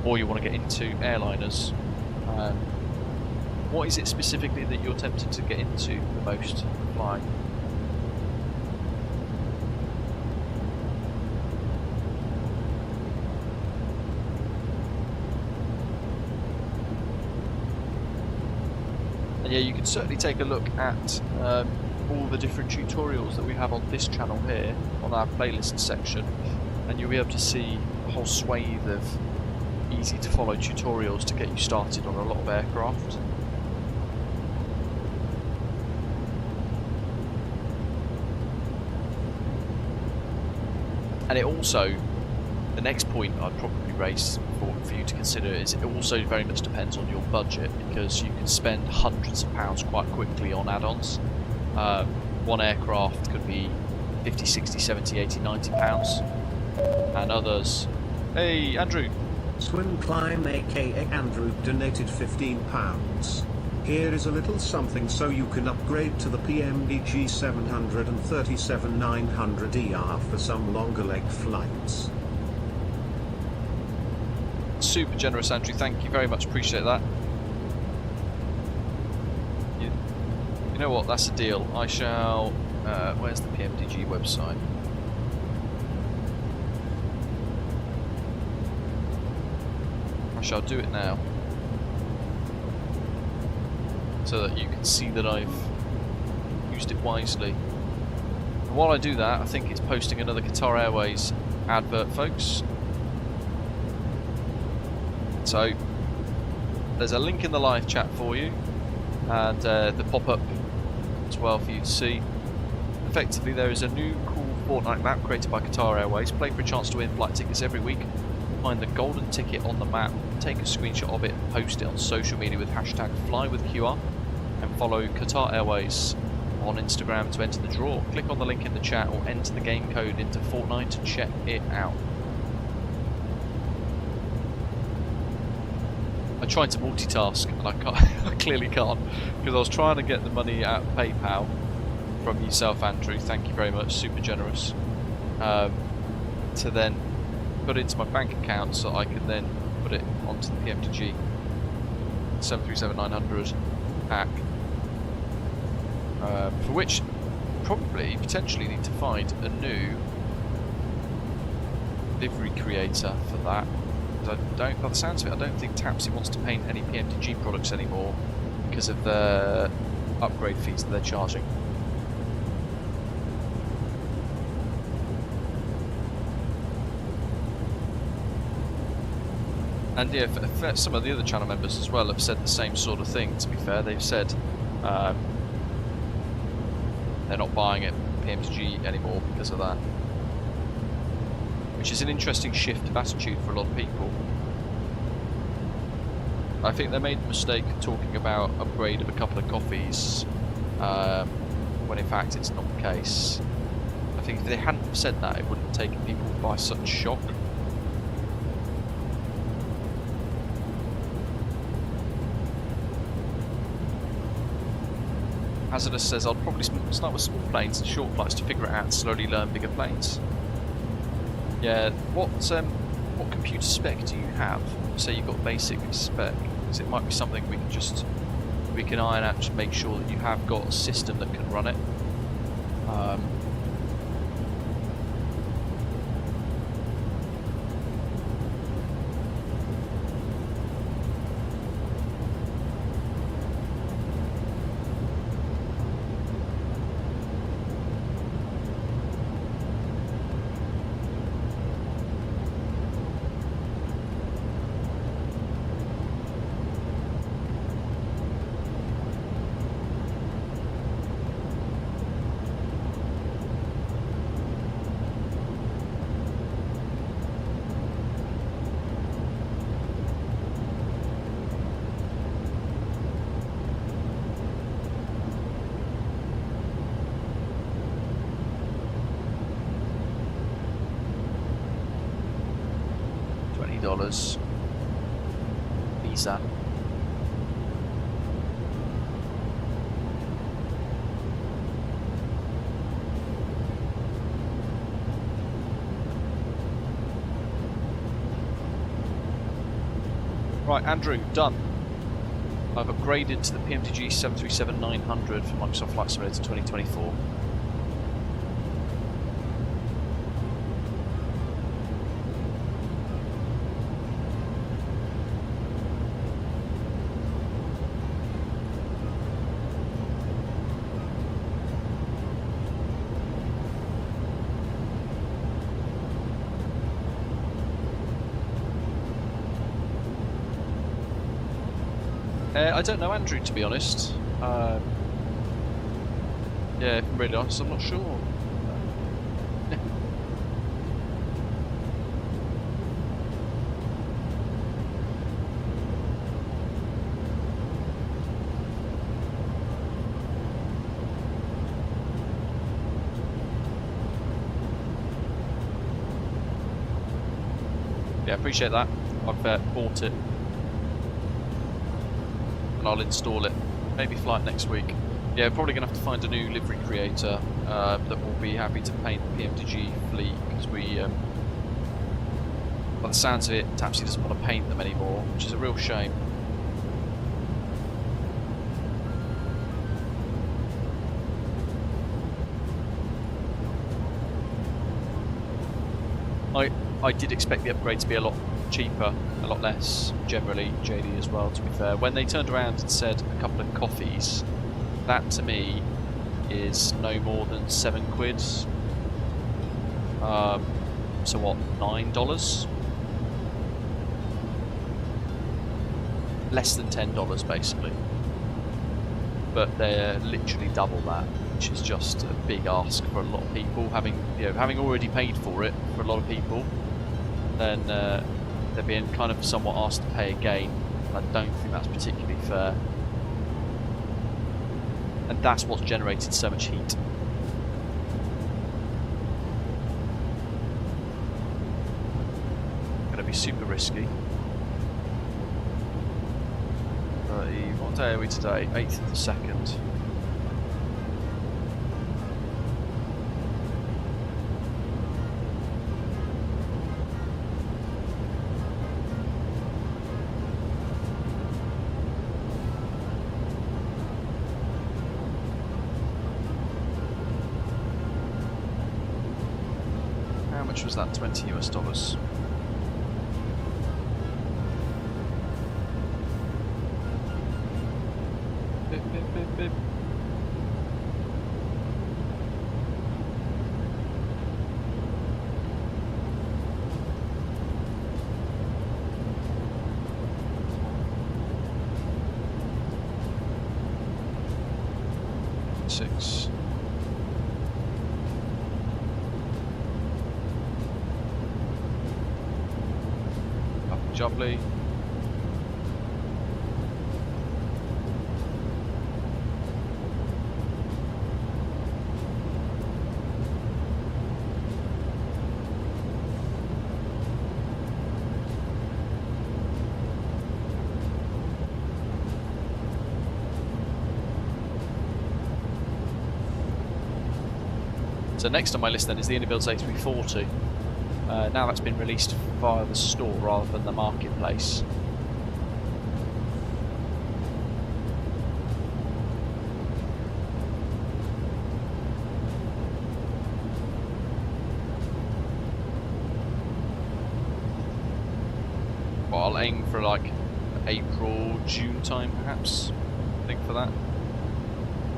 or you want to get into airliners. What is it specifically that you're tempted to get into the most flying? Yeah, you can certainly take a look at all the different tutorials that we have on this channel here, on our playlist section, and you'll be able to see a whole swathe of easy to follow tutorials to get you started on a lot of aircraft. And it also, the next point I'd probably raise for you to consider is it also very much depends on your budget, because you can spend hundreds of pounds quite quickly on add-ons. One aircraft could be 50, 60, 70, 80, 90 pounds, and others... Hey, Andrew! Swim Climb aka Andrew donated £15. Here is a little something so you can upgrade to the PMDG 737-900ER for some longer leg flights. Super generous, Andrew. Thank you very much. Appreciate that. You know what? That's a deal. I shall... where's the PMDG website? I shall do it now, so that you can see that I've used it wisely. And while I do that, I think it's posting another Qatar Airways advert, folks. So there's a link in the live chat for you, and the pop-up as well for you to see. Effectively, there is a new cool Fortnite map created by Qatar Airways. Play for a chance to win flight tickets every week. Find the golden ticket on the map, take a screenshot of it, post it on social media with hashtag FlyWithQR, and follow Qatar Airways on Instagram to enter the draw. Click on the link in the chat or enter the game code into Fortnite to check it out. I tried to multitask and I can't, I clearly can't, because I was trying to get the money out of PayPal from yourself, Andrew, thank you very much, super generous, to then put it into my bank account so I can then put it onto the PMDG 737-900 pack, for which probably potentially need to find a new livery creator for that. I don't, by the sounds of it, I don't think Tapsi wants to paint any PMDG products anymore because of the upgrade fees that they're charging. And yeah, some of the other channel members as well have said the same sort of thing, to be fair. They've said they're not buying it PMDG anymore because of that. Which is an interesting shift of attitude for a lot of people. I think they made the mistake of talking about upgrade of a couple of coffees, when in fact it's not the case. I think if they hadn't have said that, it wouldn't have taken people by such shock. Hazardous says, I'll probably start with small planes and short flights to figure it out and slowly learn bigger planes. Yeah, what computer spec do you have? Say you've got basic spec, because it might be something we can iron out to make sure that you have got a system that can run it. $20 visa. Right, Andrew, done. I've upgraded to the PMDG 737-900 for Microsoft Flight Simulator 2024. I don't know, Andrew, to be honest. Yeah, if I'm really honest, I'm not sure. Yeah, appreciate that. I've bought it. And I'll install it. Maybe flight next week. Yeah, probably going to have to find a new livery creator that will be happy to paint the PMDG fleet, because we, by the sounds of it, Tapsi doesn't want to paint them anymore, which is a real shame. I did expect the upgrade to be a lot cheaper, a lot less, generally, JD as well, to be fair. When they turned around and said a couple of coffees, that to me is no more than £7. So what, $9? less than $10 basically. But they're literally double that, which is just a big ask for a lot of people. Having already paid for it for a lot of people, then they're being kind of somewhat asked to pay again. I don't think that's particularly fair, and that's what's generated so much heat. Going to be super risky. What day are we today? 8th of the 2nd. How much was that? $20 US. Beep, beep, beep, beep. Six. Jubbly. So next on my list then is the Unibuild's A340. Now that's been released via the store rather than the marketplace. Well, I'll aim for like April, June time perhaps, I think, for that.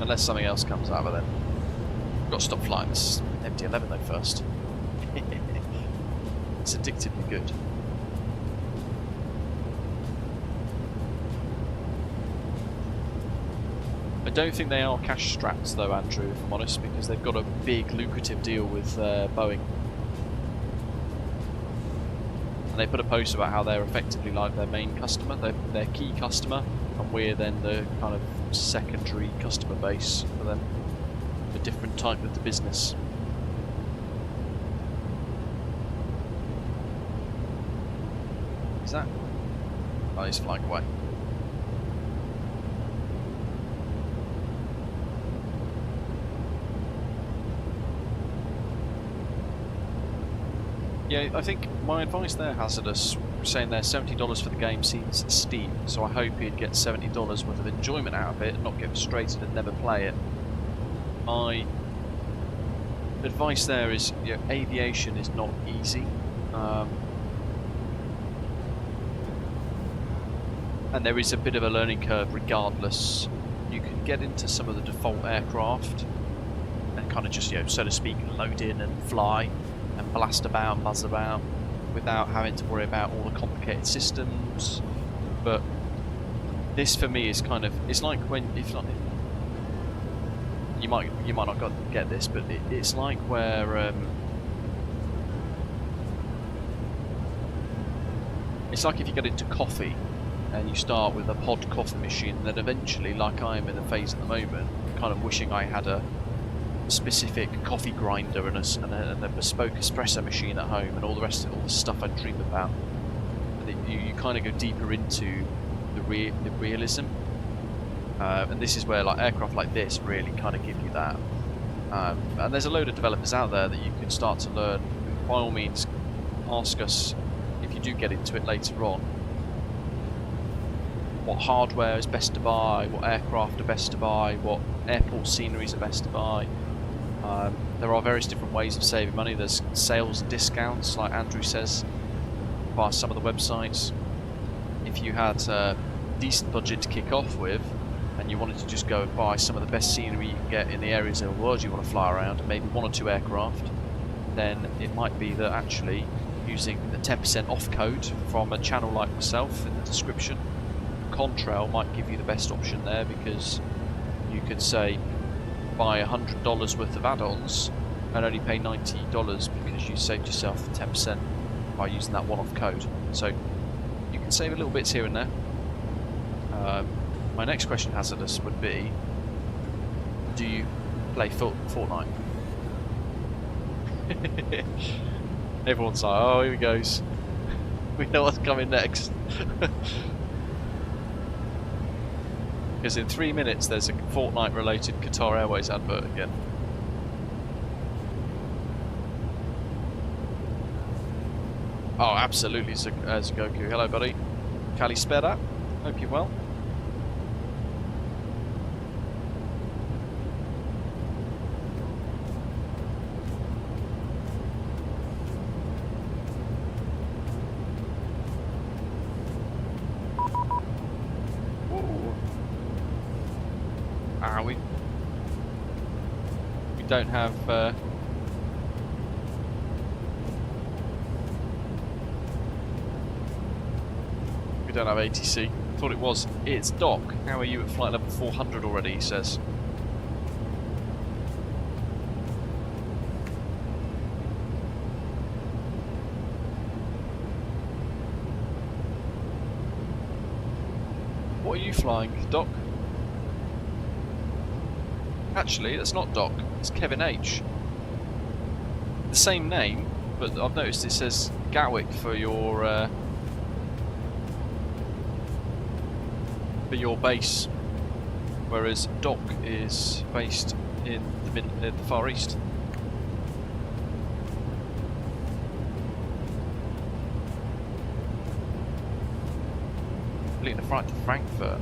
Unless something else comes out of it then. I've got to stop flying this MD-11 though first. It's addictively good. I don't think they are cash strapped though, Andrew, if I'm honest, because they've got a big lucrative deal with Boeing. And they put a post about how they're effectively like their main customer, their key customer, and we're then the kind of secondary customer base for them, a different type of the business. Is that? Oh, he's flying away. Yeah, I think my advice there, Hazardous, saying there $70 for the game seems steep, so I hope he'd get $70 worth of enjoyment out of it and not get frustrated and never play it. My advice there is, you know, aviation is not easy. And there is a bit of a learning curve regardless. You can get into some of the default aircraft and kind of just, you know, so to speak, load in and fly and blast about and buzz about without having to worry about all the complicated systems. But this for me is kind of, it's like when, if not, you might not get this, but it's like where it's like if you get into coffee and you start with a pod coffee machine, and then eventually, like I am in the phase at the moment, kind of wishing I had a specific coffee grinder and a bespoke espresso machine at home and all the rest of it, all the stuff I dream about. And you kind of go deeper into the realism, and this is where like aircraft like this really kind of give you that. And there's a load of developers out there that you can start to learn. By all means, ask us if you do get into it later on, what hardware is best to buy, what aircraft are best to buy, what airport sceneries are best to buy. There are various different ways of saving money. There's sales and discounts, like Andrew says, via some of the websites. If you had a decent budget to kick off with, and you wanted to just go and buy some of the best scenery you can get in the areas of the world you want to fly around, and maybe one or two aircraft, then it might be that actually using the 10% off code from a channel like myself in the description Contrail might give you the best option there, because you could say buy $100 worth of add-ons and only pay $90 because you saved yourself 10% by using that one-off code. So you can save a little bits here and there. My next question, Hazardous, would be, do you play Fortnite? Everyone's like, oh, here he goes. We know what's coming next. Because in 3 minutes there's a Fortnite related Qatar Airways advert again. Oh, absolutely, Goku. Hello, buddy. Kali Spera. Hope you're well. We don't have we don't have ATC. Thought it was. It's Doc. How are you at flight level 400 already? He says. What are you flying, Doc? Actually, that's not Doc, it's Kevin H. The same name, but I've noticed it says Gatwick for your base, whereas Doc is based in the Far East. Completing the flight to Frankfurt.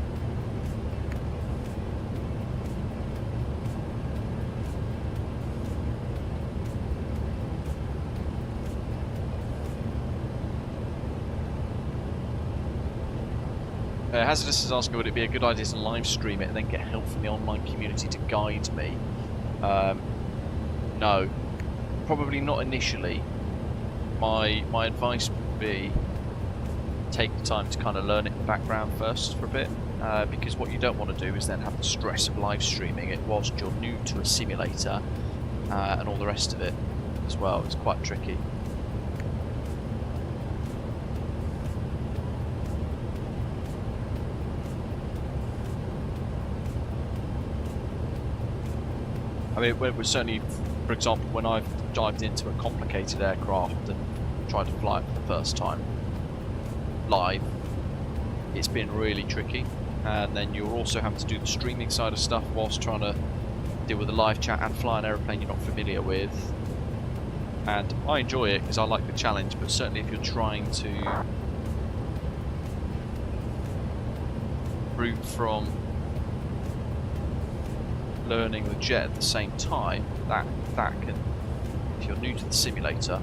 Hazardous is asking, would it be a good idea to live stream it and then get help from the online community to guide me? No, probably not initially. My advice would be take the time to kind of learn it in the background first for a bit, because what you don't want to do is then have the stress of live streaming it whilst you're new to a simulator and all the rest of it as well. It's quite tricky. I mean, we're certainly, for example, when I've dived into a complicated aircraft and tried to fly it for the first time live, it's been really tricky. And then you're also having to do the streaming side of stuff whilst trying to deal with the live chat and fly an aeroplane you're not familiar with. And I enjoy it because I like the challenge, but certainly if you're trying to route from learning the jet at the same time, that can, if you're new to the simulator,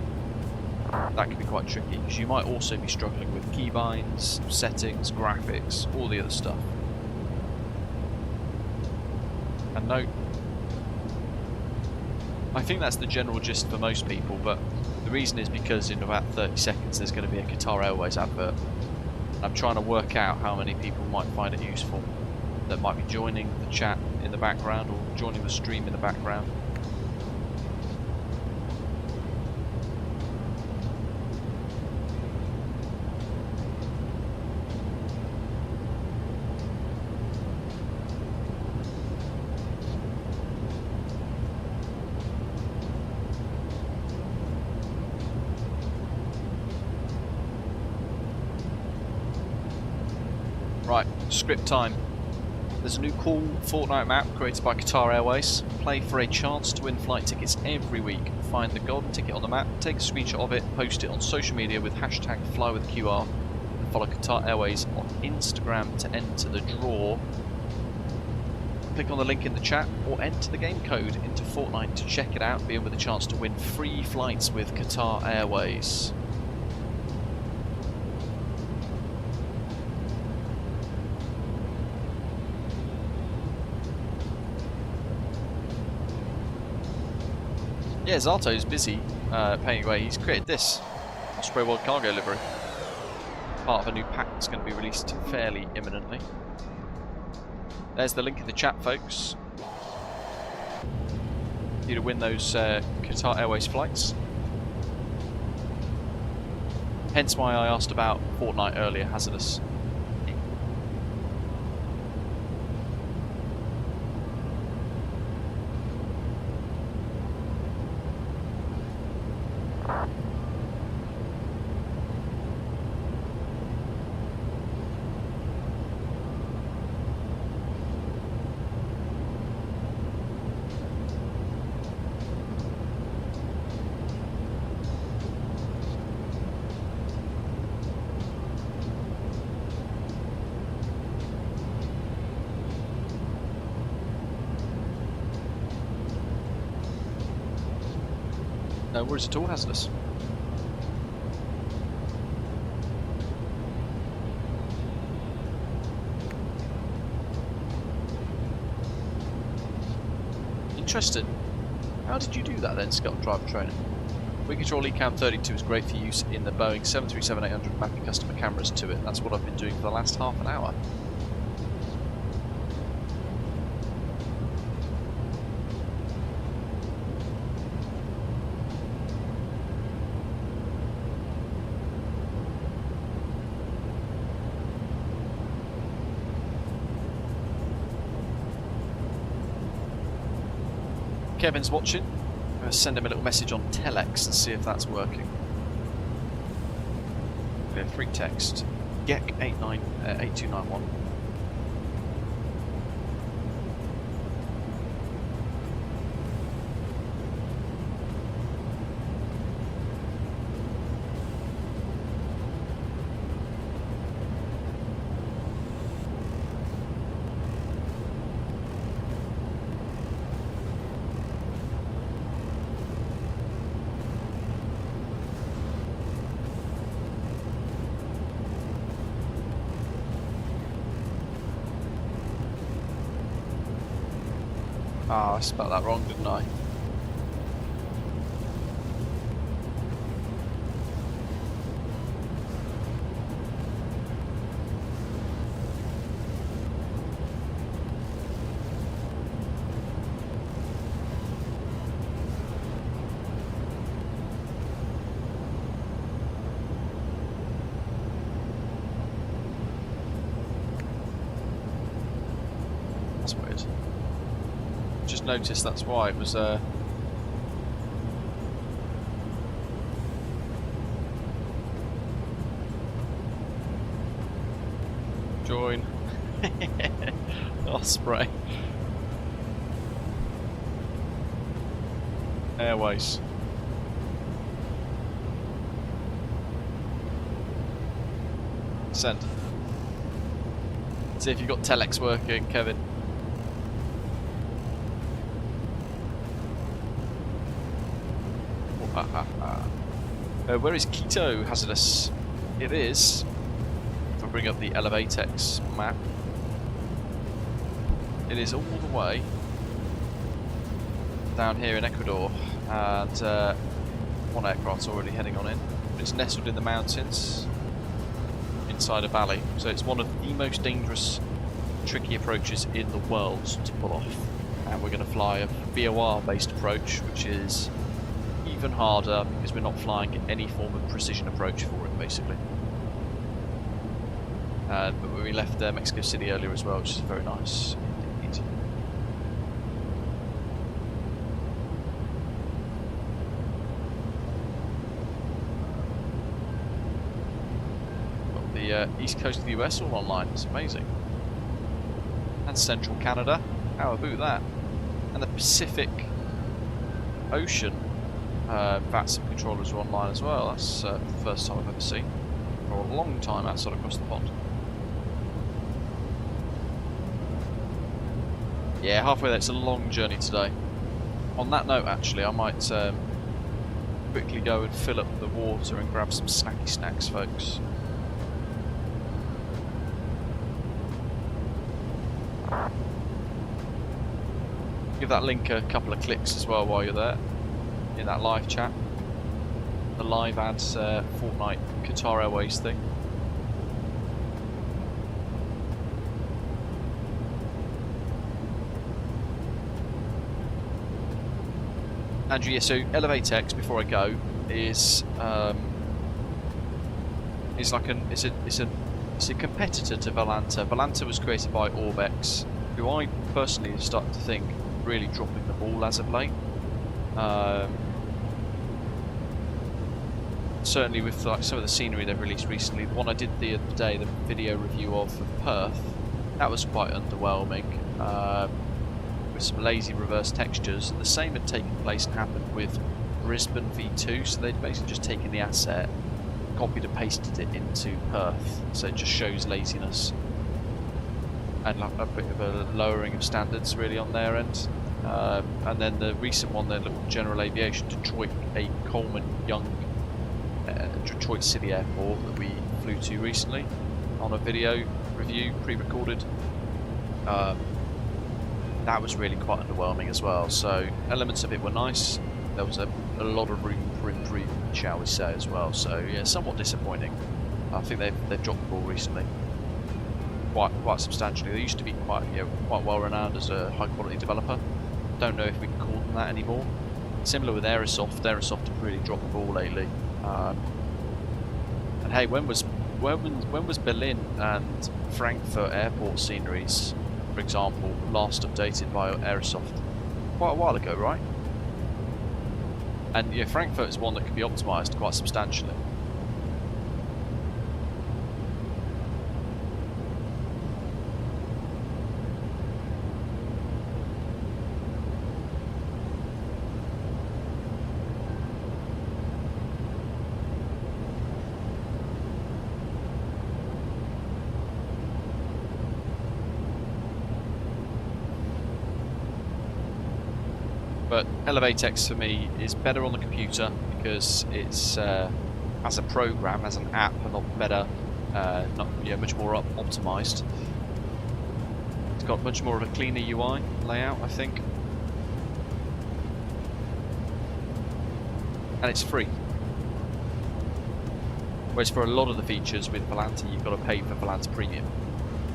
that can be quite tricky, because you might also be struggling with keybinds, settings, graphics, all the other stuff. And no, I think that's the general gist for most people, but the reason is because in about 30 seconds there's going to be a Qatar Airways advert. I'm trying to work out how many people might find it useful, that might be joining the chat in the background or joining the stream in the background. Right, script time. There's a new cool Fortnite map created by Qatar Airways. Play for a chance to win flight tickets every week. Find the golden ticket on the map, take a screenshot of it, post it on social media with hashtag #FlyWithQR, and follow Qatar Airways on Instagram to enter the draw. Click on the link in the chat or enter the game code into Fortnite to check it out, be in with a chance to win free flights with Qatar Airways. Yeah, Zato's busy paying away. He's created this Osprey World Cargo livery. part of a new pack that's going to be released fairly imminently. There's the link in the chat, folks. For you to win those Qatar Airways flights. Hence why I asked about Fortnite earlier, Hazardous. No worries at all, Hazardous. Interesting. How did you do that then, Scott Driver Training? Wing Control ECAM 32 is great for use in the Boeing 737-800 mapping customer cameras to it. That's what I've been doing for the last half an hour. Kevin's watching. I'm going to send him a little message on Telex and see if that's working. Okay, free text. GEC8291. Ah, I spelled that wrong, didn't I? That's weird. Just noticed that's why it was join Osprey Airways. Send. See if you've got Telex working, Kevin. Where is Quito, Hazardous? It is, if I bring up the Elevatex map, it is all the way down here in Ecuador, and one aircraft's already heading on in. It's nestled in the mountains inside a valley, so it's one of the most dangerous, tricky approaches in the world to pull off. And we're going to fly a VOR based approach, which is even harder because we're not flying any form of precision approach for it, basically. But we left Mexico City earlier as well, which is very nice indeed. Got the east coast of the US all online, it's amazing. And central Canada, how about that? And the Pacific Ocean VATSIM controllers are online as well. That's the first time I've ever seen, for a long time outside across the pond. Yeah, halfway there. It's a long journey today. On that note, actually, I might quickly go and fill up the water and grab some snacky snacks, folks. Give that link a couple of clicks as well while you're there. In that live chat, the live ads Fortnite Qatar Airways thing. Andrew, yeah, so ElevateX, before I go, is it's a competitor to Volanta. Volanta was created by Orbex, who I personally have started to think really dropping the ball as of late. Certainly with like some of the scenery they've released recently. The one I did the other day, the video review of Perth, that was quite underwhelming, with some lazy reverse textures. And the same had taken place and happened with Brisbane V2, so they'd basically just taken the asset, copied and pasted it into Perth, so it just shows laziness and like a bit of a lowering of standards really on their end. And then the recent one, their little general aviation, Detroit A. Coleman Young, Detroit City Airport, that we flew to recently on a video review pre-recorded. That was really quite underwhelming as well, so elements of it were nice. There was a lot of room for improvement, shall we say, as well, so yeah, somewhat disappointing. I think they've dropped the ball recently quite substantially. They used to be quite well renowned as a high quality developer. Don't know if we can call them that anymore. Similar with Aerosoft. Aerosoft have really dropped the ball lately. And hey, when was Berlin and Frankfurt airport sceneries, for example, last updated by Aerosoft? Quite a while ago, right? And yeah, Frankfurt is one that can be optimised quite substantially. But ElevateX for me is better on the computer because it's as a program, as an app, a lot better, much more optimised. It's got much more of a cleaner UI layout, I think, and it's free. Whereas for a lot of the features with Volanta, you've got to pay for Volanta Premium,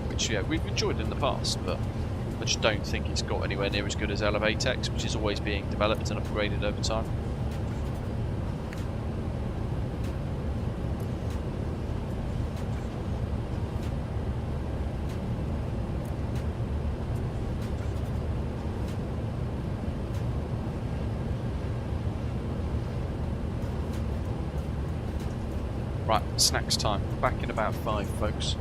which we've enjoyed in the past, but I just don't think it's got anywhere near as good as ElevateX, which is always being developed and upgraded over time. Right, snacks time. Back in about 5, folks.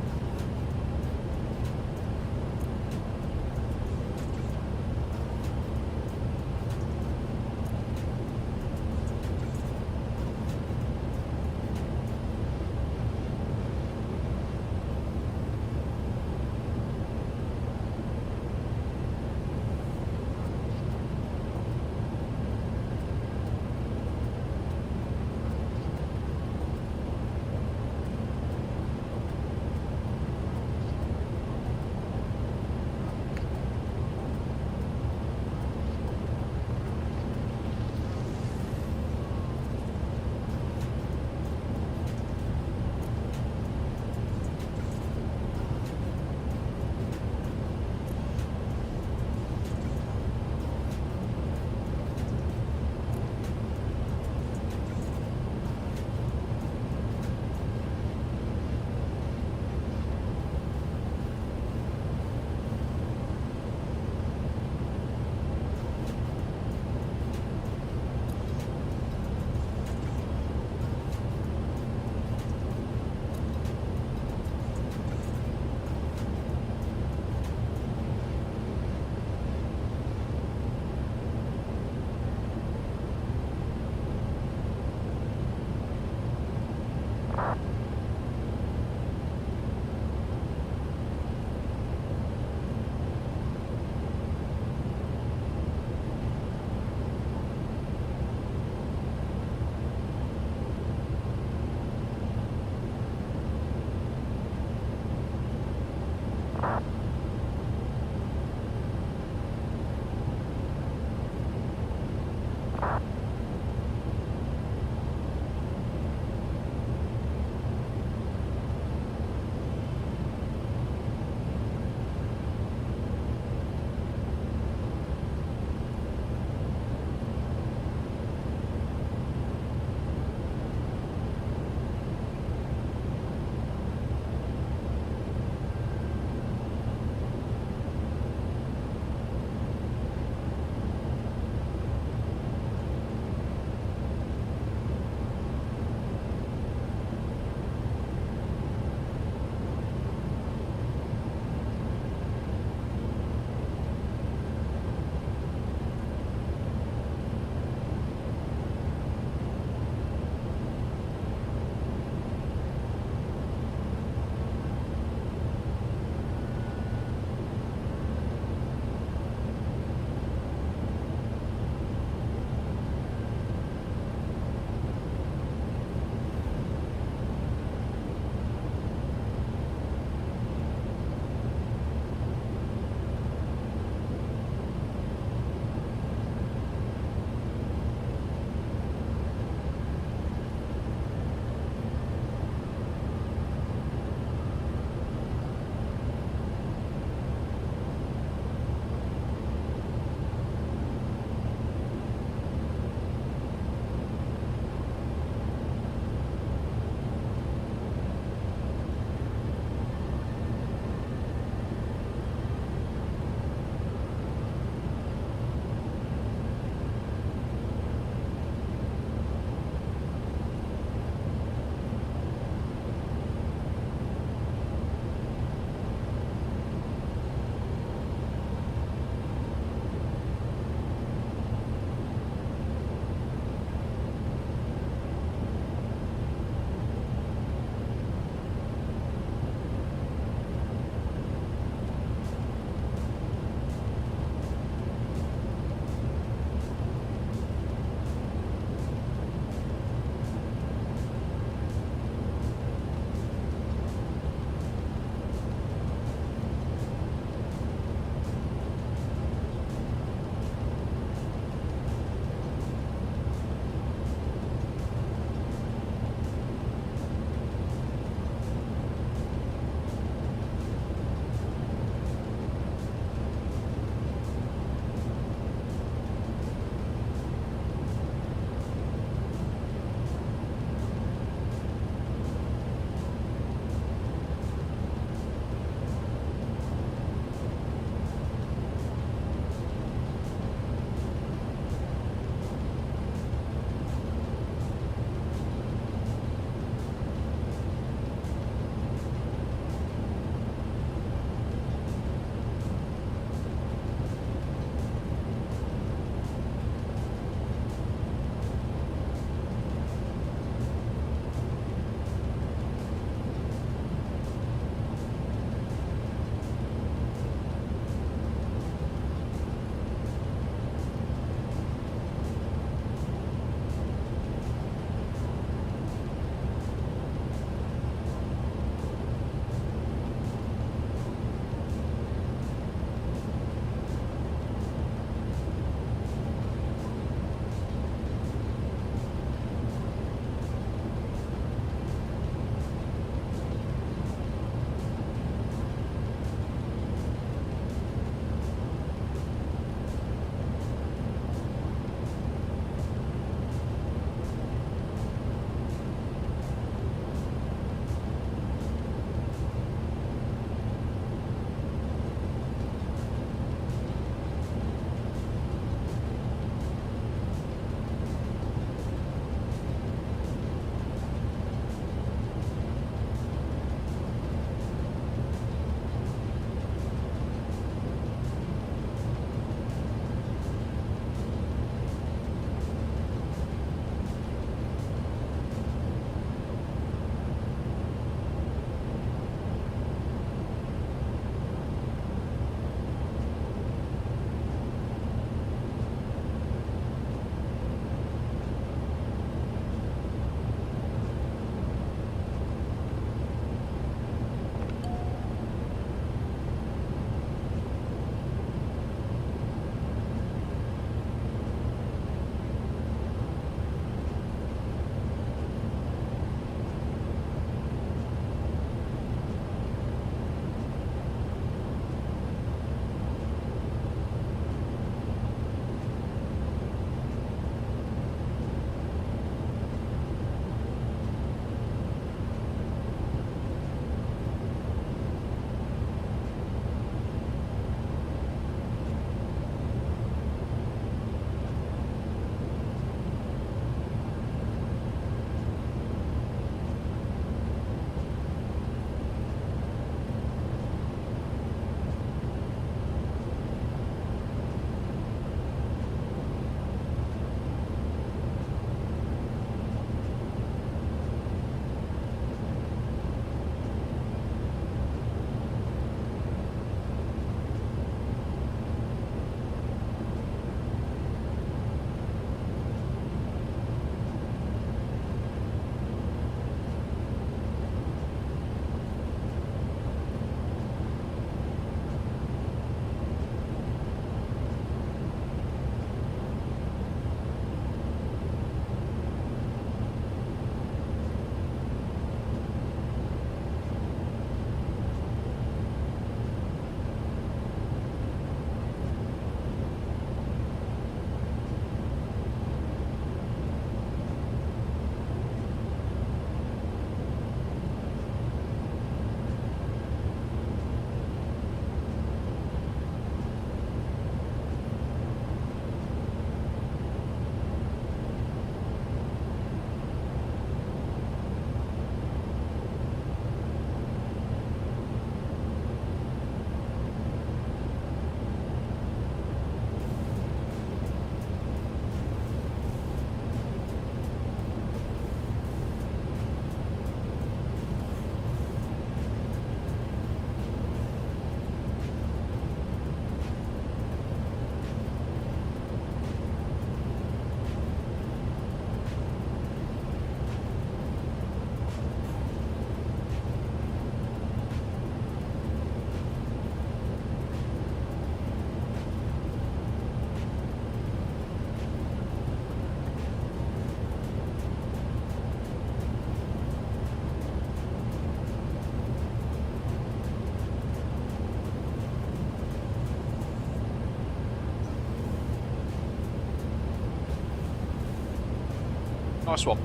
Nice one.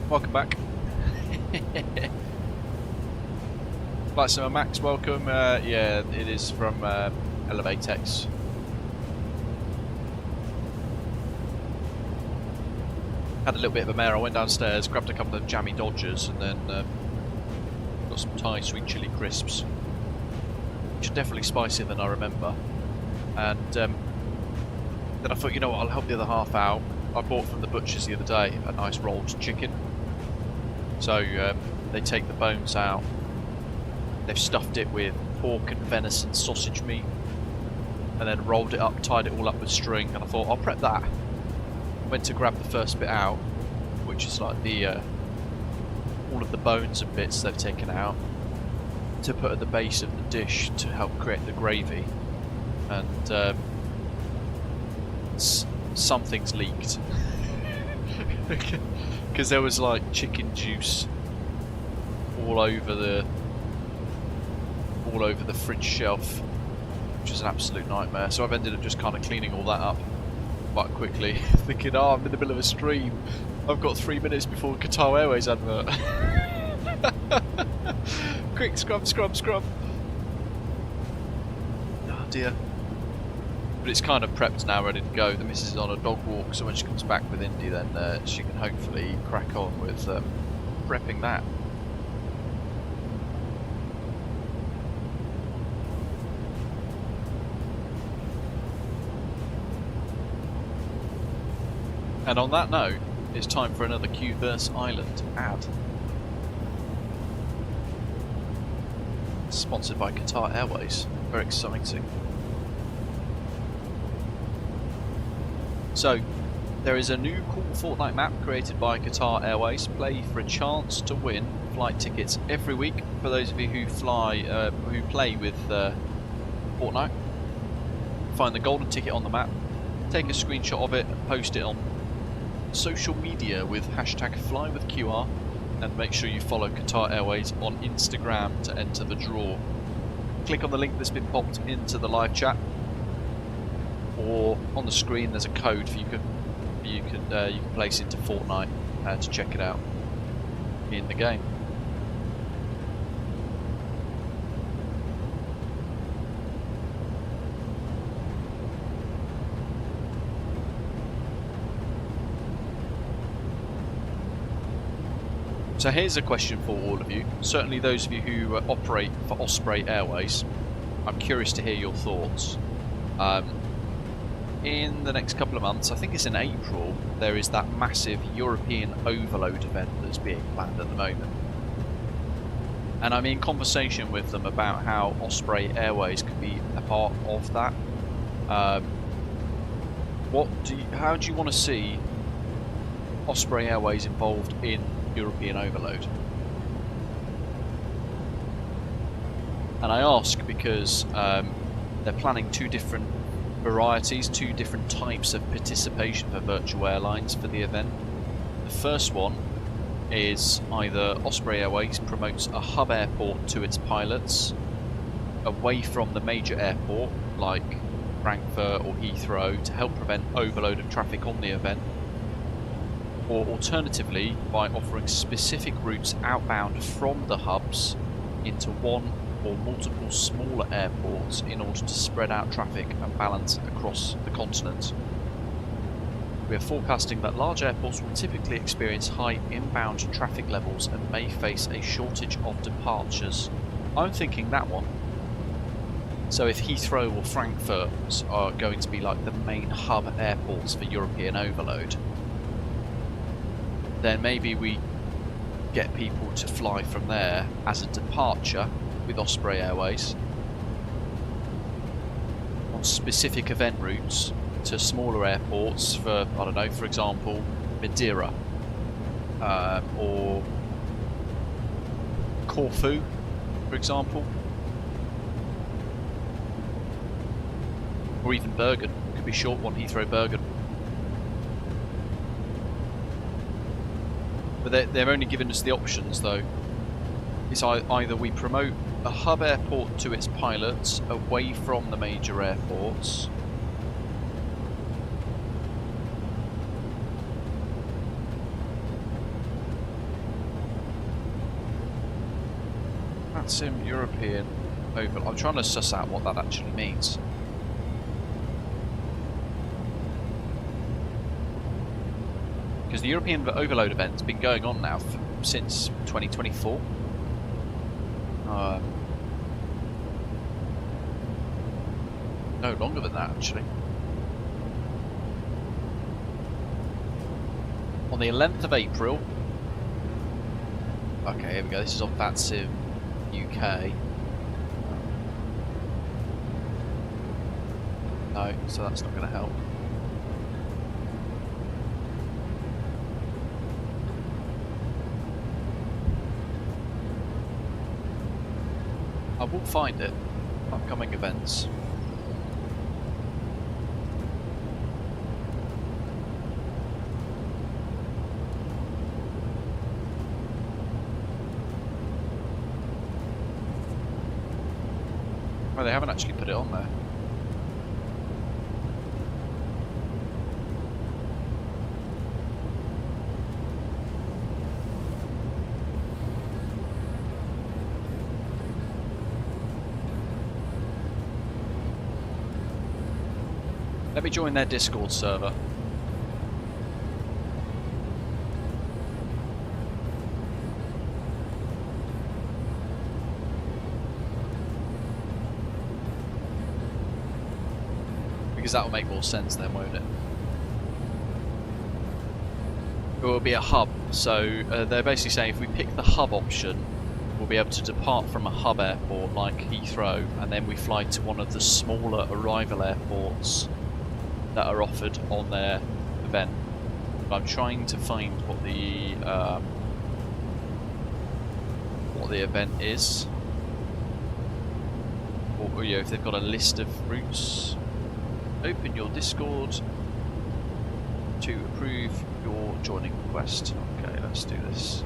Welcome back. VATSIM Max, welcome. Yeah, it is from Elevatex. Had a little bit of a mare. I went downstairs, grabbed a couple of jammy Dodgers, and then got some Thai sweet chili crisps, which are definitely spicier than I remember. And then I thought, you know what, I'll help the other half out. I bought from the butcher's the other day a nice rolled chicken. So they take the bones out. They've stuffed it with pork and venison sausage meat, and then rolled it up, tied it all up with string. And I thought, I'll prep that. Went to grab the first bit out, which is like the all of the bones and bits they've taken out, to put at the base of the dish to help create the gravy. And something's leaked because there was like chicken juice all over the fridge shelf, which is an absolute nightmare. So I've ended up just kind of cleaning all that up quite quickly, thinking, oh, I'm in the middle of a stream, I've got 3 minutes before Qatar Airways advert. Quick, scrub. Oh dear. But it's kind of prepped now, ready to go. The missus is on a dog walk, so when she comes back with Indy, then she can hopefully crack on with prepping that. And on that note, it's time for another Q-verse Island ad. Sponsored by Qatar Airways. Very exciting. So, there is a new cool Fortnite map created by Qatar Airways. Play for a chance to win flight tickets every week for those of you who play with Fortnite. Find the golden ticket on the map, take a screenshot of it and post it on social media with hashtag #FlyWithQR, and make sure you follow Qatar Airways on Instagram to enter the draw. Click on the link that's been popped into the live chat, or on the screen there's a code for you can place into Fortnite to check it out in the game. So here's a question for all of you, certainly those of you who operate for Osprey Airways. I'm curious to hear your thoughts. In the next couple of months, I think it's in April, there is that massive European overload event that's being planned at the moment. And I'm in conversation with them about how Osprey Airways could be a part of that. How do you want to see Osprey Airways involved in European overload? And I ask because they're planning two different varieties, two different types of participation for virtual airlines for the event. The first one is either Osprey Airways promotes a hub airport to its pilots away from the major airport like Frankfurt or Heathrow to help prevent overload of traffic on the event, or alternatively by offering specific routes outbound from the hubs into one or multiple smaller airports in order to spread out traffic and balance across the continent. We are forecasting that large airports will typically experience high inbound traffic levels and may face a shortage of departures. I'm thinking that one. So if Heathrow or Frankfurt are going to be like the main hub airports for European overload, then maybe we get people to fly from there as a departure with Osprey Airways on specific event routes to smaller airports for, I don't know, for example, Madeira or Corfu, for example, or even Bergen. Could be short one, Heathrow Bergen. But they're only giving us the options though. It's either we promote a hub airport to its pilots away from the major airports, VATSIM European Overload. I'm trying to suss out what that actually means. Because the European Overload event's been going on now since 2024. No, longer than that actually. On the 11th of April. Okay, here we go. This is on VATSIM UK. No, so that's not going to help. I will find it. Upcoming events. Well, they haven't actually put it on there. Let me join their Discord server. Because that will make more sense then, won't it? It will be a hub, so they're basically saying if we pick the hub option, we'll be able to depart from a hub airport like Heathrow, and then we fly to one of the smaller arrival airports that are offered on their event. But I'm trying to find what the event is, or yeah, if they've got a list of routes. Open your Discord to approve your joining request. Okay, let's do this.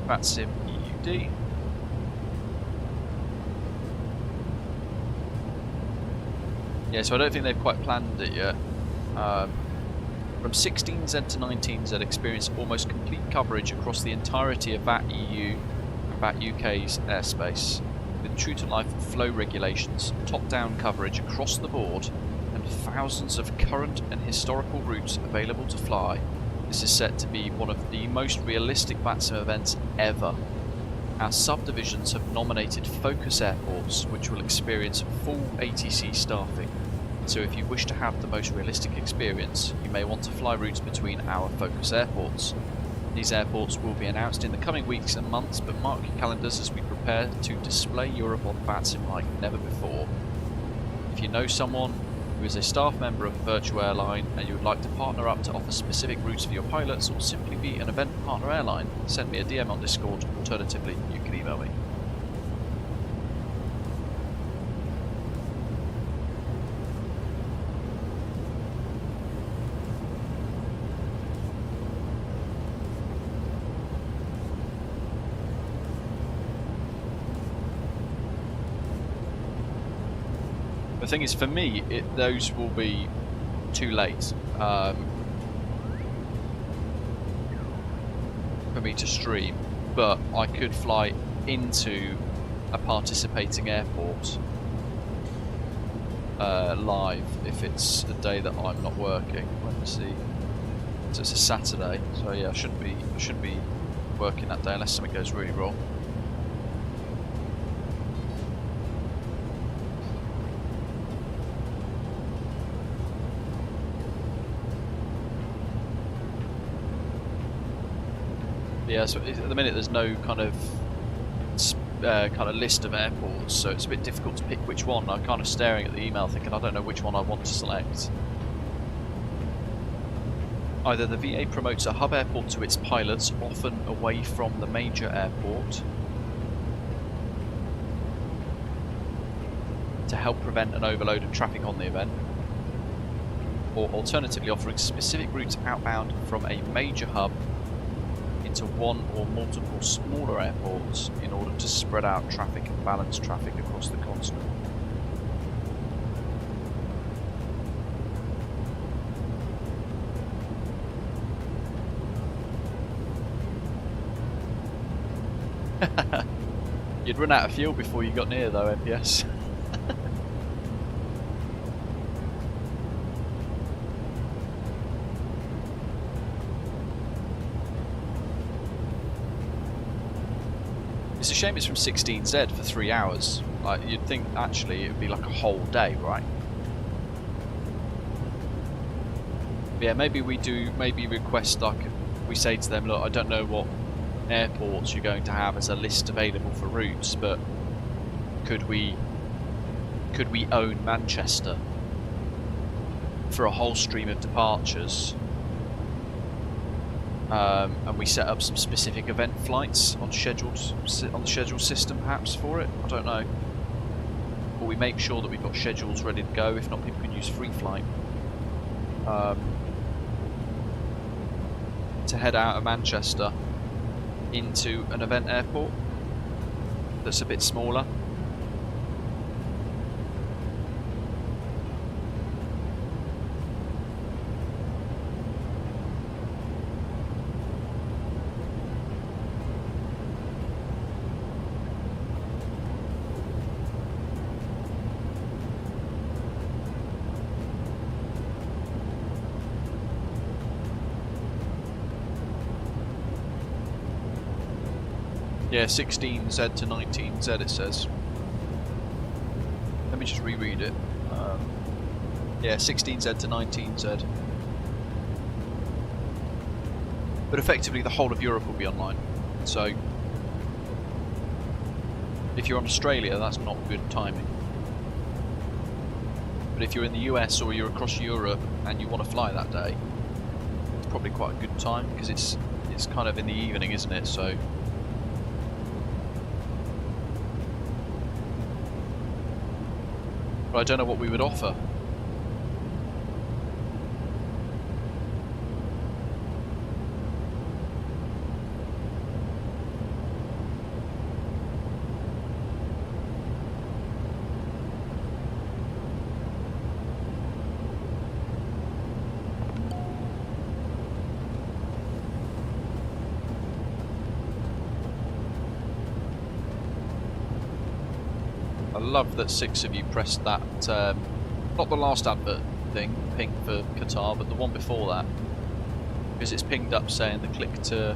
VATSIM EUD. Yeah, so I don't think they've quite planned it yet. From 16Z to 19Z experienced almost complete coverage across the entirety of VAT EU and VAT UK's airspace, with true-to-life flow regulations, top-down coverage across the board, and thousands of current and historical routes available to fly. This is set to be one of the most realistic VATSIM events ever. Our subdivisions have nominated focus airports, which will experience full ATC staffing. So if you wish to have the most realistic experience, you may want to fly routes between our focus airports. These airports will be announced in the coming weeks and months, but mark your calendars as we prepare to display Europe on VATSIM like never before. If you know someone who is a staff member of a virtual airline and you would like to partner up to offer specific routes for your pilots, or simply be an event partner airline, send me a DM on Discord. Alternatively, you can email me. The thing is, for me, those will be too late for me to stream, but I could fly into a participating airport live if it's a day that I'm not working. Let me see. So it's a Saturday, so yeah, I shouldn't be working that day unless something goes really wrong. Yeah, so at the minute there's no kind of list of airports, so it's a bit difficult to pick which one. I'm kind of staring at the email thinking I don't know which one I want to select. Either the VA promotes a hub airport to its pilots, often away from the major airport, to help prevent an overload of traffic on the event, or alternatively offering specific routes outbound from a major hub into one or multiple smaller airports in order to spread out traffic and balance traffic across the continent. You'd run out of fuel before you got near though, MPS. It's a shame it's from 16Z for 3 hours. Like, you'd think actually it would be like a whole day, right? But yeah, maybe we request, like, we say to them, look, I don't know what airports you're going to have as a list available for routes, but could we own Manchester for a whole stream of departures, and we set up some specific event flights on the scheduled system perhaps for it. I don't know, but we make sure that we've got schedules ready to go. If not, people can use free flight to head out of Manchester into an event airport that's a bit smaller. Yeah, 16Z to 19Z it says. Let me just reread it. Yeah, 16Z to 19Z. But effectively the whole of Europe will be online. So if you're on Australia, that's not good timing. But if you're in the US or you're across Europe and you want to fly that day, it's probably quite a good time, because it's kind of in the evening, isn't it? So but I don't know what we would offer. I love that 6 of you pressed that, not the last advert thing, ping for Qatar, but the one before that, because it's pinged up saying the click to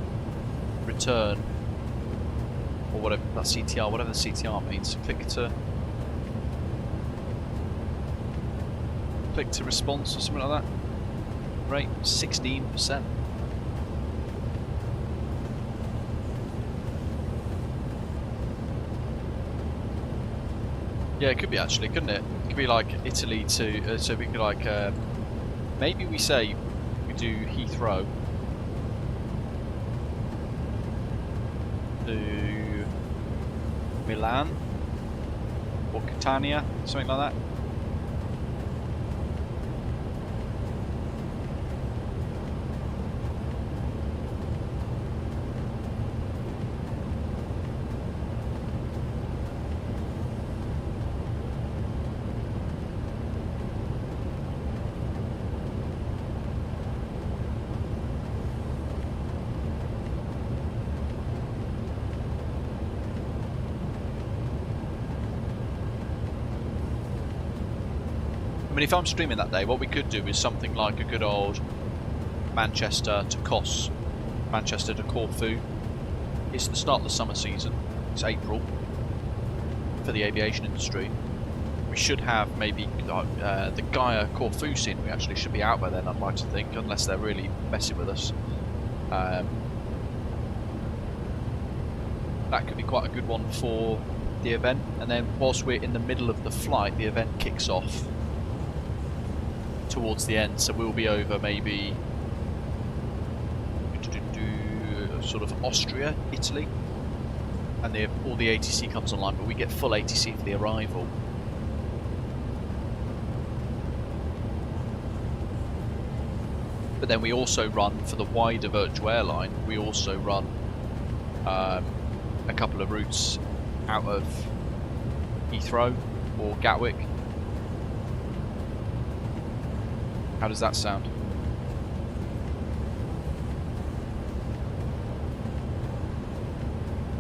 return, or whatever, that CTR, whatever the CTR means, click to response or something like that, rate 16%. Yeah, it could be actually, couldn't it? It could be like Italy to, so we could like, maybe we say we do Heathrow to Milan or Catania, something like that. I mean, if I'm streaming that day, what we could do is something like a good old Manchester to Kos, Manchester to Corfu. It's the start of the summer season. It's April for the aviation industry. We should have maybe the Gaia Corfu scenery actually should be out by then, I'd like to think, unless they're really messing with us. That could be quite a good one for the event. And then whilst we're in the middle of the flight, the event kicks off towards the end, so we'll be over maybe sort of Austria, Italy, and all the ATC comes online, but we get full ATC for the arrival. But then we also run, for the wider virtual airline, we also run a couple of routes out of Heathrow or Gatwick. How does that sound?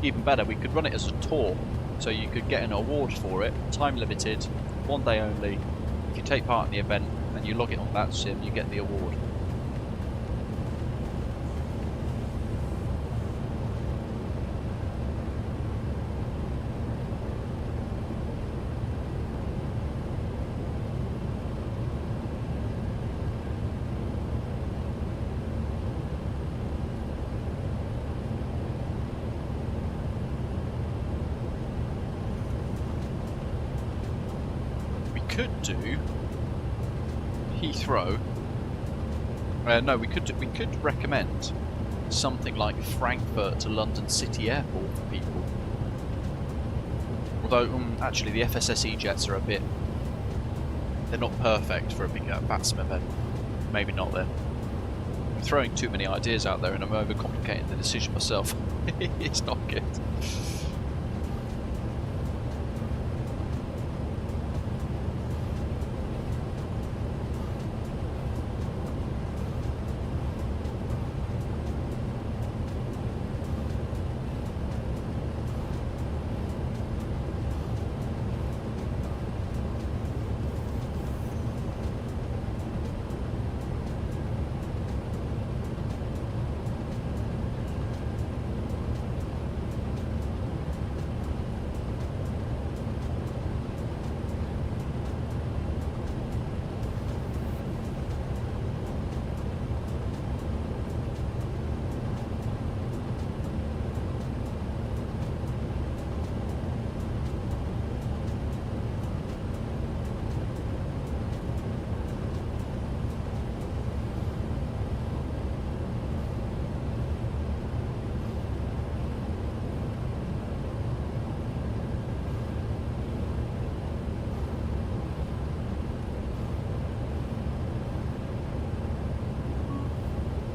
even better, we could run it as a tour, so you could get an award for it, time limited, 1 day only. If you take part in the event and you log it on VATSIM, you get the award. Could do Heathrow. No, we could recommend something like Frankfurt to London City Airport for people. Although, actually, the FSSE jets are they're not perfect for a big VATSIM event. Maybe not then. I'm throwing too many ideas out there and I'm overcomplicating the decision myself. It's not good.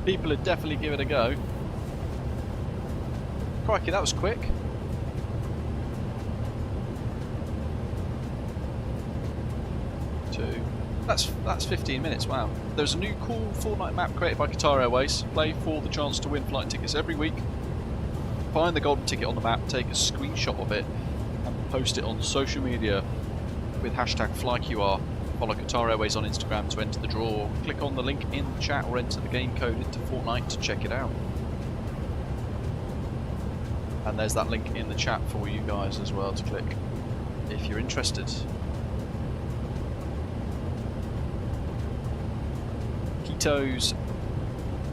People would definitely give it a go. Crikey, that was quick. That's 15 minutes, wow. There's a new cool Fortnite map created by Qatar Airways. Play for the chance to win flight tickets every week. Find the golden ticket on the map, take a screenshot of it, and post it on social media with hashtag FlyQR. Follow Qatar Airways on Instagram to enter the draw. Click on the link in the chat or enter the game code into Fortnite to check it out. And there's that link in the chat for you guys as well to click if you're interested. Quito's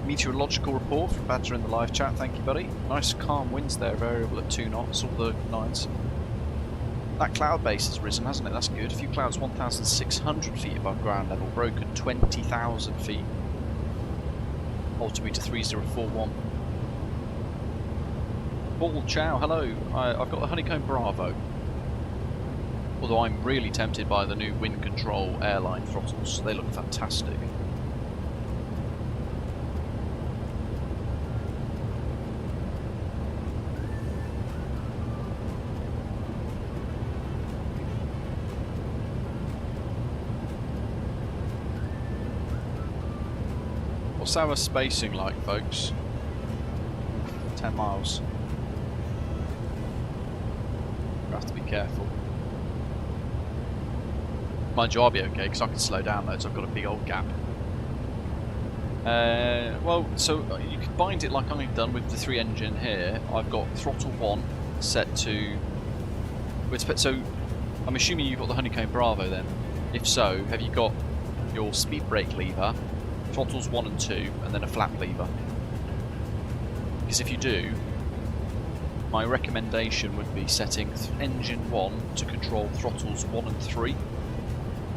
meteorological report from Badger in the live chat, thank you buddy. Nice calm winds there, variable at 2 knots, all the 9s. That cloud base has risen, hasn't it? That's good. A few clouds 1,600 feet above ground level, broken 20,000 feet. Altimeter 3041. Paul Chow, hello. I've got the Honeycomb Bravo. Although I'm really tempted by the new wind control airline throttles. They look fantastic. What's our spacing like, folks? 10 miles. We have to be careful. Mind you, I'll be okay because I can slow down though, so I've got a big old gap. Well, so you could bind it like I've done with the 3 engine here. I've got throttle 1 set to. So I'm assuming you've got the Honeycomb Bravo then. If so, have you got your speed brake lever? Throttles 1 and 2, and then a flap lever. Because if you do, my recommendation would be setting engine 1 to control throttles 1 and 3,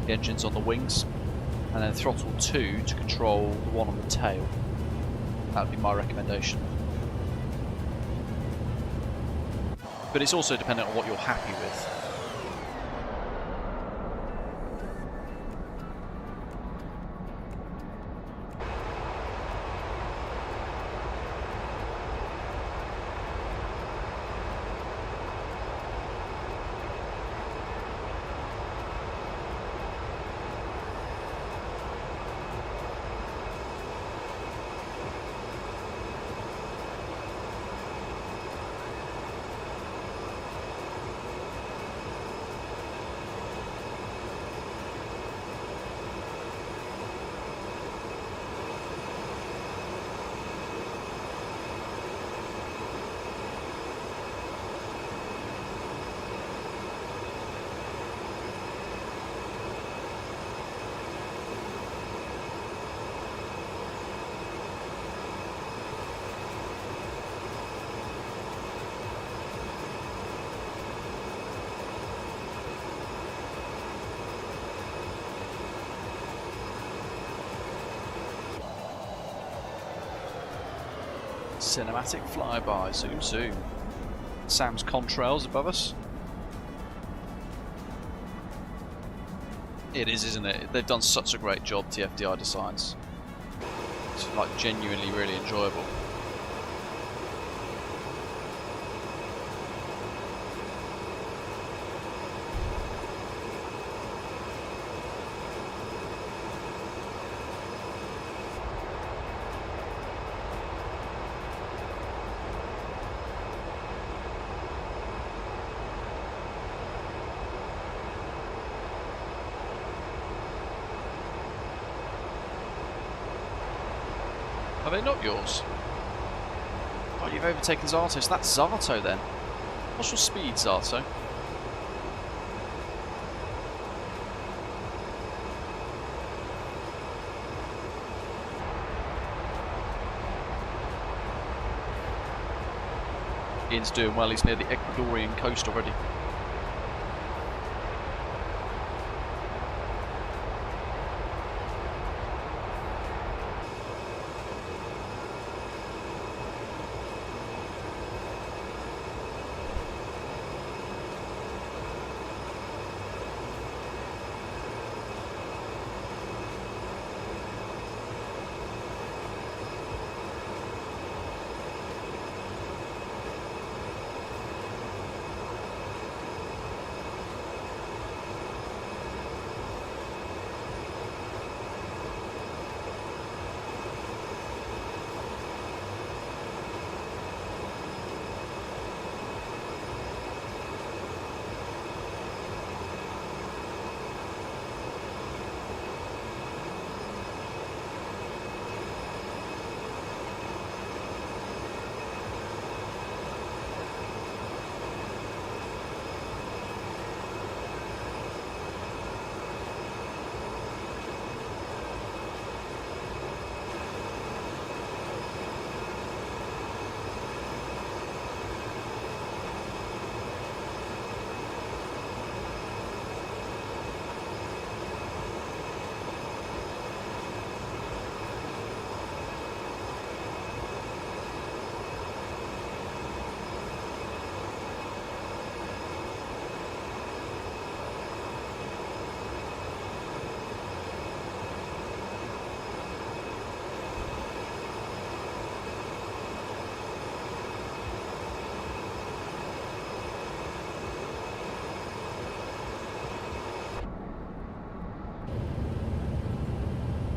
the engines on the wings, and then throttle 2 to control the one on the tail. That would be my recommendation. But it's also dependent on what you're happy with. Cinematic flyby, zoom zoom. Sam's contrails above us. It is, isn't it? They've done such a great job, TFDi Designs. It's like genuinely really enjoyable. Are they not yours? Oh, you've overtaken Zato, so that's Zato then. What's your speed, Zato? Ian's doing well, he's near the Ecuadorian coast already.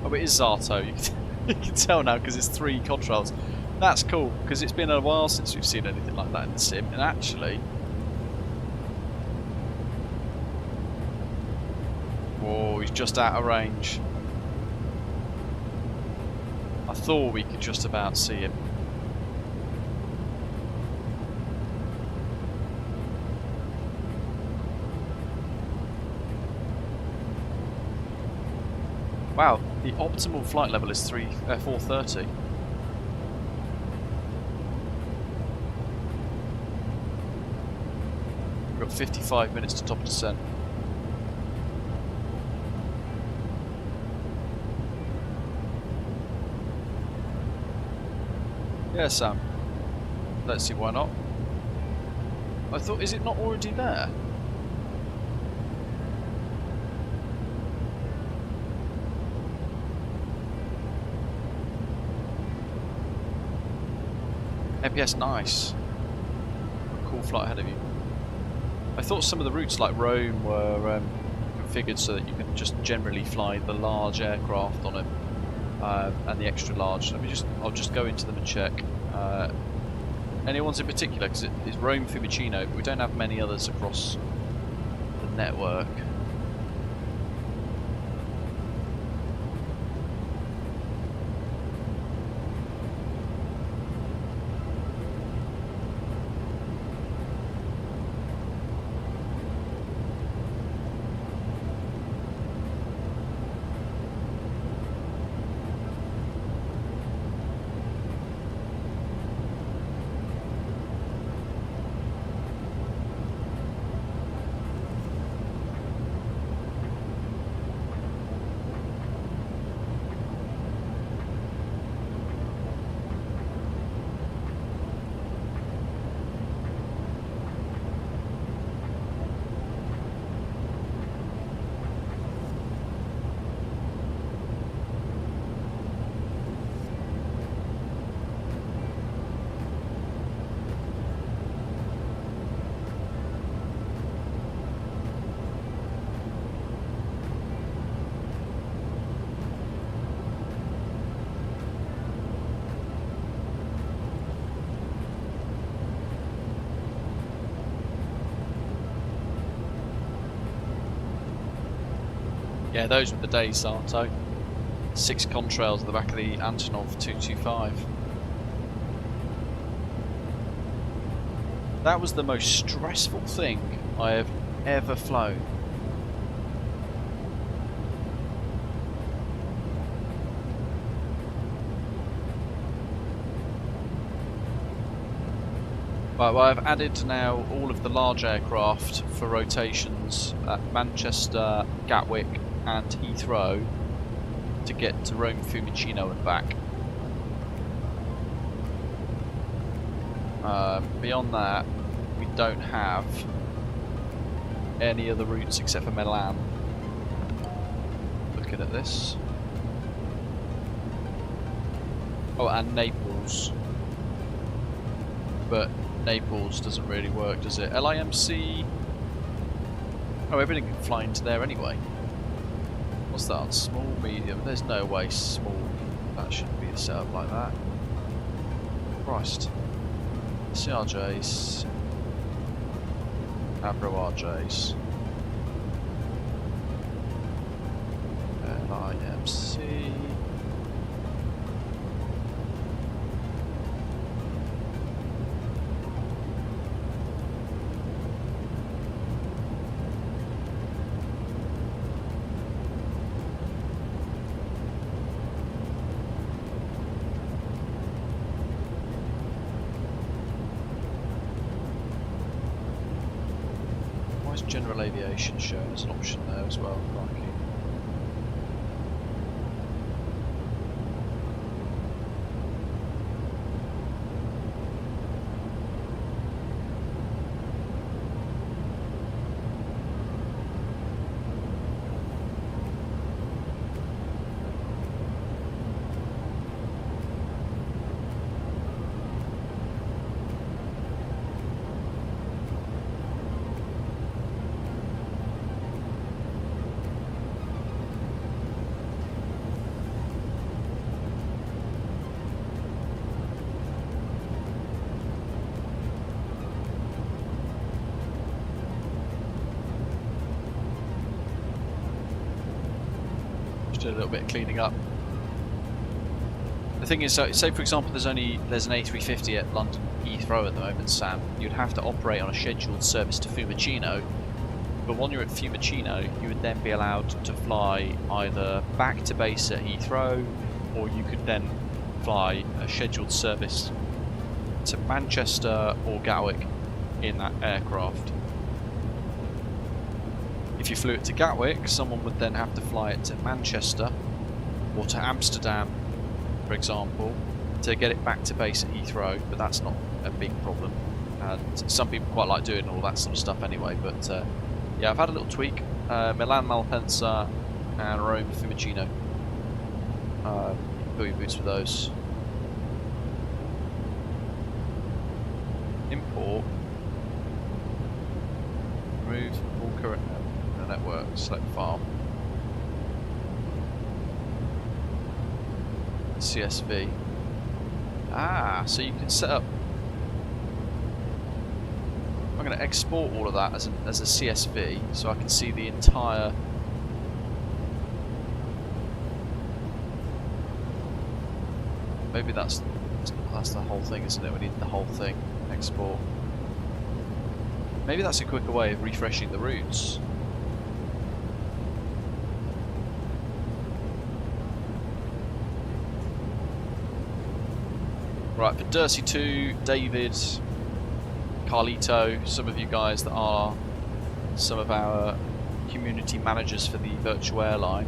Oh, it is Zato. You can tell now because it's 3 contrails. That's cool because it's been a while since we've seen anything like that in the sim. And actually, whoa, he's just out of range. I thought we could just about see him. Wow, the optimal flight level is 430. We've got 55 minutes to top descent. Yeah, Sam. Let's see, why not? I thought, is it not already there? APS, nice. Cool flight ahead of you. I thought some of the routes like Rome were configured so that you can just generally fly the large aircraft on it and the extra large. I'll just go into them and check. Any ones in particular, because it's Rome Fiumicino, but we don't have many others across the network. Yeah, those were the days, Zato. 6 contrails at the back of the Antonov 225. That was the most stressful thing I have ever flown. Right, well, I've added now all of the large aircraft for rotations at Manchester, Gatwick and Heathrow to get to Rome, Fiumicino and back. Beyond that, we don't have any other routes except for Milan. Looking at this. Oh, and Naples. But Naples doesn't really work, does it? LIMC... Oh, everything can fly into there anyway. What's that? Small, medium? There's no way small... That shouldn't be set up like that. Christ. CRJs. Avro RJs. LIMC... General aviation shown as an option there as well. Crikey. A little bit of cleaning up. The thing is, so say for example there's an A350 at London Heathrow at the moment, Sam. You'd have to operate on a scheduled service to Fiumicino, but when you're at Fiumicino you would then be allowed to fly either back to base at Heathrow, or you could then fly a scheduled service to Manchester or Gatwick in that aircraft. If you flew it to Gatwick, someone would then have to fly it to Manchester or to Amsterdam, for example, to get it back to base at Heathrow, but that's not a big problem. And some people quite like doing all that sort of stuff anyway, but yeah, I've had a little tweak. Milan Malpensa and Rome Fiumicino. Fill your boots for those. Import. Remove all current network, select file. CSV. Ah, so you can set up. I'm going to export all of that as a CSV, so I can see the entire. Maybe that's the whole thing, isn't it? We need the whole thing. Export. Maybe that's a quicker way of refreshing the routes. Right, for Dursey 2, David, Carlito, some of you guys that are some of our community managers for the virtual airline.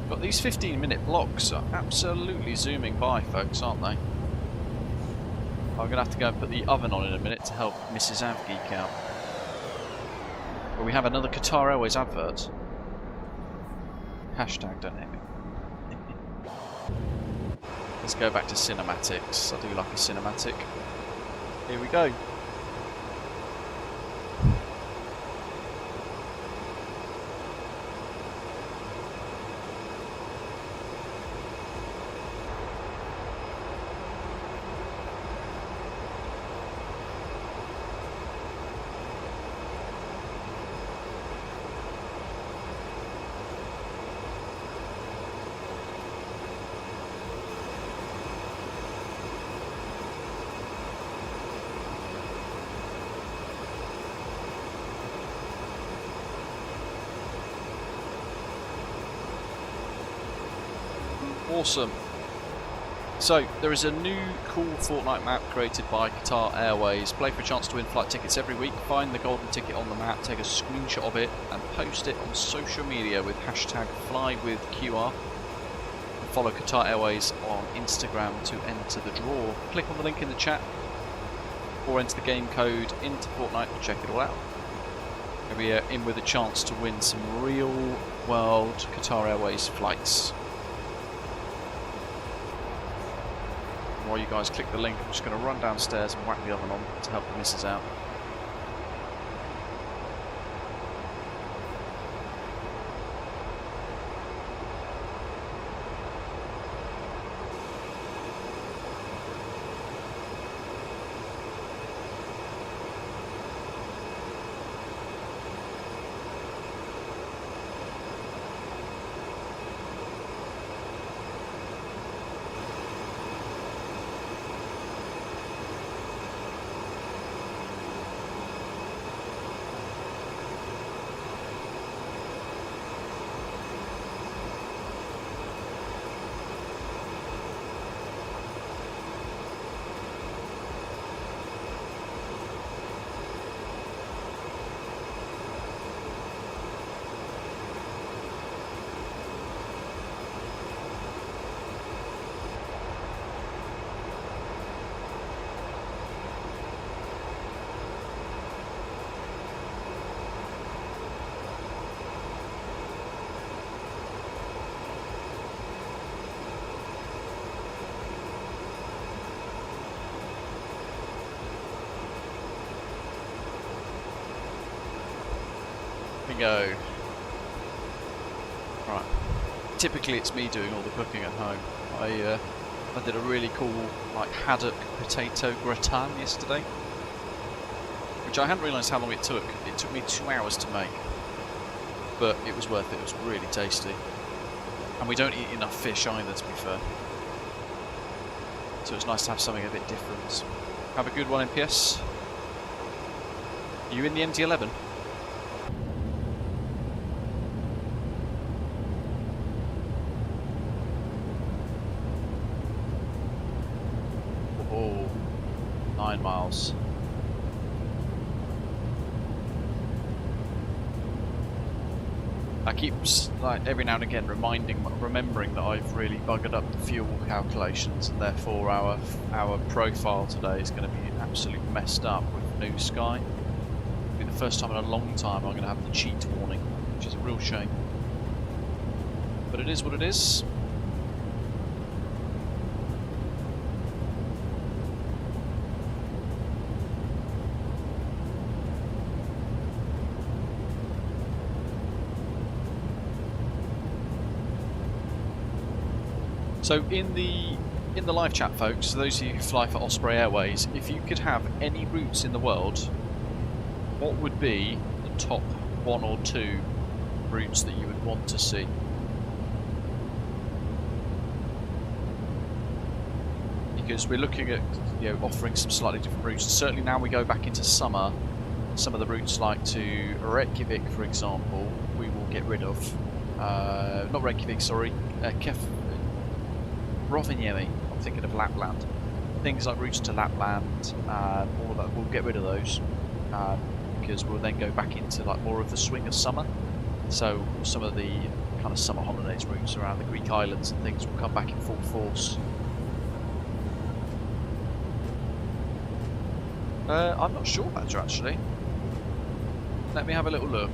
But these 15-minute blocks are absolutely zooming by, folks, aren't they? I'm going to have to go and put the oven on in a minute to help Mrs. Av geek out. But we have another Qatar Airways advert. Hashtag don't hate me. Let's go back to cinematics. I do like a cinematic. Here we go. Awesome. So, there is a new cool Fortnite map created by Qatar Airways. Play for a chance to win flight tickets every week. Find the golden ticket on the map, take a screenshot of it, and post it on social media with hashtag FlyWithQR. Follow Qatar Airways on Instagram to enter the draw. Click on the link in the chat, or enter the game code into Fortnite to check it all out. You'll be in with a chance to win some real world Qatar Airways flights. While you guys click the link, I'm just going to run downstairs and whack the oven on to help the missus out. Go. Right. Typically it's me doing all the cooking at home. I did a really cool haddock potato gratin yesterday, which I hadn't realised how long it took. It took me 2 hours to make, but it was worth it. It was really tasty, and we don't eat enough fish either, to be fair. So it's nice to have something a bit different. Have a good one, NPS. Are you in the MD-11? Oh, 9 miles. I keep every now and again remembering that I've really buggered up the fuel calculations, and therefore our profile today is going to be absolutely messed up with New Sky. It'll be the first time in a long time I'm going to have the cheat warning, which is a real shame. But it is what it is. So in the live chat, folks, those of you who fly for Osprey Airways, if you could have any routes in the world, what would be the top 1 or 2 routes that you would want to see? Because we're looking at offering some slightly different routes. Certainly now we go back into summer, some of the routes like to Reykjavik, for example, we will get rid of. Not Reykjavik, sorry, Rovaniemi, I'm thinking of Lapland. Things like routes to Lapland, all of that, we'll get rid of those because we'll then go back into more of the swing of summer. So some of the kind of summer holidays routes around the Greek islands and things will come back in full force. I'm not sure, Badger, actually. Let me have a little look.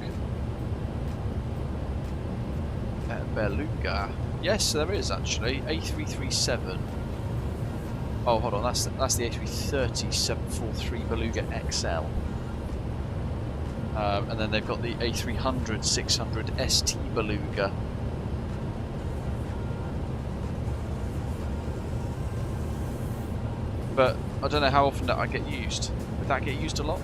Beluga. Yes, there is actually. A337. Oh, hold on, that's the A330 743 Beluga XL. And then they've got the A300 600 ST Beluga. But I don't know how often that I get used. Would that get used a lot?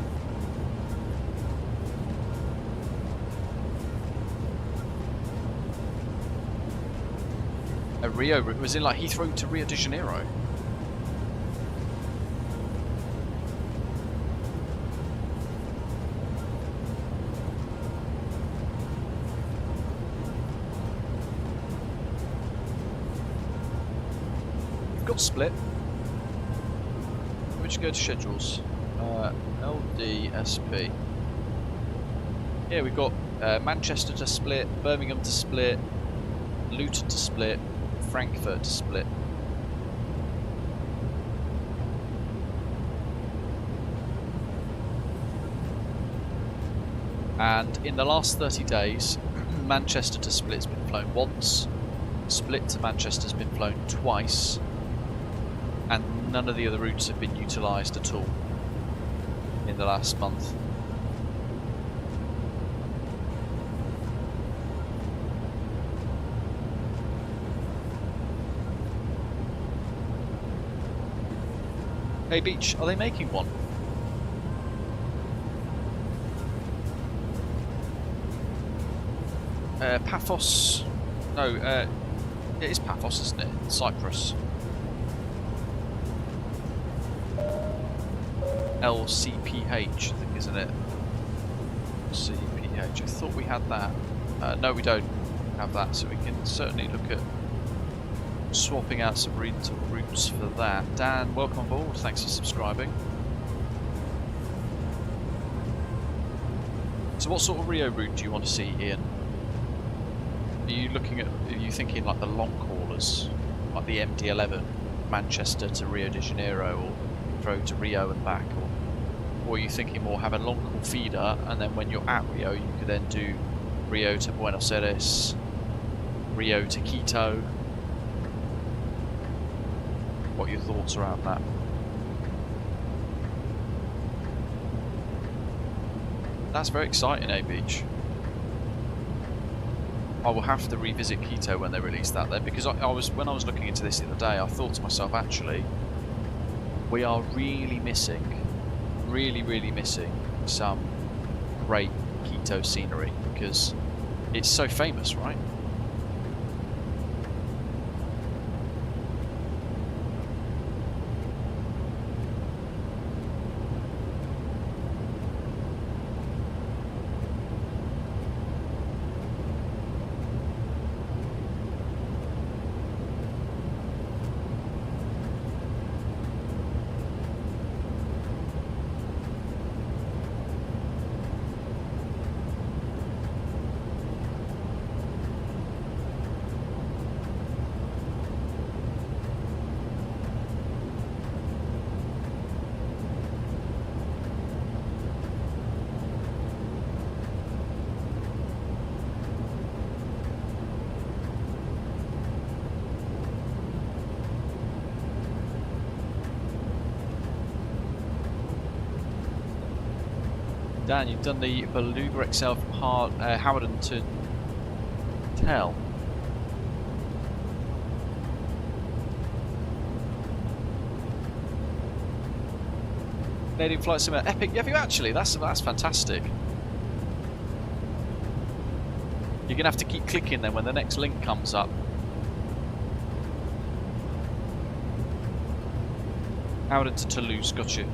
A Rio route? Was it like Heathrow to Rio de Janeiro? We've got Split. Which go to schedules? LDSP. Yeah, we've got Manchester to Split, Birmingham to Split, Luton to Split, Frankfurt to Split. And in the last 30 days, Manchester to Split's been flown once, Split to Manchester's been flown twice, and none of the other routes have been utilised at all in the last month. Hey Beach, are they making one? Paphos. No, it is Paphos, isn't it? Cyprus. LCPH, I think, isn't it? CPH. I thought we had that. No, we don't have that, so we can certainly look at swapping out some rental routes for that. Dan, welcome on board. Thanks for subscribing. So, what sort of Rio route do you want to see, Ian? Are you thinking like the long haulers, like the MD-11, Manchester to Rio de Janeiro, or Heathrow to Rio and back, or are you thinking more have a long haul feeder, and then when you're at Rio, you could then do Rio to Buenos Aires, Rio to Quito? What are your thoughts around that? That's very exciting, eh, Beach? I will have to revisit Quito when they release that then, because when I was looking into this the other day, I thought to myself, actually, we are really missing some great Quito scenery, because it's so famous, right? Dan, you've done the Beluga XL from Howden to Tell. Canadian Flight Sim Epic. Have you actually? That's fantastic. You're gonna have to keep clicking then when the next link comes up. Howden to Toulouse, got you.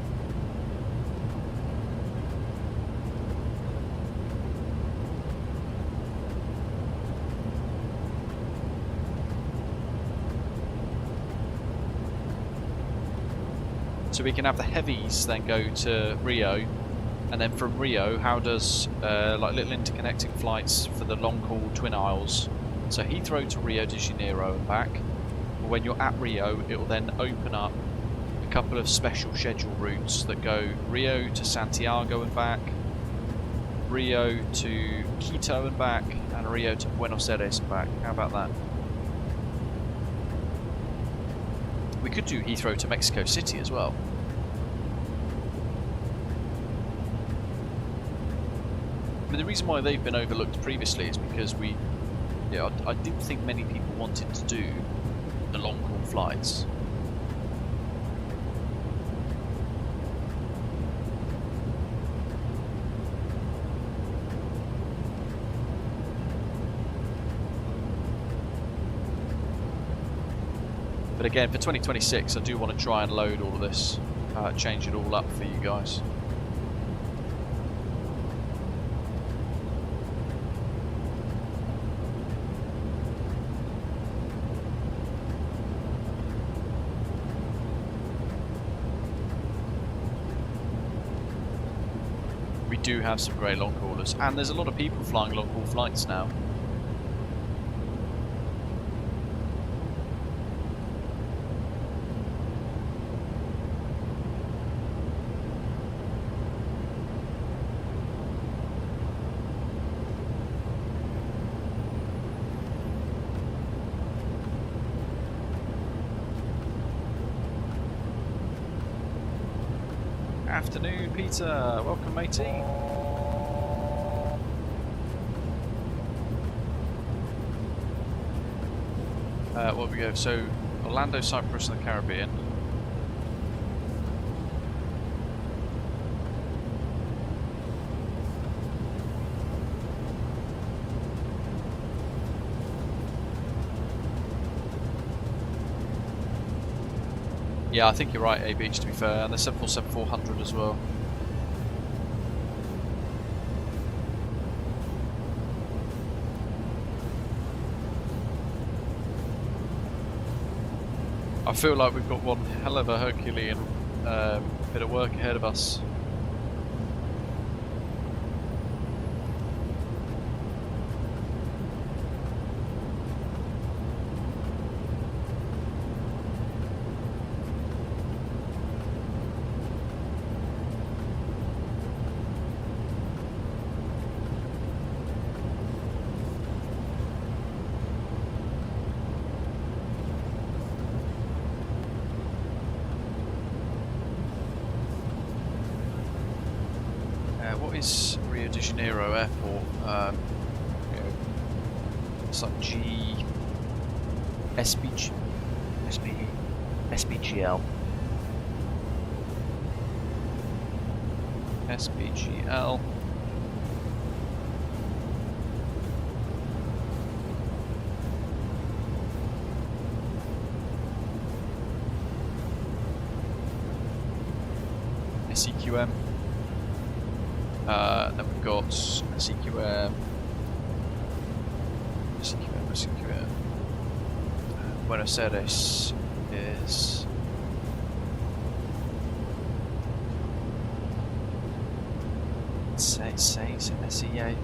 So we can have the heavies then go to Rio, and then from Rio, how does like little interconnecting flights for the long haul twin aisles? So Heathrow to Rio de Janeiro and back. When you're at Rio, it will then open up a couple of special schedule routes that go Rio to Santiago and back, Rio to Quito and back, and Rio to Buenos Aires and back. How about that? We could do Heathrow to Mexico City as well. I mean, the reason why they've been overlooked previously is because I didn't think many people wanted to do the long haul flights. But again, for 2026, I do want to try and load all of this, change it all up for you guys. We do have some great long haulers, and there's a lot of people flying long haul flights now. Afternoon, Peter. Welcome, matey. What we go? So, Orlando, Cyprus, and the Caribbean. Yeah, I think you're right, A-Beach, to be fair, and the 747-400 as well. I feel like we've got one hell of a Herculean bit of work ahead of us. What is Rio de Janeiro Airport? It's like SBGL. SBGL. SEQM. Then we've got SEQM. Buenos Aires is SEZ. Yeah,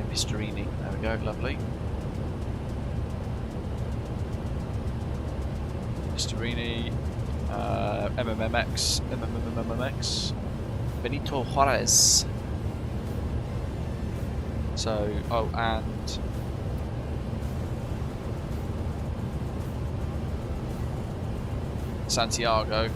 Pistarini. There we go, lovely. Pistarini. MMMX, Benito Juarez. So, oh, and Santiago.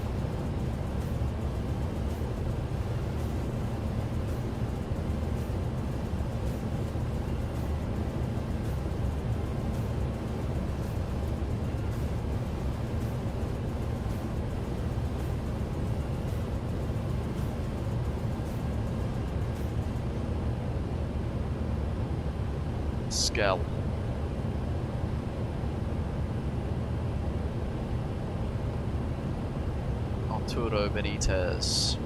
Skell. Arturo Benitez.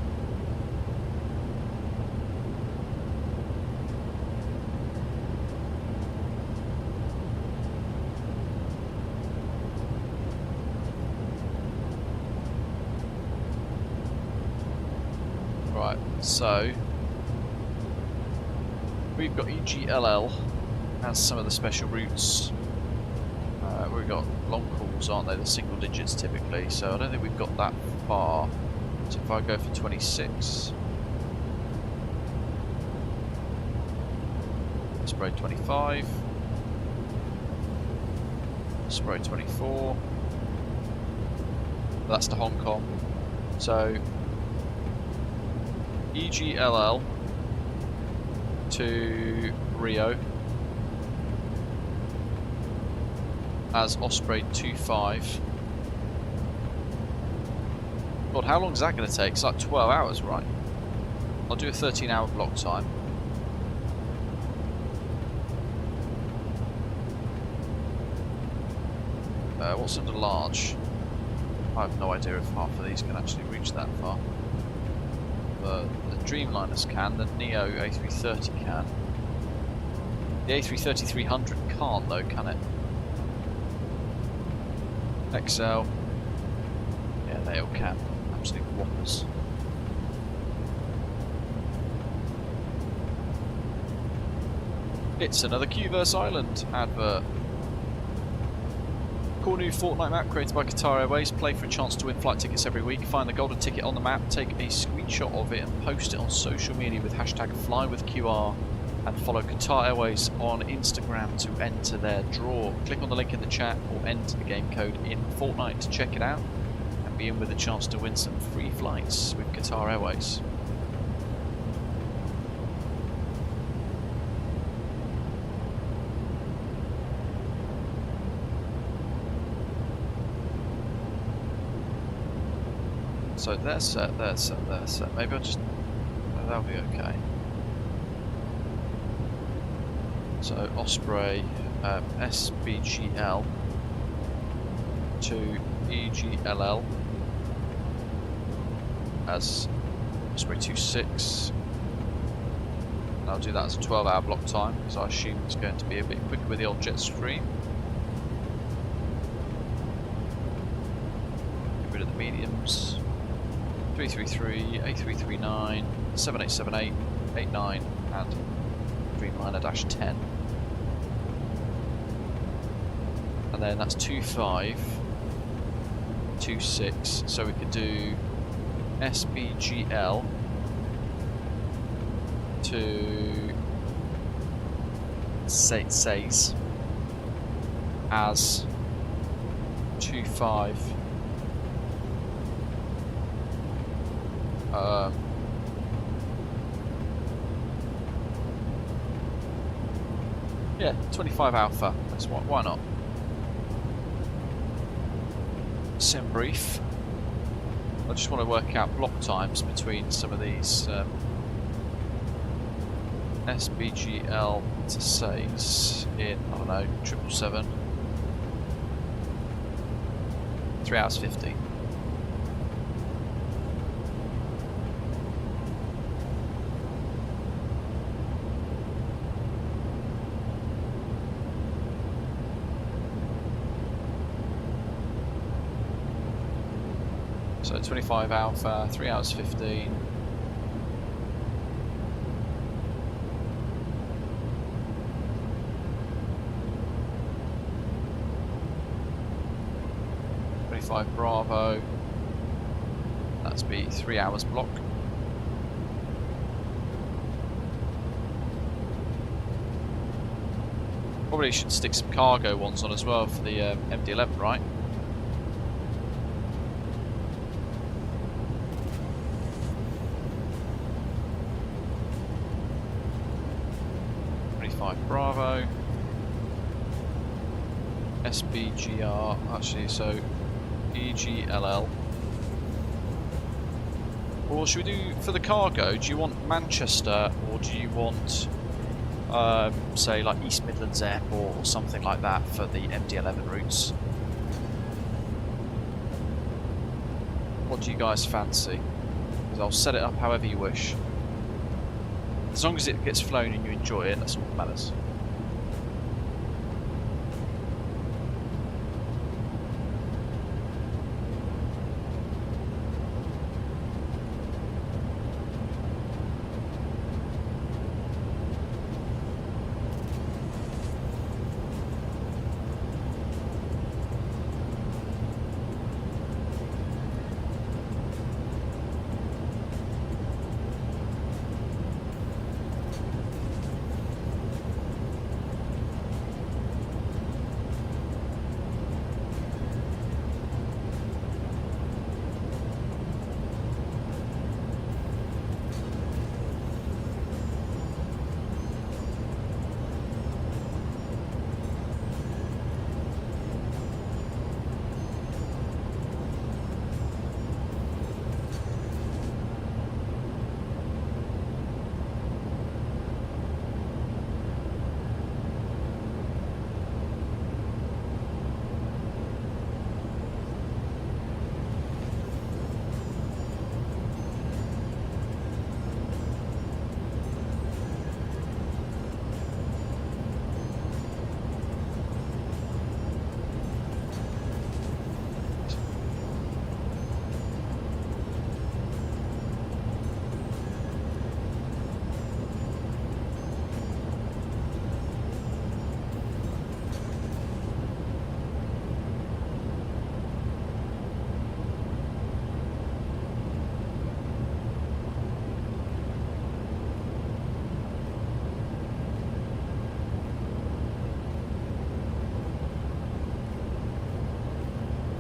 Right, so we've got EGLL as some of the special routes. We've got long hauls, aren't they? The single digits typically, so I don't think we've got that far. So if I go for 26, Osprey 25, Osprey 24, that's to Hong Kong. So EGLL to Rio as Osprey 25. God, how long is that going to take? It's like 12 hours, right? I'll do a 13-hour block time. What's under large? I have no idea if half of these can actually reach that far. The Dreamliners can, the Neo A330 can. The A330-300 can't though, can it? XL. Yeah, they all can. Absolute whoppers. It's another Qverse Island advert. Cool new fortnight map created by Qatar Airways. Play for a chance to win flight tickets every week. Find the golden ticket on the map, take a screenshot of it and post it on social media with hashtag FlyWithQR and follow Qatar Airways on Instagram to enter their draw. Click on the link in the chat or enter the game code in Fortnite to check it out and be in with a chance to win some free flights with Qatar Airways. So they're set, they're set, they're set. Maybe I'll just... that'll be okay. So Osprey SBGL to EGLL as Osprey 26. And I'll do that as a 12-hour block time because I assume it's going to be a bit quicker with the old jet stream. Get rid of the mediums. 333, A339, 7878, 89 and Dreamliner-10. And then that's 25, 26, so we could do SBGL to SAYS as 25. Yeah, 25 Alpha. That's why not? Sim brief. I just want to work out block times between some of these SBGL to SAYS in, I don't know, 777. 3 hours 50. So 25 Alpha, 3 hours 15. Bravo, that's be 3 hours block. Probably should stick some cargo ones on as well for the MD-11, right? Bravo, SBGR, actually, so EGLL. Or should we do, for the cargo, do you want Manchester or do you want, say, like East Midlands Airport or something like that for the MD-11 routes? What do you guys fancy? Because I'll set it up however you wish. As long as it gets flown and you enjoy it, that's all that matters.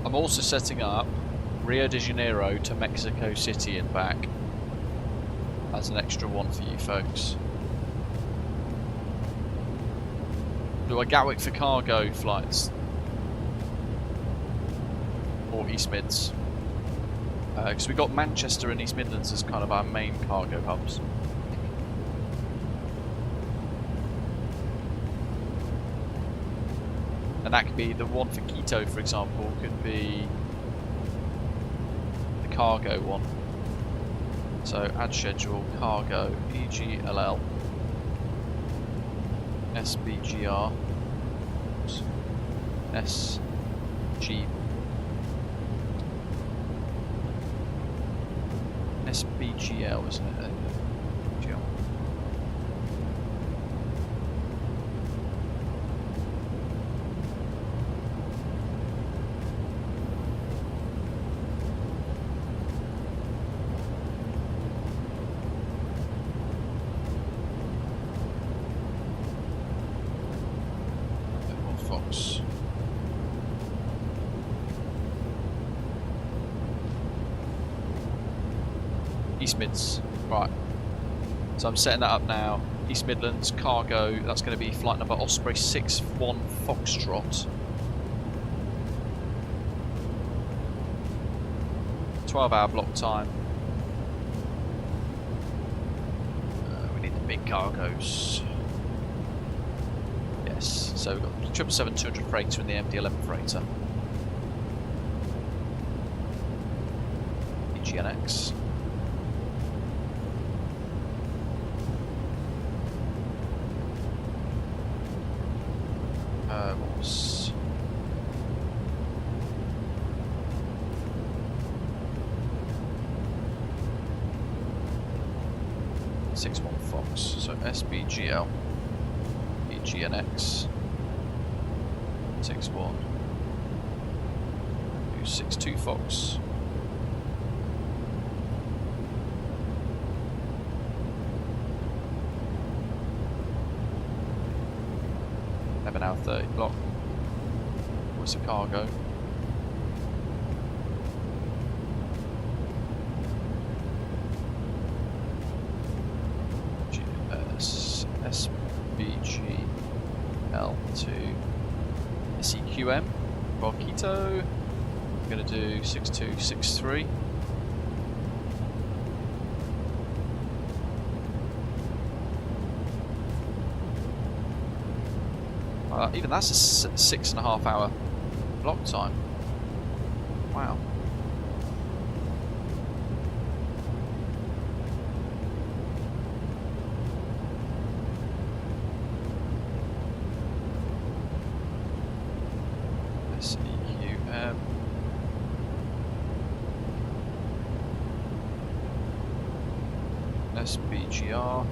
I'm also setting up Rio de Janeiro to Mexico City and back as an extra one for you folks. Do I Gatwick for cargo flights? Or East Mids? Because we've got Manchester and East Midlands as kind of our main cargo hubs. And that could be the one for Quito, for example, could be the cargo one. So add schedule, cargo, EGLL, SBGR, SG, SBGL, isn't it? GL. Fox. East Mids, right. So I'm setting that up now. East Midlands, cargo, that's going to be flight number Osprey 61 Foxtrot. 12-hour block time. We need the big cargoes. Yes, so we've got 777-200 freighter and the MD-11 freighter. EGNX. What was... ...61 Fox, so SBGL. EGNX 61 62 Fox. Hour 30 block. What's the cargo? SBGL to SEQM. For Quito, I'm going to do 6263. Even that's a 6.5 hour block time. Wow. SEQM. SBGR.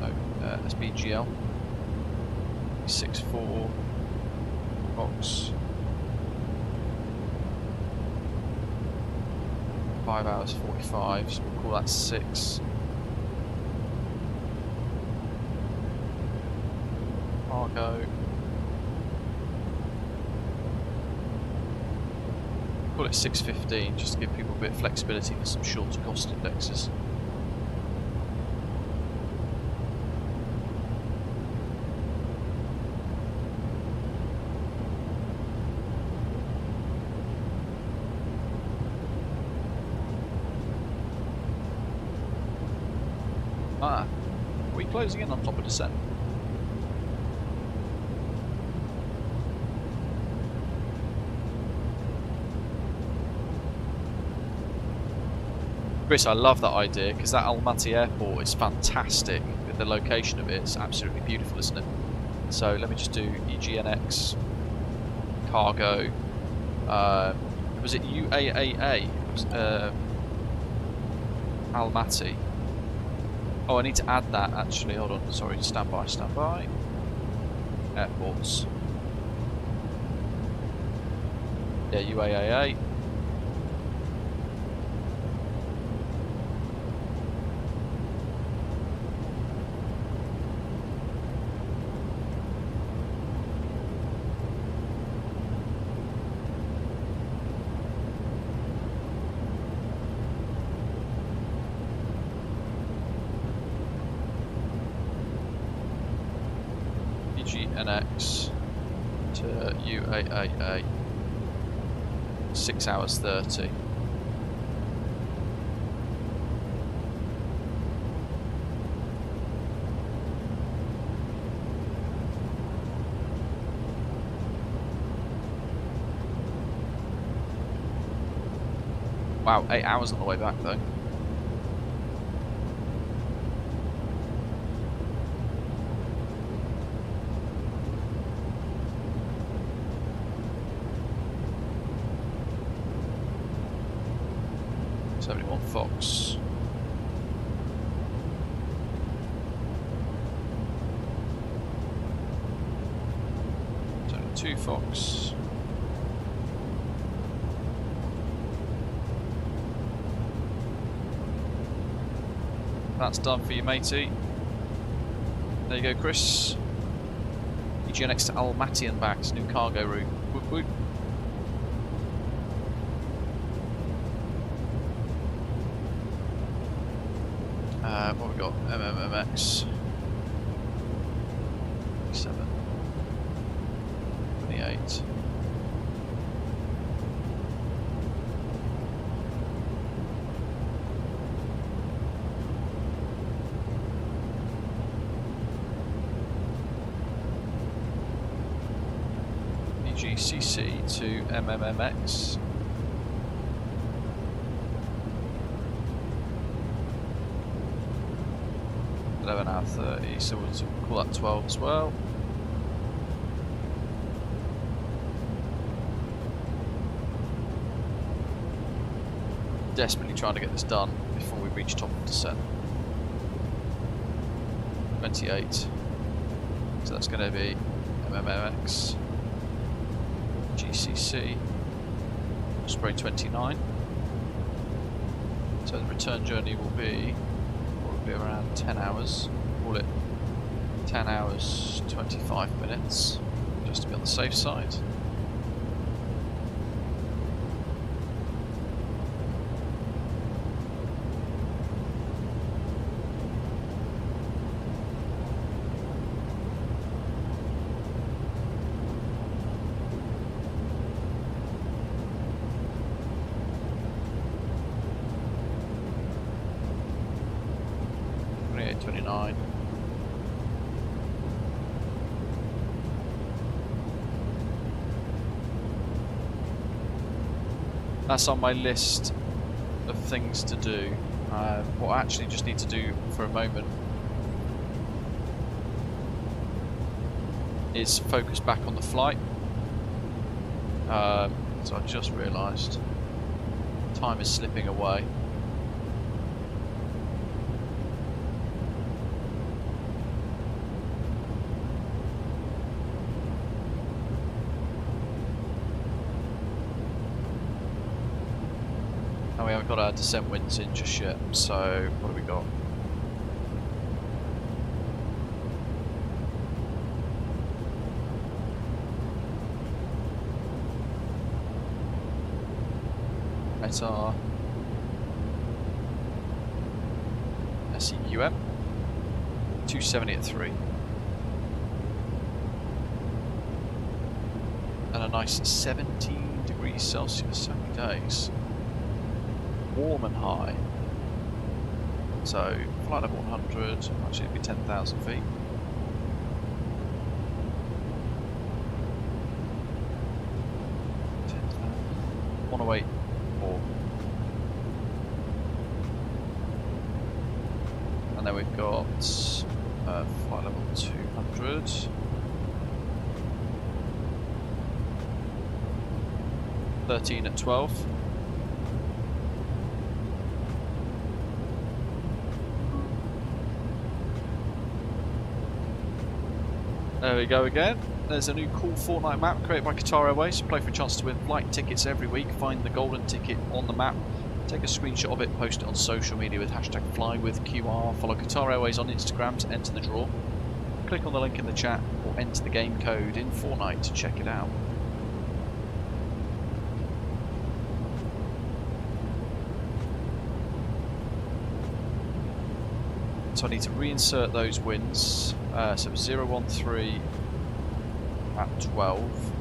No, SBGL. 64 Fox. 5 hours 45, so we'll call that 6. Cargo. Call it 6:15 just to give people a bit of flexibility for some shorter cost indexes. Are we closing in on top of descent? Chris, I love that idea because that Almaty airport is fantastic. The location of it is absolutely beautiful, isn't it? So let me just do EGNX cargo. Was it UAAA? Almaty. Oh, I need to add that actually. Hold on. Sorry. Stand by. Stand by. Airports. Yeah, UAAA. GNX to UAAA. 6 hours 30. Wow, 8 hours on the way back though. Fox. 72 Fox. That's done for you, matey. There you go, Chris. EGNX to Almaty and back, new cargo route. Whoop whoop. What we got? MMMX 7 28. EGCC to MMMX. 11 hour 30, so we'll call that 12 as well. Desperately trying to get this done before we reach top of descent. 28. So that's going to be MMMX, GCC, Osprey 29. So the return journey will be around 10 hours, call it 10 hours 25 minutes, just to be on the safe side. That's on my list of things to do. What I actually just need to do for a moment is focus back on the flight. So I just realised time is slipping away. We haven't got our descent winds in just yet, so what have we got? At our SEQM 270 at 3. And a nice 17 degrees Celsius, happy days. Warm and high. So flight level 100, actually it'd be 10,000 feet. Want to wait more. And then we've got flight level 200. $13 at 12. There we go again. There's a new cool Fortnite map created by Qatar Airways. Play for a chance to win flight tickets every week. Find the golden ticket on the map. Take a screenshot of it, post it on social media with hashtag FlyWithQR. Follow Qatar Airways on Instagram to enter the draw. Click on the link in the chat or enter the game code in Fortnite to check it out. So I need to reinsert those wins. So 013 at 12.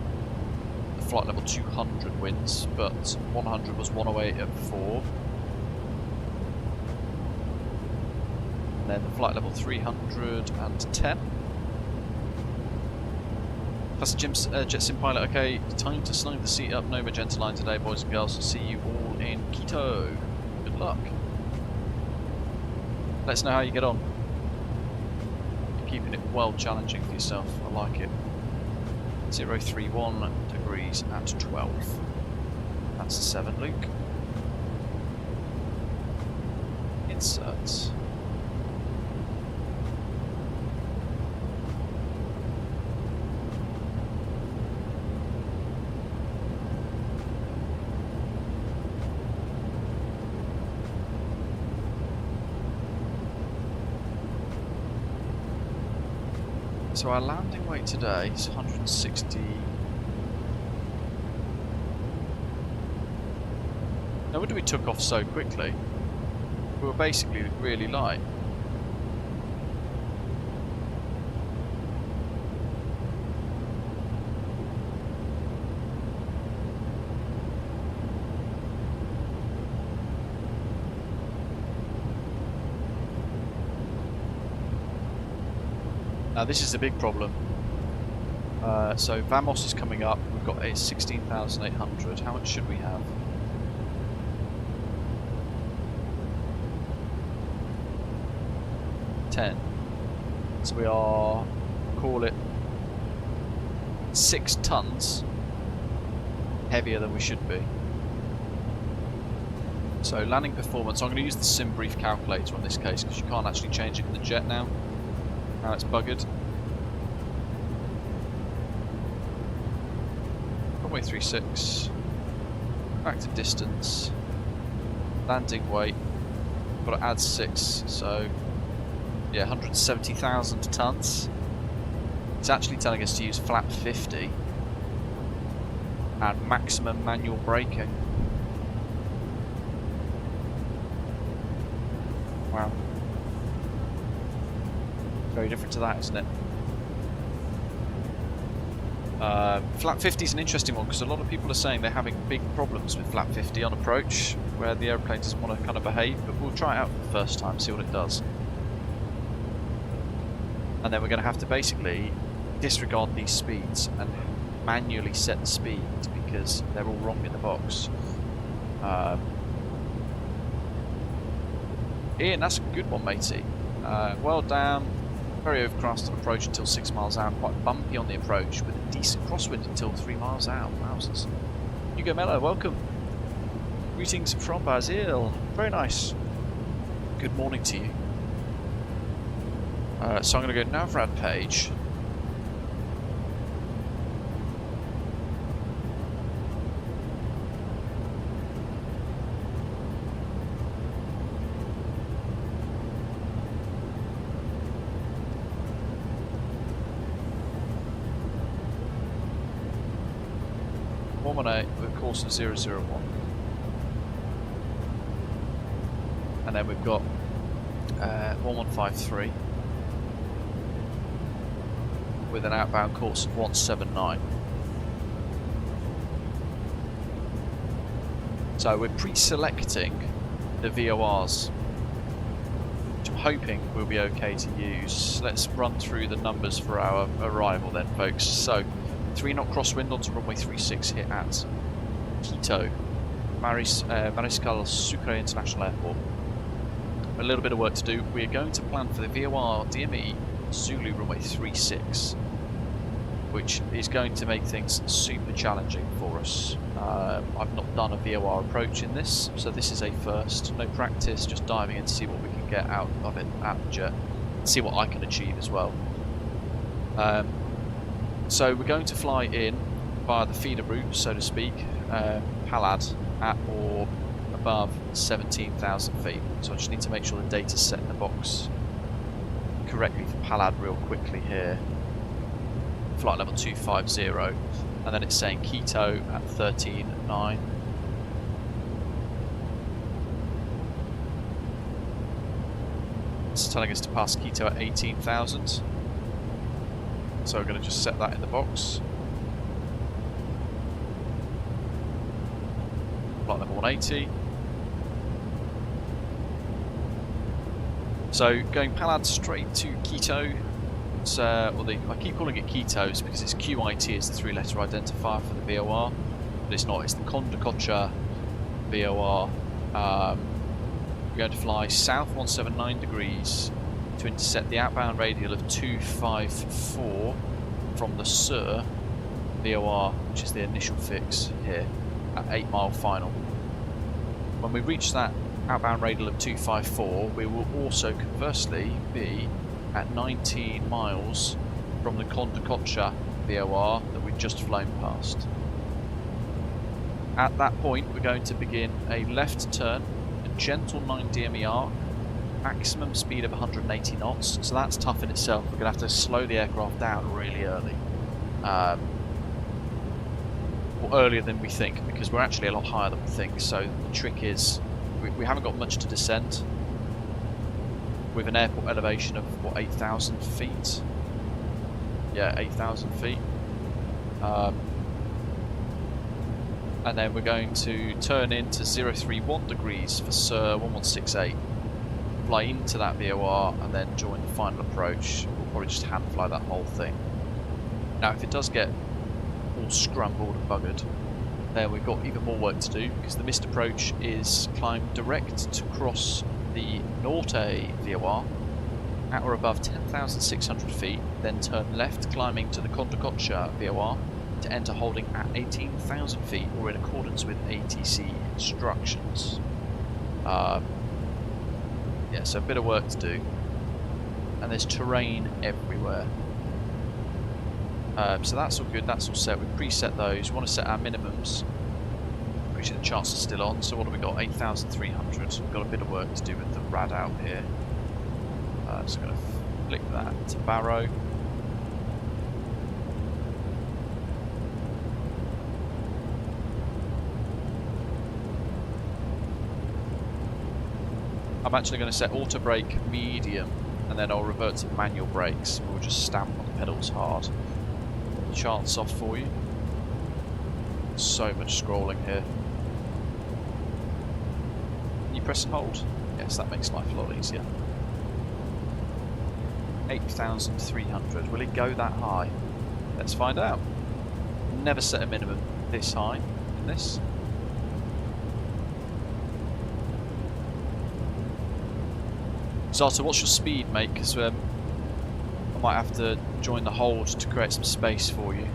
The flight level 200 winds, but 100 was 108 at 4. And then the flight level 310. Plus Jim's jet sim pilot. Okay, time to slide the seat up. No magenta line today, boys and girls. See you all in Quito. Good luck. Let us know how you get on. You're keeping it well challenging for yourself. I like it. 031 degrees at 12. That's 7, Luke. Insert. So our landing weight today is 160. No wonder we took off so quickly. We were basically really light. Now this is a big problem. So Vamos is coming up. We've got a 16,800. How much should we have? $10. So we are, call it 6 tons heavier than we should be. So landing performance, I'm going to use the sim brief calculator on this case because you can't actually change it in the jet now. Now it's buggered. Runway 36. Active distance. Landing weight. Got to add 6, so yeah, 170,000 tons. It's actually telling us to use flap 50 and maximum manual braking. Wow. Very different to that, isn't it? Flap 50 is an interesting one because a lot of people are saying they're having big problems with flap 50 on approach where the airplane doesn't want to kind of behave, but we'll try it out for the first time, see what it does. And then we're going to have to basically disregard these speeds and manually set the speed because they're all wrong in the box. Ian, that's a good one, matey. Well down. Very overcast on approach until 6 miles out, quite bumpy on the approach with a decent crosswind until 3 miles out. Wowzers. Hugo Mello, welcome. Greetings from Brazil. Very nice. Good morning to you. So I'm going to go Navrad page. With course of 001. And then we've got 1153 with an outbound course of 179. So we're pre-selecting the VORs, which I'm hoping we'll be okay to use. Let's run through the numbers for our arrival then, folks. So 3-knot crosswind onto runway 36 here at Quito, Mariscal Sucre International Airport. A little bit of work to do. We are going to plan for the VOR DME Zulu runway 36, which is going to make things super challenging for us. I've not done a VOR approach in this, so this is a first. No practice, just diving in to see what we can get out of it at the jet, see what I can achieve as well. So we're going to fly in via the feeder route, so to speak, Palad at or above 17,000 feet. So I just need to make sure the data's set in the box correctly for Palad real quickly here. Flight level 250, and then it's saying Quito at 13.9. It's telling us to pass Quito at 18,000. So we're going to just set that in the box. Flight level 180. So going Palad straight to Quito. It's, I keep calling it Quito's because it's QIT is the 3-letter identifier for the VOR, but it's not. It's the Condacocha VOR. We're going to fly south 179 degrees to intercept the outbound radial of 254 from the Sur VOR, which is the initial fix here at 8 Mile Final. When we reach that outbound radial of 254, we will also conversely be at 19 miles from the Condacocha VOR that we've just flown past. At that point, we're going to begin a left turn, a gentle 9 DME arc, maximum speed of 180 knots, so that's tough in itself. We're going to have to slow the aircraft down really early. Or earlier than we think, because we're actually a lot higher than we think, so the trick is we haven't got much to descend with an airport elevation of what, 8,000 feet? Yeah, 8,000 feet. And then we're going to turn into 031 degrees for Sir 1168, fly into that VOR and then join the final approach. We'll probably just hand fly that whole thing. Now if it does get all scrambled and buggered, then we've got even more work to do, because the missed approach is climb direct to cross the Norte VOR at or above 10,600 feet, then turn left climbing to the Condacocha VOR to enter holding at 18,000 feet or in accordance with ATC instructions. Yeah, so a bit of work to do, and there's terrain everywhere. So that's all good, that's all set. We've preset those. We want to set our minimums. Appreciate the charts are still on. So what have we got? 8,300. We've got a bit of work to do with the rad out here. Just going to flick that to Barrow. I'm actually going to set auto brake medium, and then I'll revert to manual brakes. We'll just stamp on the pedals hard. Charts off for you. So much scrolling here. Can you press and hold? Yes, that makes life a lot easier. 8,300. Will it go that high? Let's find out. Never set a minimum this high in this. Zato, what's your speed, mate? Because I might have to join the hold to create some space for you.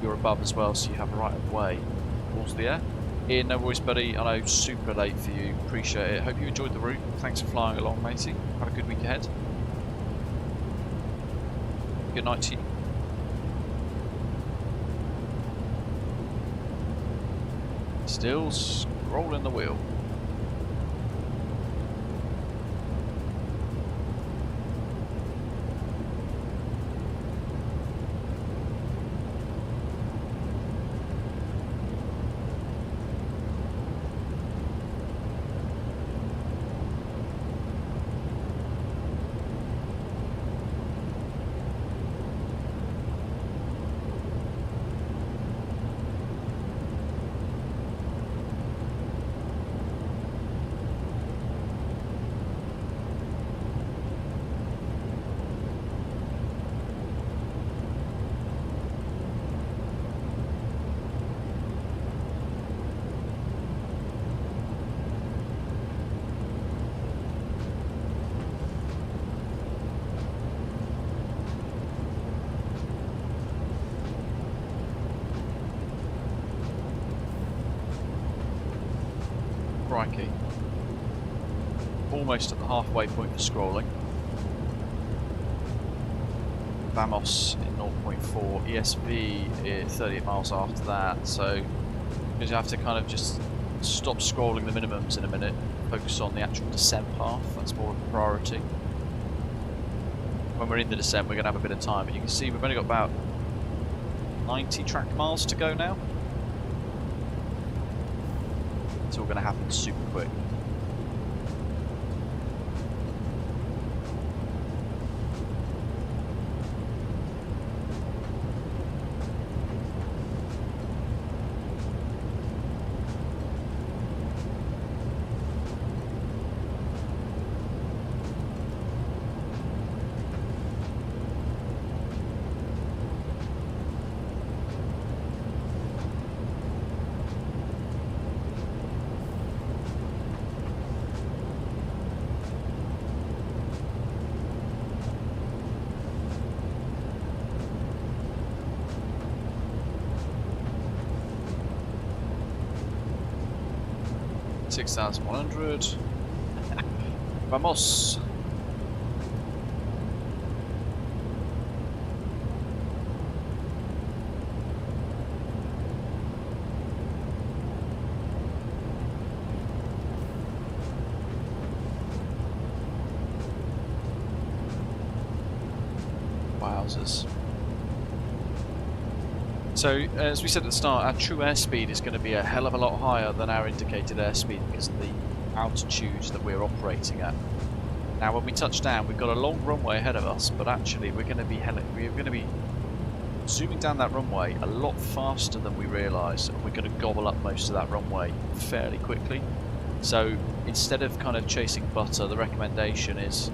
You're above as well, so you have a right of way towards the air. Ian, no worries, buddy. I know, super late for you. Appreciate it. Hope you enjoyed the route. Thanks for flying along, matey. Have a good week ahead. Good night to you. Still scrolling the wheel. Crikey. Almost at the halfway point for scrolling. Vamos in 0.4, ESV is 38 miles after that, so you have to kind of just stop scrolling the minimums in a minute, focus on the actual descent path, that's more of a priority. When we're in the descent we're going to have a bit of time, but you can see we've only got about 90 track miles to go now. It's all going to happen super quick. 6,100. Vamos. Wowzers. So, as we said at the start, our true airspeed is going to be a hell of a lot higher than our indicated airspeed because of the altitude that we're operating at. Now, when we touch down, we've got a long runway ahead of us, but actually we're going to be zooming down that runway a lot faster than we realise, and we're going to gobble up most of that runway fairly quickly. So, instead of kind of chasing butter, the recommendation is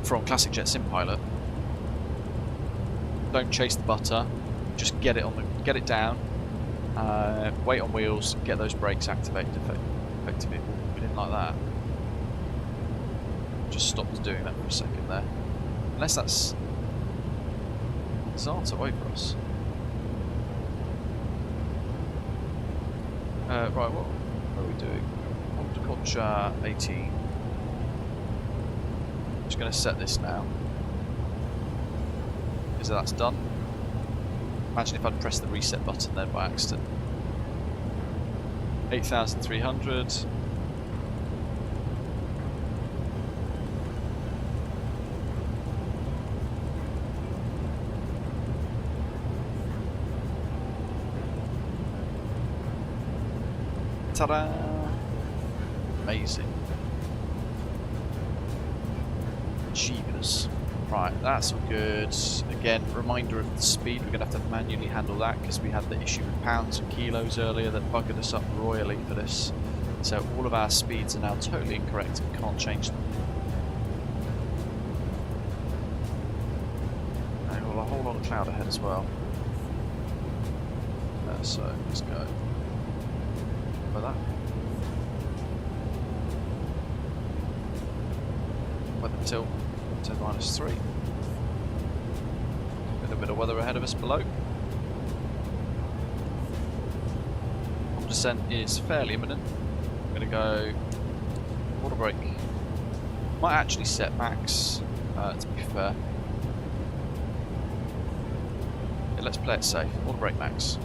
from Classic Jet Sim Pilot. Don't chase the butter, just get it down, wait on wheels, get those brakes activated effectively. We didn't like that. Just stopped doing that for a second there. Unless that's Zarta, wait for us. Right, what are we doing? Horticulture 18. Just going to set this now. So that's done. Imagine if I'd pressed the reset button then by accident. 8,300. Ta-da! Amazing. Jeebus. Right, that's all good. Again, reminder of the speed. We're going to have to manually handle that because we had the issue with pounds and kilos earlier that buggered us up royally for this. So all of our speeds are now totally incorrect and we can't change them. And we've got a whole lot of cloud ahead as well. So let's go. Like that. Weather tilt. 10 minus 3. A little bit of weather ahead of us below. On descent is fairly imminent. I'm going to go water brake. Might actually set max, to be fair. Yeah, let's play it safe. Water brake max.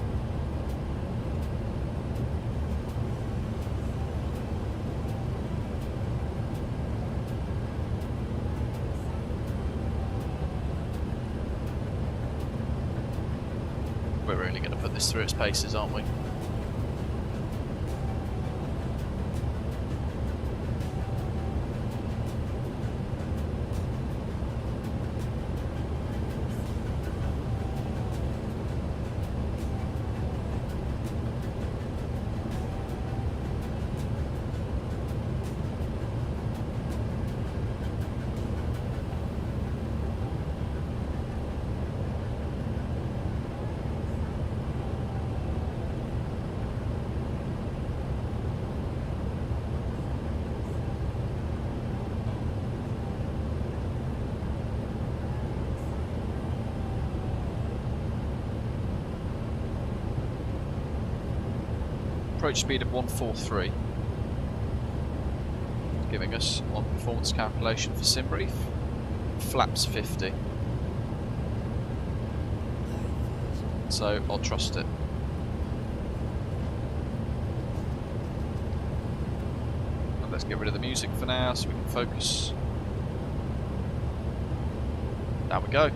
We're really going to put this through its paces, aren't we? Approach speed of 143, giving us on performance calculation for SimBrief, flaps 50. So I'll trust it. And let's get rid of the music for now so we can focus. There we go.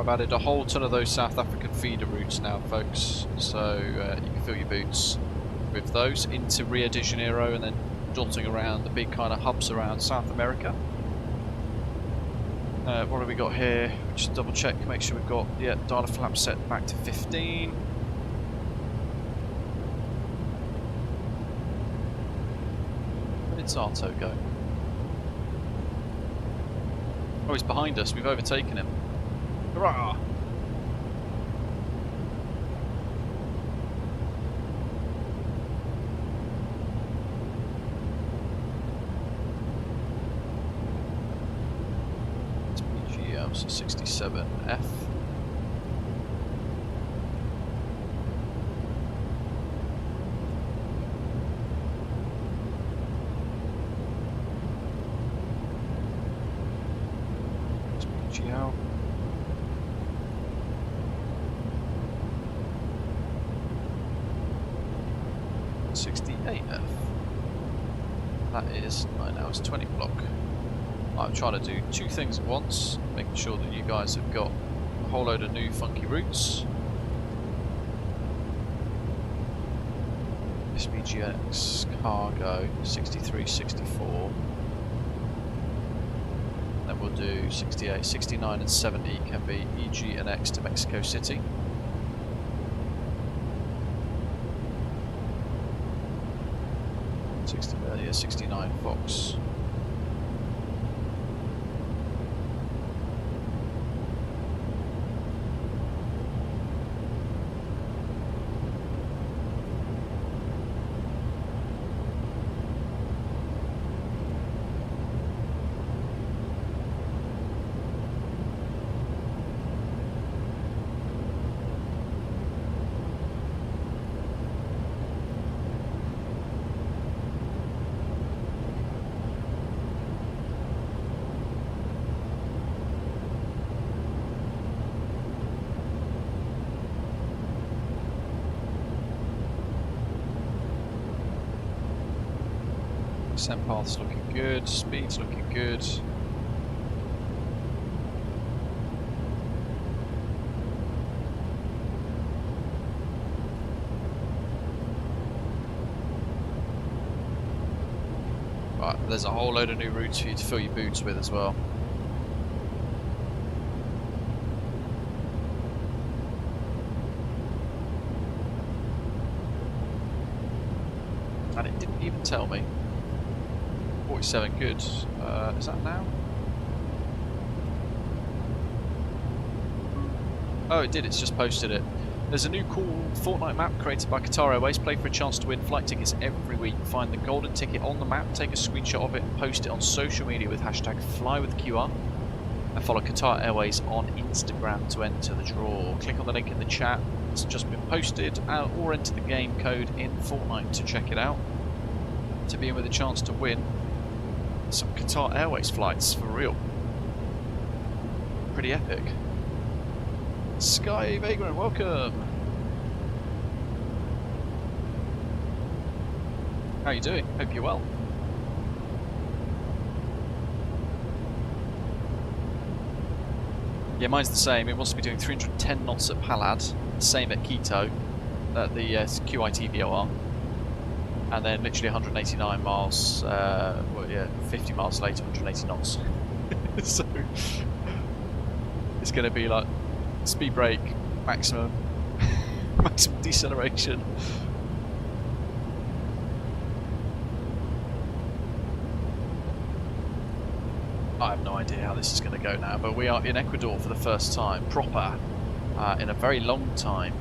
I've added a whole ton of those South African feeder routes now, folks, so you can fill your boots with those into Rio de Janeiro and then dotting around the big kind of hubs around South America. What have we got here? Just double check, make sure we've got, yeah, dialer flap set back to 15. Where did Zato go? Oh, he's behind us, we've overtaken him. Hurrah! So 67F. GL. That is 9 hours 20 block. I'm trying to do two things at once, making sure that you guys have got a whole load of new funky routes. SBGX cargo 63, 64. Then we'll do 68, 69 and 70 can be EG and X to Mexico City. Yeah, 69 Fox. Descent path's looking good, speed's looking good. Right, there's a whole load of new routes for you to fill your boots with as well. And it didn't even tell me. 47, good. Is that now? Oh, it did, it's just posted it. There's a new cool Fortnite map created by Qatar Airways. Play for a chance to win flight tickets every week. Find the golden ticket on the map, take a screenshot of it and post it on social media with hashtag FlyWithQR. And follow Qatar Airways on Instagram to enter the draw. Click on the link in the chat, it's just been posted, or enter the game code in Fortnite to check it out. To be in with a chance to win some Qatar Airways flights for real. Pretty epic. Sky Vagrant, welcome. How are you doing? Hope you're well. Yeah, mine's the same. It wants to be doing 310 knots at Palad, same at Quito, at the QITVOR. And then literally 189 miles, well, yeah, 50 miles later, 180 knots. So it's going to be like speed brake, maximum, maximum deceleration. I have no idea how this is going to go now, but we are in Ecuador for the first time, proper, in a very long time.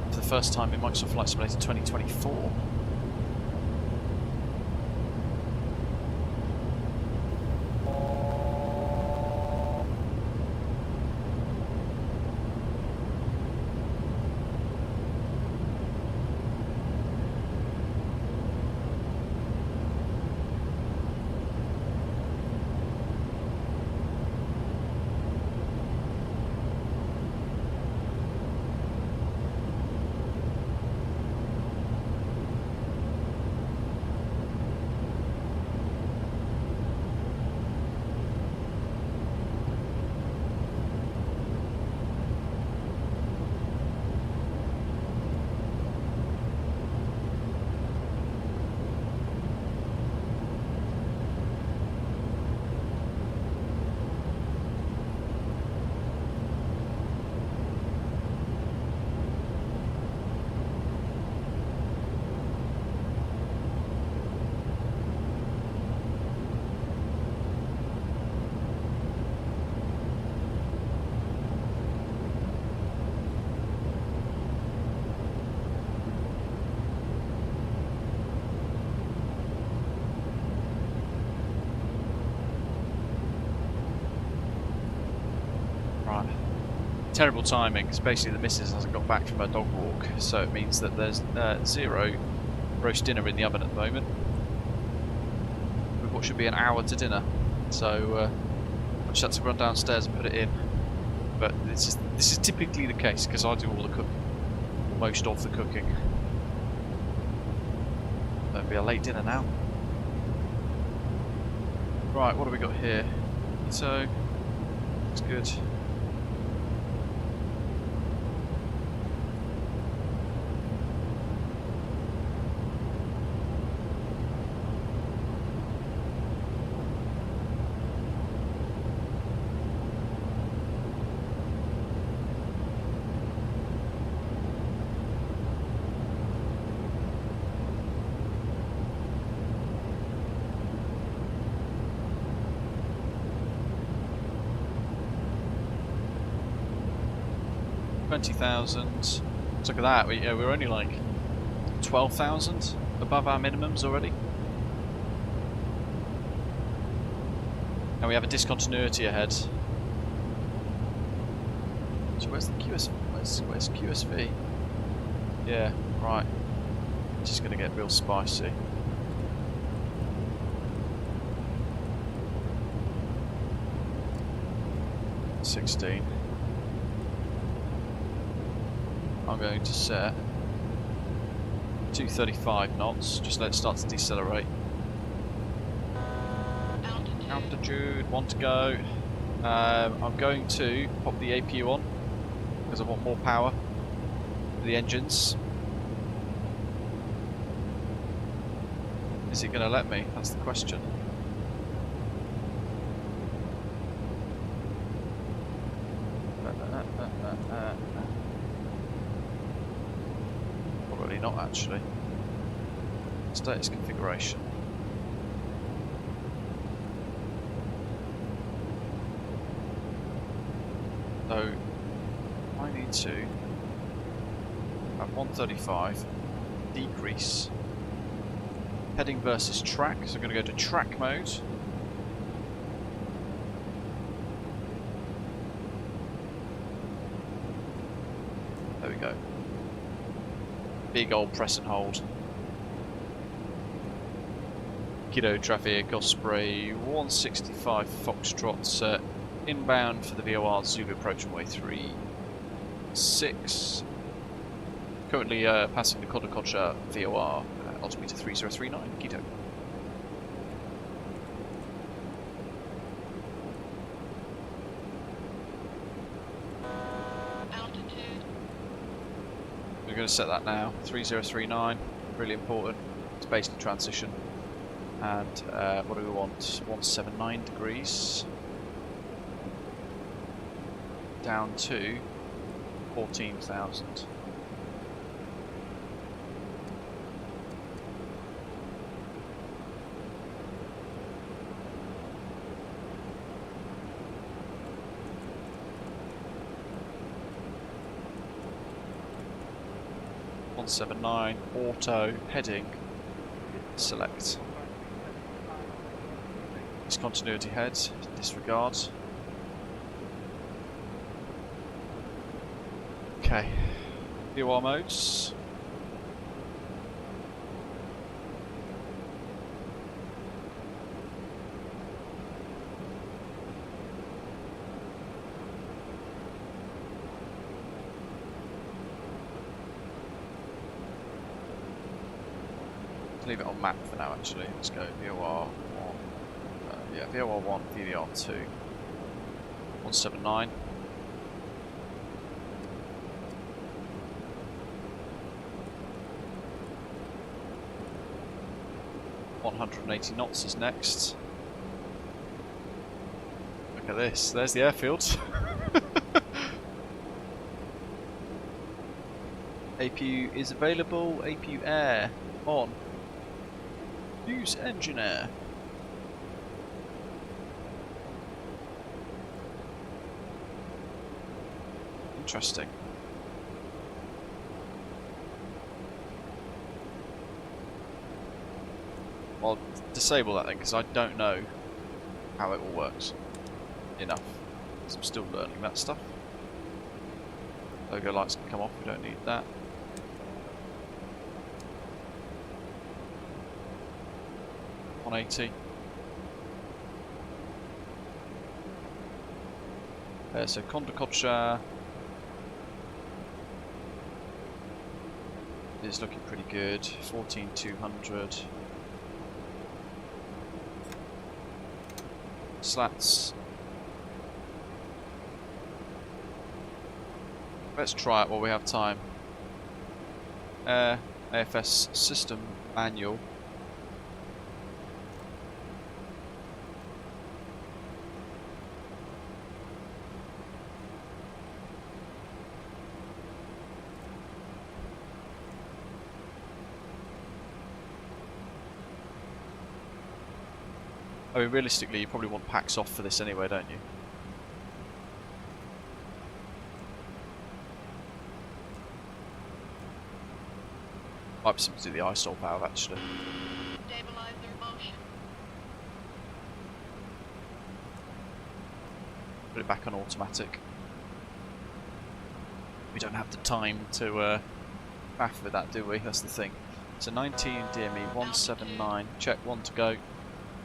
For the first time in Microsoft Flight Simulator 2024. Terrible timing, because basically the missus hasn't got back from her dog walk, so it means that there's 0 roast dinner in the oven at the moment, with what should be an hour to dinner. So I just had to run downstairs and put it in. But this is typically the case, because I do all the cooking, most of the cooking. That'll be a late dinner now. Right, what have we got here? So, looks good. $20,000. Look at that. We're only like 12,000 above our minimums already. And we have a discontinuity ahead. So where's the QSV? Where's QSV? Yeah, right. This is going to get real spicy. $16. I'm going to set 235 knots, just let it start to decelerate. Altitude, 1 to go. I'm going to pop the APU on, because I want more power for the engines. Is it going to let me? That's the question. Probably not actually. Status configuration. So I need to at 135 decrease heading versus track, so I'm going to go to track mode. There we go. Big old press and hold. Quito traffic, Osprey 165 Foxtrot, inbound for the VOR Zulu approach runway 36. Currently passing the Kodakocha VOR, altimeter 3039, Quito. We're going to set that now, 3039, really important, it's basically transition. And what do we want? 179 degrees. Down to 14,000. .179 auto heading. Select. Discontinuity head. Disregard. Okay, VOR modes. Leave it on map for now actually. Let's go VOR 1. Yeah, VOR 1, VOR 2. 179. .180 knots is next. Look at this, there's the airfield. APU is available, APU air on. Use engine air. Interesting. I'll disable that then, because I don't know how it all works enough. I'm still learning that stuff. Logo lights can come off, we don't need that. $180. So Kondakocha is looking pretty good. 14,200. Slats. Let's try it while we have time. AFS system manual. I mean, realistically, you probably want packs off for this anyway, don't you? Might be something to do the ISOL valve, actually. Stabilize their motion. Put it back on automatic. We don't have the time to faff with that, do we? That's the thing. So 19 DME 179. Check, 1 to go.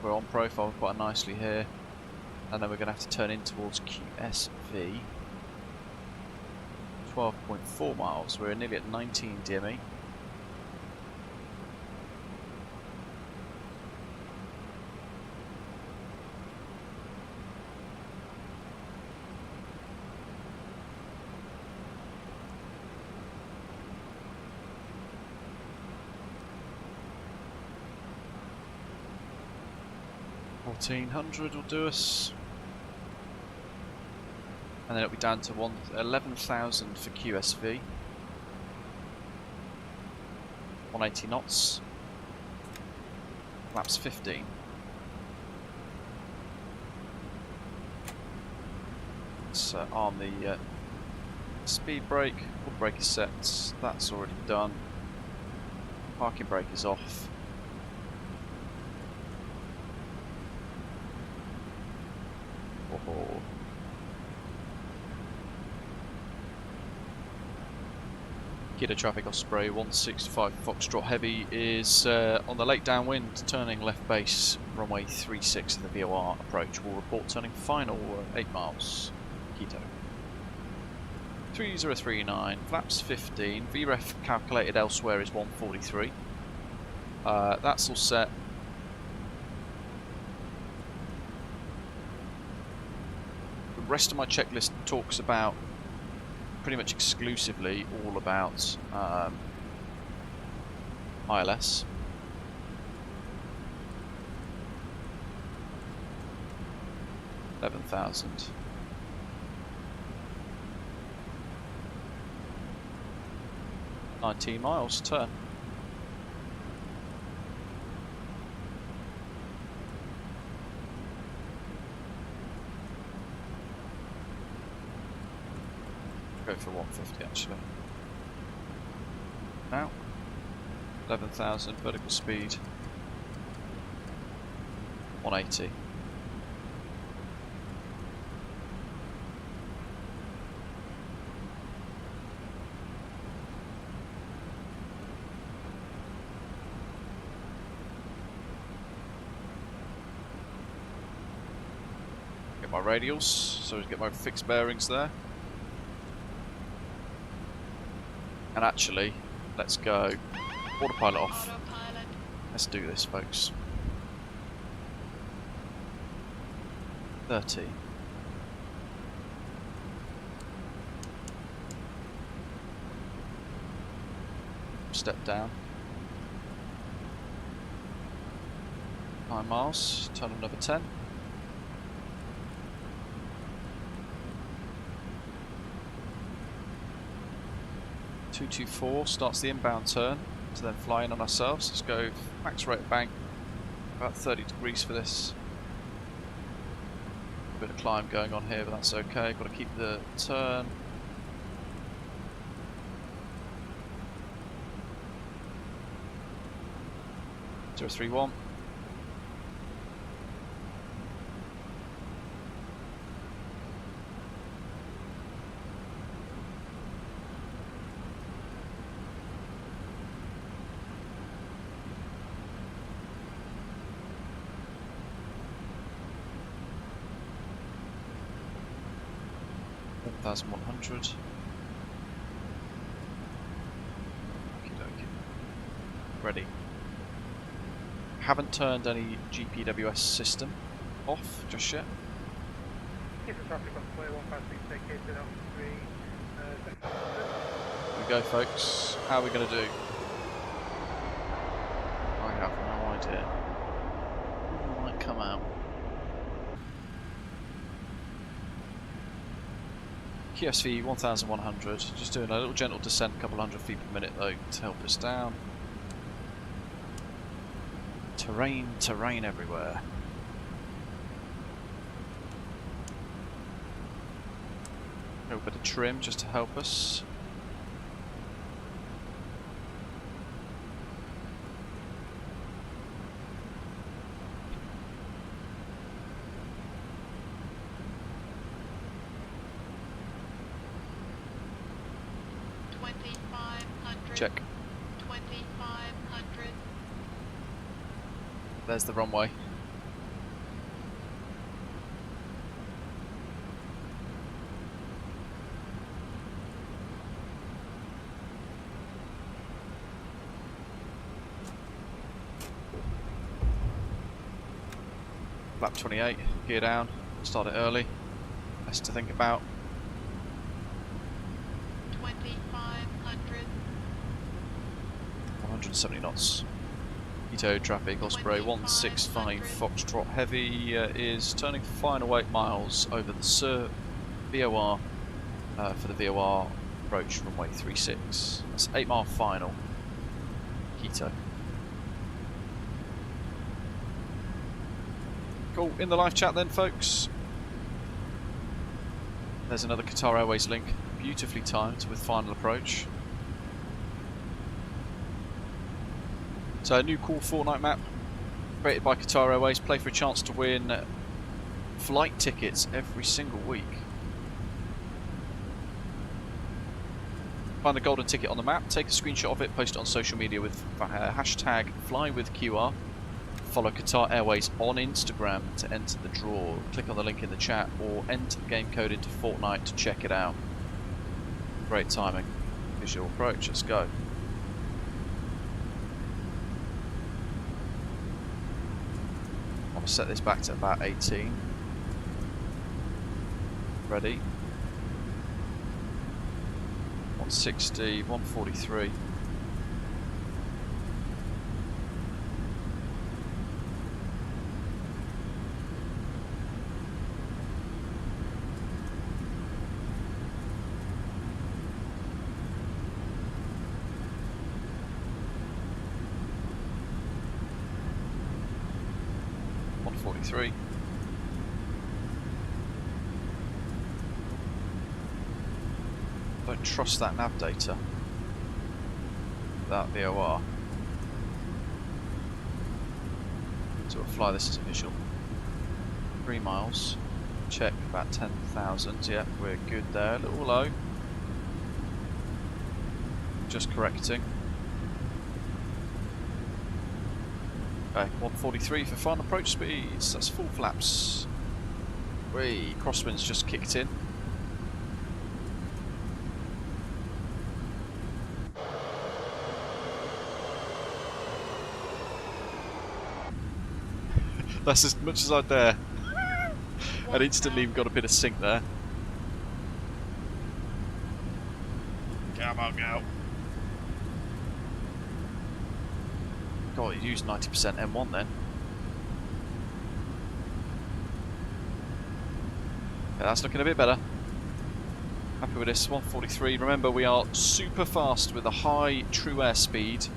We're on profile quite nicely here, and then we're going to have to turn in towards QSV. 12.4 miles. We're nearly at 19 DME. $1,400 will do us, and then it'll be down to 11,000 for QSV. 180 knots. Flaps 15. Let's arm the speed brake. Full brake is set. That's already done. Parking brake is off. Quito traffic Osprey 165 Foxtrot Heavy is on the late downwind, turning left base, runway 36 of the VOR approach. Will report turning final 8 miles. Quito. 3039, flaps 15, VREF calculated elsewhere is 143. That's all set. The rest of my checklist talks about pretty much exclusively all about ILS. $11,000. $19 miles, turn. Go for 150 actually. Now, 11,000 vertical speed, 180. Get my radials, so get my fixed bearings there. And actually, let's go autopilot off. Autopilot. Let's do this, folks. 30. Step down. 9 miles, turn on number 10. .224 starts the inbound turn to then fly in on ourselves. Let's go max rate of bank, about 30 degrees for this. A bit of climb going on here, but that's okay. Got to keep the turn. Zero 31. 1100. Okey-dokey. Ready. Haven't turned any GPWS system off just yet. Keep the traffic on clear 156, vacated on 3, Here we go, folks. How are we going to do? I have no idea. What might come out? QSV 1100. Just doing a little gentle descent, a couple hundred feet per minute though, to help us down. Terrain everywhere. A little bit of trim just to help us. Check. 2500. There's the runway. Flap 28, gear down, start it early. Best to think about. 2500. 170 knots. Quito traffic, Osprey 165 Foxtrot Heavy is turning final 8 miles over the VOR for the VOR approach runway 36. That's 8 mile final. Quito. Cool, in the live chat then, folks. There's another Qatar Airways link, beautifully timed with final approach. So a new cool Fortnite map created by Qatar Airways. Play for a chance to win flight tickets every single week. Find the golden ticket on the map, take a screenshot of it, post it on social media with hashtag FlyWithQR. Follow Qatar Airways on Instagram to enter the draw. Click on the link in the chat or enter the game code into Fortnite to check it out. Great timing. Visual approach, let's go. I'll set this back to about 18. Ready. 160, 143. Don't trust that nav data. That VOR. So we'll fly this as a visual. 3 miles. Check about 10,000. Yep, we're good there. A little low. Just correcting. Okay, 143 for final approach speeds. That's full flaps. Whee, crosswind's just kicked in. That's as much as I dare. And instantly we've got a bit of sink there. Come on, go. God, you used 90% M1 then. Yeah, that's looking a bit better. Happy with this, 143. Remember, we are super fast with a high true airspeed.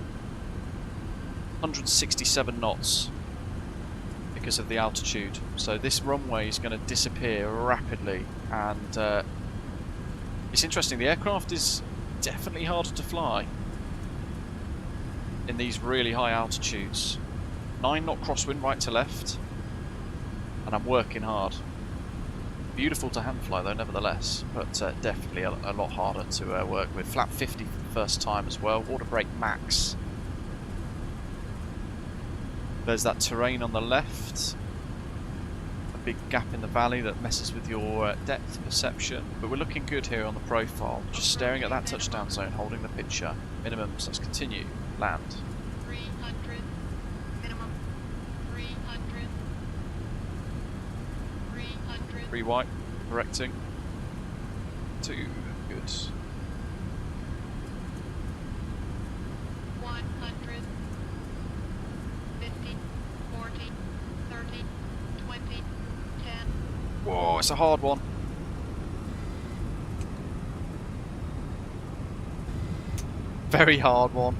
167 knots. Because of the altitude, so this runway is going to disappear rapidly, and it's interesting. The aircraft is definitely harder to fly in these really high altitudes. 9 knot crosswind right to left, and I'm working hard. Beautiful to hand fly though, nevertheless, but definitely a lot harder to work with. Flap 50 for the first time as well. Water brake max. There's that terrain on the left. big gap in the valley that messes with your depth perception. But we're looking good here on the profile. Just staring at that touchdown zone, holding the picture. Minimums, let's continue. Land. 300. Minimum. 300. 300. 3 white, correcting. 2, good. 100. 50. 40. 30. 20. 10. Whoa, it's a hard one. Very hard one.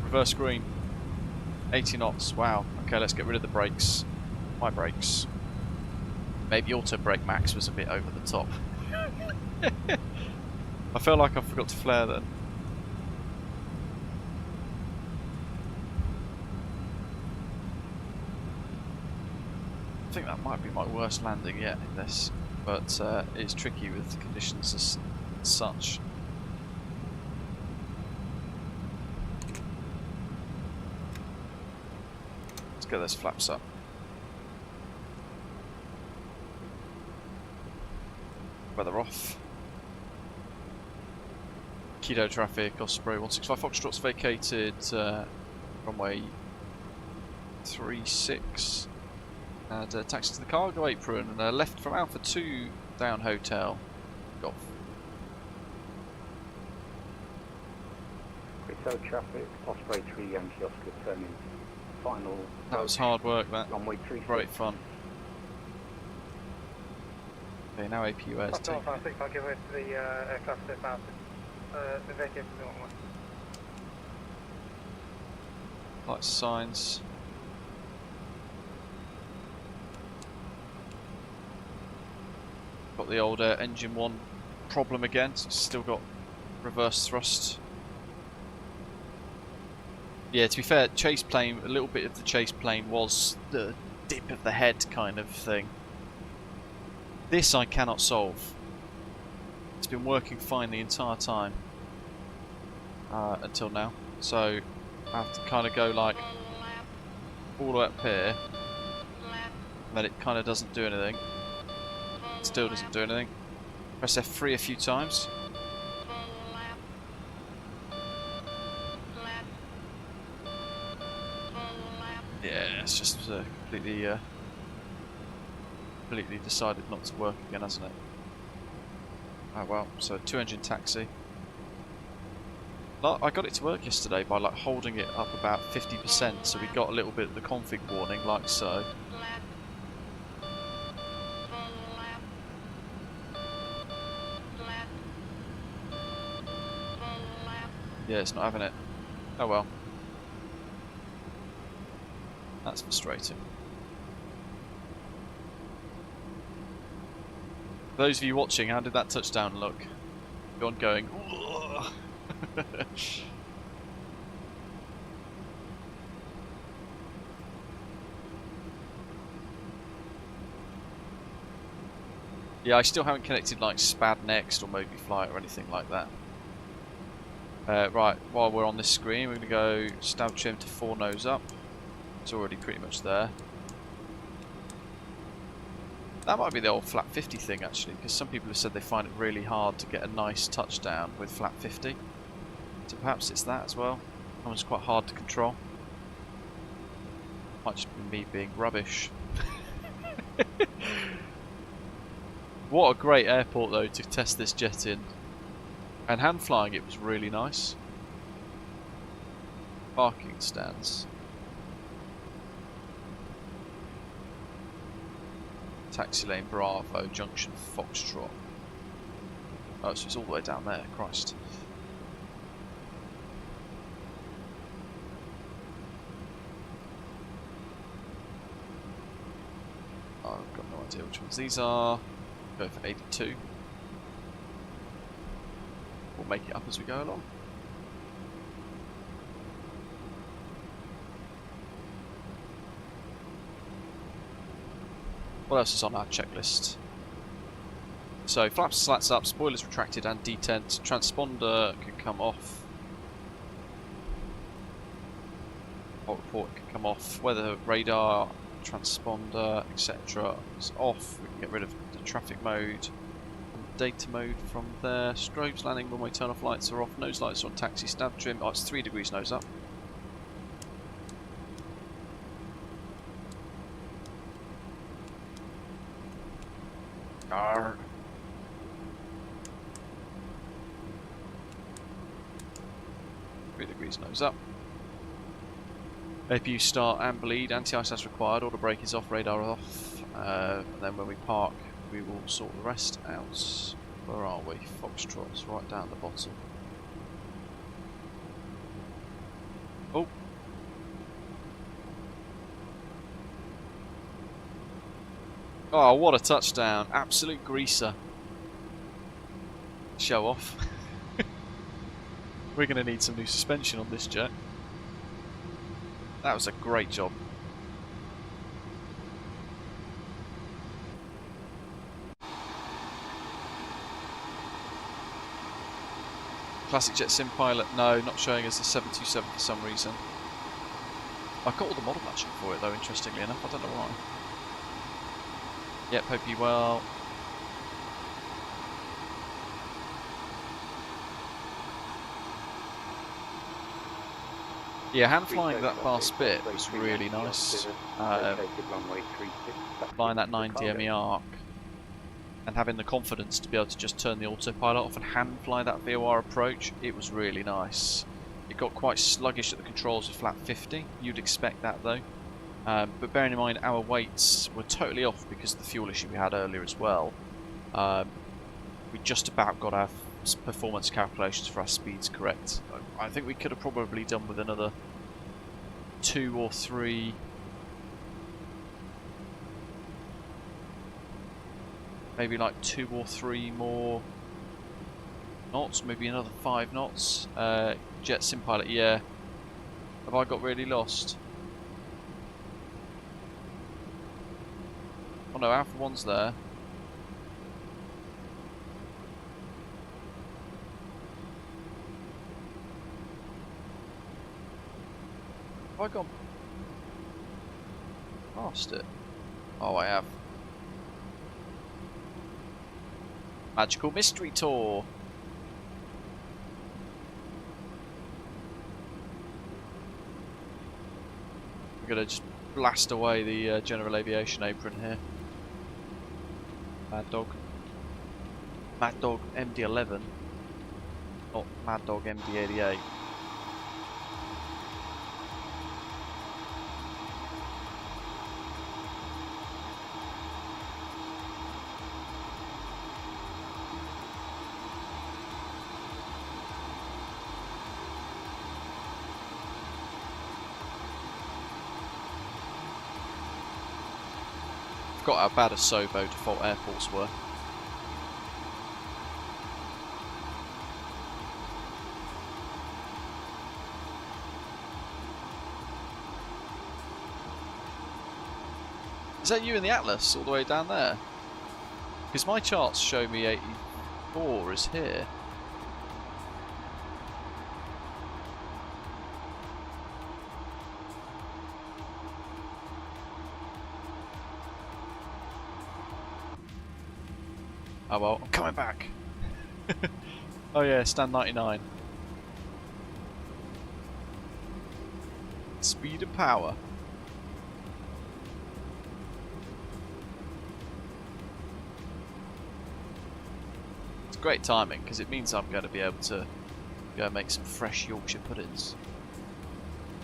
Reverse green. 80 knots, wow. Okay, let's get rid of the brakes. My brakes. Maybe auto brake max was a bit over the top. I feel like I forgot to flare then. I think that might be my worst landing yet in this, but it's tricky with the conditions as such. Let's get those flaps up. Weather off. Quito traffic, Osprey 165 Foxtrot's vacated runway 36 and taxi to the cargo apron and left from Alpha 2 down hotel. Golf. Quito traffic, Osprey 3 Yankee Oscar turning final. That was hard work, that. Runway 36. Great fun. Okay, now APUS That's all take. 56, I'll give it to the aircraft that passed. The vacated the one. Lights, signs. Got the old engine 1 problem again, so it's still got reverse thrust. Yeah, to be fair, chase plane, a little bit of the chase plane was the dip of the head kind of thing. This I cannot solve. It's been working fine the entire time until now, so I have to kind of go like all the way up here, and then it kind of doesn't do anything. Still doesn't do anything. Press F3 a few times. Yeah, it's just completely decided not to work again, hasn't it? Oh well, so 2-engine taxi. I got it to work yesterday by like holding it up about 50%, so we got a little bit of the config warning, like so. Yeah, it's not having it. Oh well. That's frustrating. For those of you watching, how did that touchdown look? Gone going. Yeah, I still haven't connected like SPAD Next or Moby Flight or anything like that. Right, while we're on this screen, we're going to go stab trim to 4 nose up. It's already pretty much there. That might be the old flat 50 thing actually, because some people have said they find it really hard to get a nice touchdown with flat 50. So perhaps it's that as well. That one's quite hard to control. Might just be me being rubbish. What a great airport though to test this jet in. And hand flying it was really nice. Parking stands. Taxi lane Bravo, junction Foxtrot. Oh, so it's all the way down there, Christ. Oh, I've got no idea which ones these are. Go for 82. We'll make it up as we go along. What else is on our checklist? So flaps slats up, spoilers retracted and detent, transponder can come off. Hot report can come off, weather radar transponder, etc. is off. We can get rid of the traffic mode and data mode from there. Strobes, landing, runway turn off lights are off. Nose lights are on, taxi nav trim. Oh, it's 3 degrees nose up. Arr. Nose up. APU start and bleed, anti-ice as required, auto brake is off, radar off, and then when we park we will sort the rest out. Where are we? Foxtrot's right down the bottom. Oh! Oh, what a touchdown. Absolute greaser. Show off. We're going to need some new suspension on this jet. That was a great job. Classic Jet Sim Pilot, no, not showing as a 727 for some reason. I've got all the model matching for it though, interestingly enough, I don't know why. Yep, hope you well. Yeah, hand flying that last bit was really nice. Flying that 9 DME arc and having the confidence to be able to just turn the autopilot off and hand fly that VOR approach, it was really nice. It got quite sluggish at the controls with flat 50, you'd expect that though. But bearing in mind our weights were totally off because of the fuel issue we had earlier as well. We just about got our performance calculations for our speeds correct. I think we could have probably done with another 2 or 3 maybe like 2 or 3 more knots, maybe another 5 knots. Jet Sim Pilot, yeah. Have I got really lost? Oh no, Alpha 1's there. Have I gone past it? Oh, I have. Magical Mystery Tour. We're gonna just blast away the General Aviation apron here. Mad Dog. Mad Dog MD-11, not Mad Dog MD-88. Forgot how bad Asobo default airports were. Is that you in the Atlas all the way down there? Because my charts show me 84 is here. Oh well, I'm coming back. Oh yeah, stand 99. Speed and power. It's great timing because it means I'm going to be able to go and make some fresh Yorkshire puddings.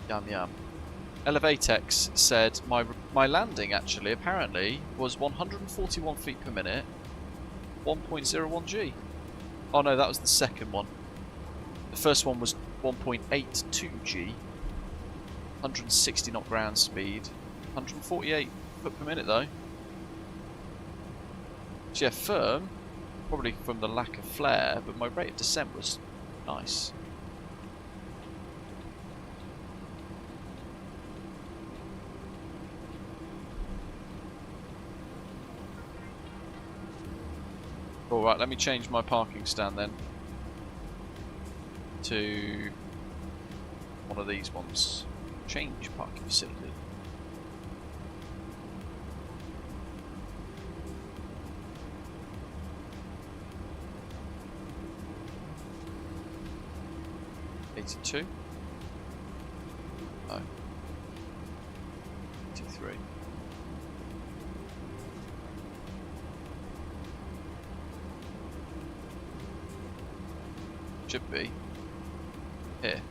Yum yum. Elevatex said my landing actually apparently was 141 feet per minute. 1.01 G. Oh no, that was the second one. The first one was 1.82 G. 160 knot ground speed. 148 foot per minute though. So yeah, firm. Probably from the lack of flare, but my rate of descent was nice. Alright, let me change my parking stand then to one of these ones. Change parking facility. 82. No. 83. Should be here.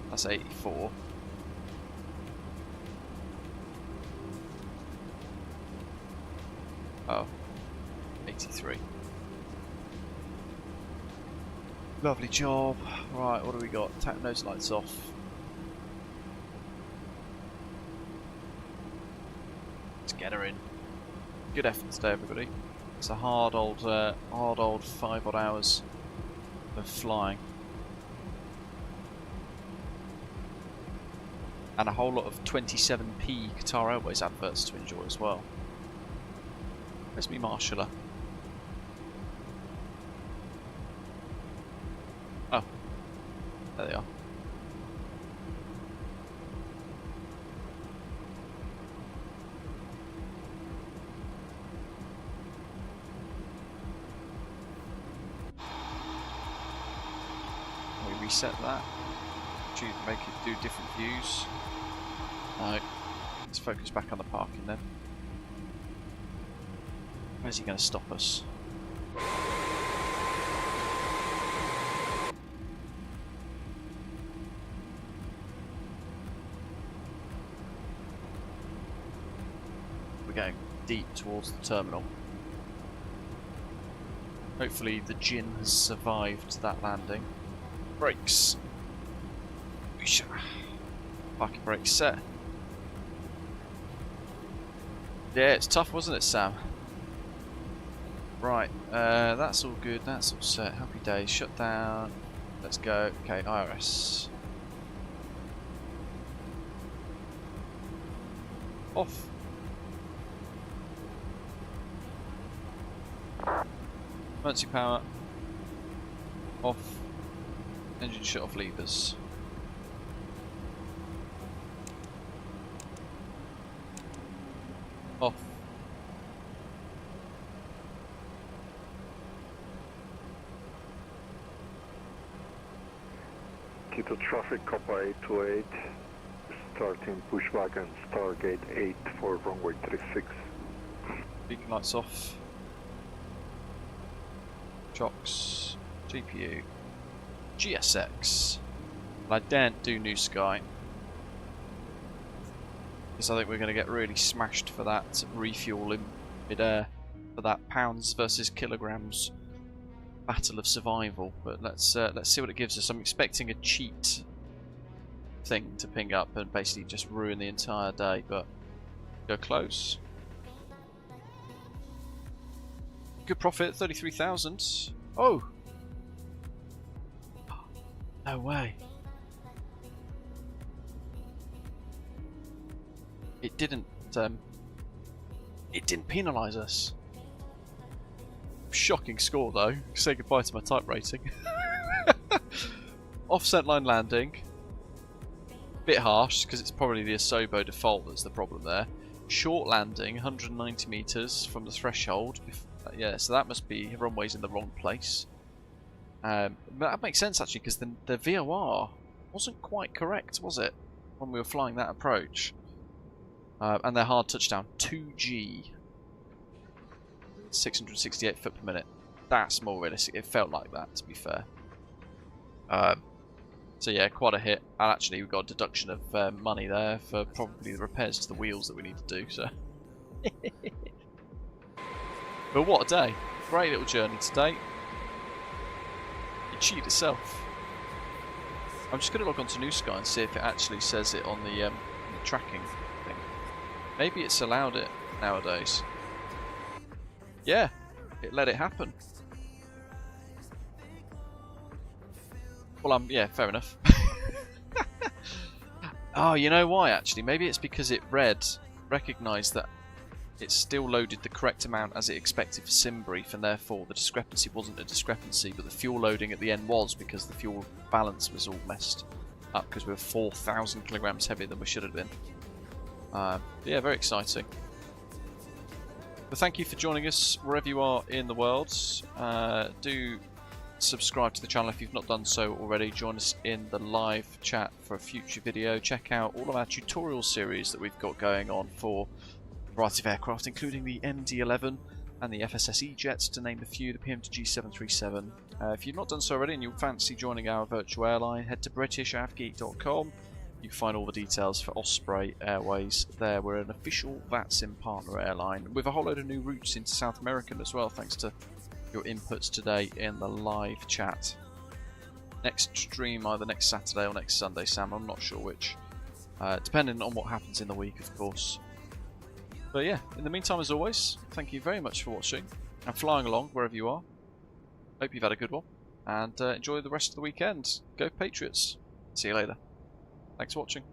That's 84. Oh, 83. Lovely job. Right, what do we got? Tap nose lights off. Let's get her in. Good effort today, everybody. It's a hard old 5 odd hours of flying. And a whole lot of 27p Qatar Airways adverts to enjoy as well. Where's me marshaller? Oh, there they are. We reset that. Make it do different views. No, let's focus back on the parking then. Where's he going to stop us? We're going deep towards the terminal. Hopefully the Jin has survived that landing. Brakes. Parking brake set. Yeah, it's tough, wasn't it, Sam? Right, that's all good, that's all set. Happy days, shut down. Let's go. Okay, IRS. Off. Emergency power. Off. Engine shut off levers. Off. Quito traffic, Coppa 828, starting pushback and Stargate 8 for runway 36. Beacon lights off. Chocks. GPU. GSX. And I daren't do New Sky, because I think we're going to get really smashed for that refuel in mid-air, for that pounds versus kilograms battle of survival. But let's see what it gives us. I'm expecting a cheat thing to ping up and basically just ruin the entire day, but go close. Good profit, 33,000. Oh! No way. It didn't penalise us. Shocking score though. Say goodbye to my type rating. Offset line landing. Bit harsh because it's probably the Asobo default that's the problem there. Short landing, 190 meters from the threshold. Yeah, so that must be runways in the wrong place. But that makes sense actually, because the VOR wasn't quite correct, was it, when we were flying that approach? And their hard touchdown, 2G, 668 foot per minute. That's more realistic. It felt like that, to be fair. So yeah, quite a hit. And actually, we've got a deduction of money there for probably the repairs to the wheels that we need to do. So, but what a day! Great little journey today. You cheat yourself. I'm just going to log on to New Sky and see if it actually says it on the tracking thing. Maybe it's allowed it nowadays. Yeah, it let it happen. Well, yeah, fair enough. Oh, you know why actually? Maybe it's because it recognised that it still loaded the correct amount as it expected for sim brief, and therefore the discrepancy wasn't a discrepancy, but the fuel loading at the end was, because the fuel balance was all messed up because we were 4,000 kilograms heavier than we should have been. Yeah, very exciting. But thank you for joining us wherever you are in the world. Do subscribe to the channel if you've not done so already. Join us in the live chat for a future video. Check out all of our tutorial series that we've got going on for a variety of aircraft, including the MD-11 and the FSSE jets, to name a few, the PMTG 737. If you've not done so already and you fancy joining our virtual airline, head to BritishAvGeek.com. You can find all the details for Osprey Airways there. We're an official VATSIM partner airline with a whole load of new routes into South America as well, thanks to your inputs today in the live chat. Next stream either next Saturday or next Sunday, Sam, I'm not sure which. Depending on what happens in the week, of course. But yeah, in the meantime, as always, thank you very much for watching and flying along wherever you are. Hope you've had a good one, and enjoy the rest of the weekend. Go Patriots. See you later. Thanks for watching.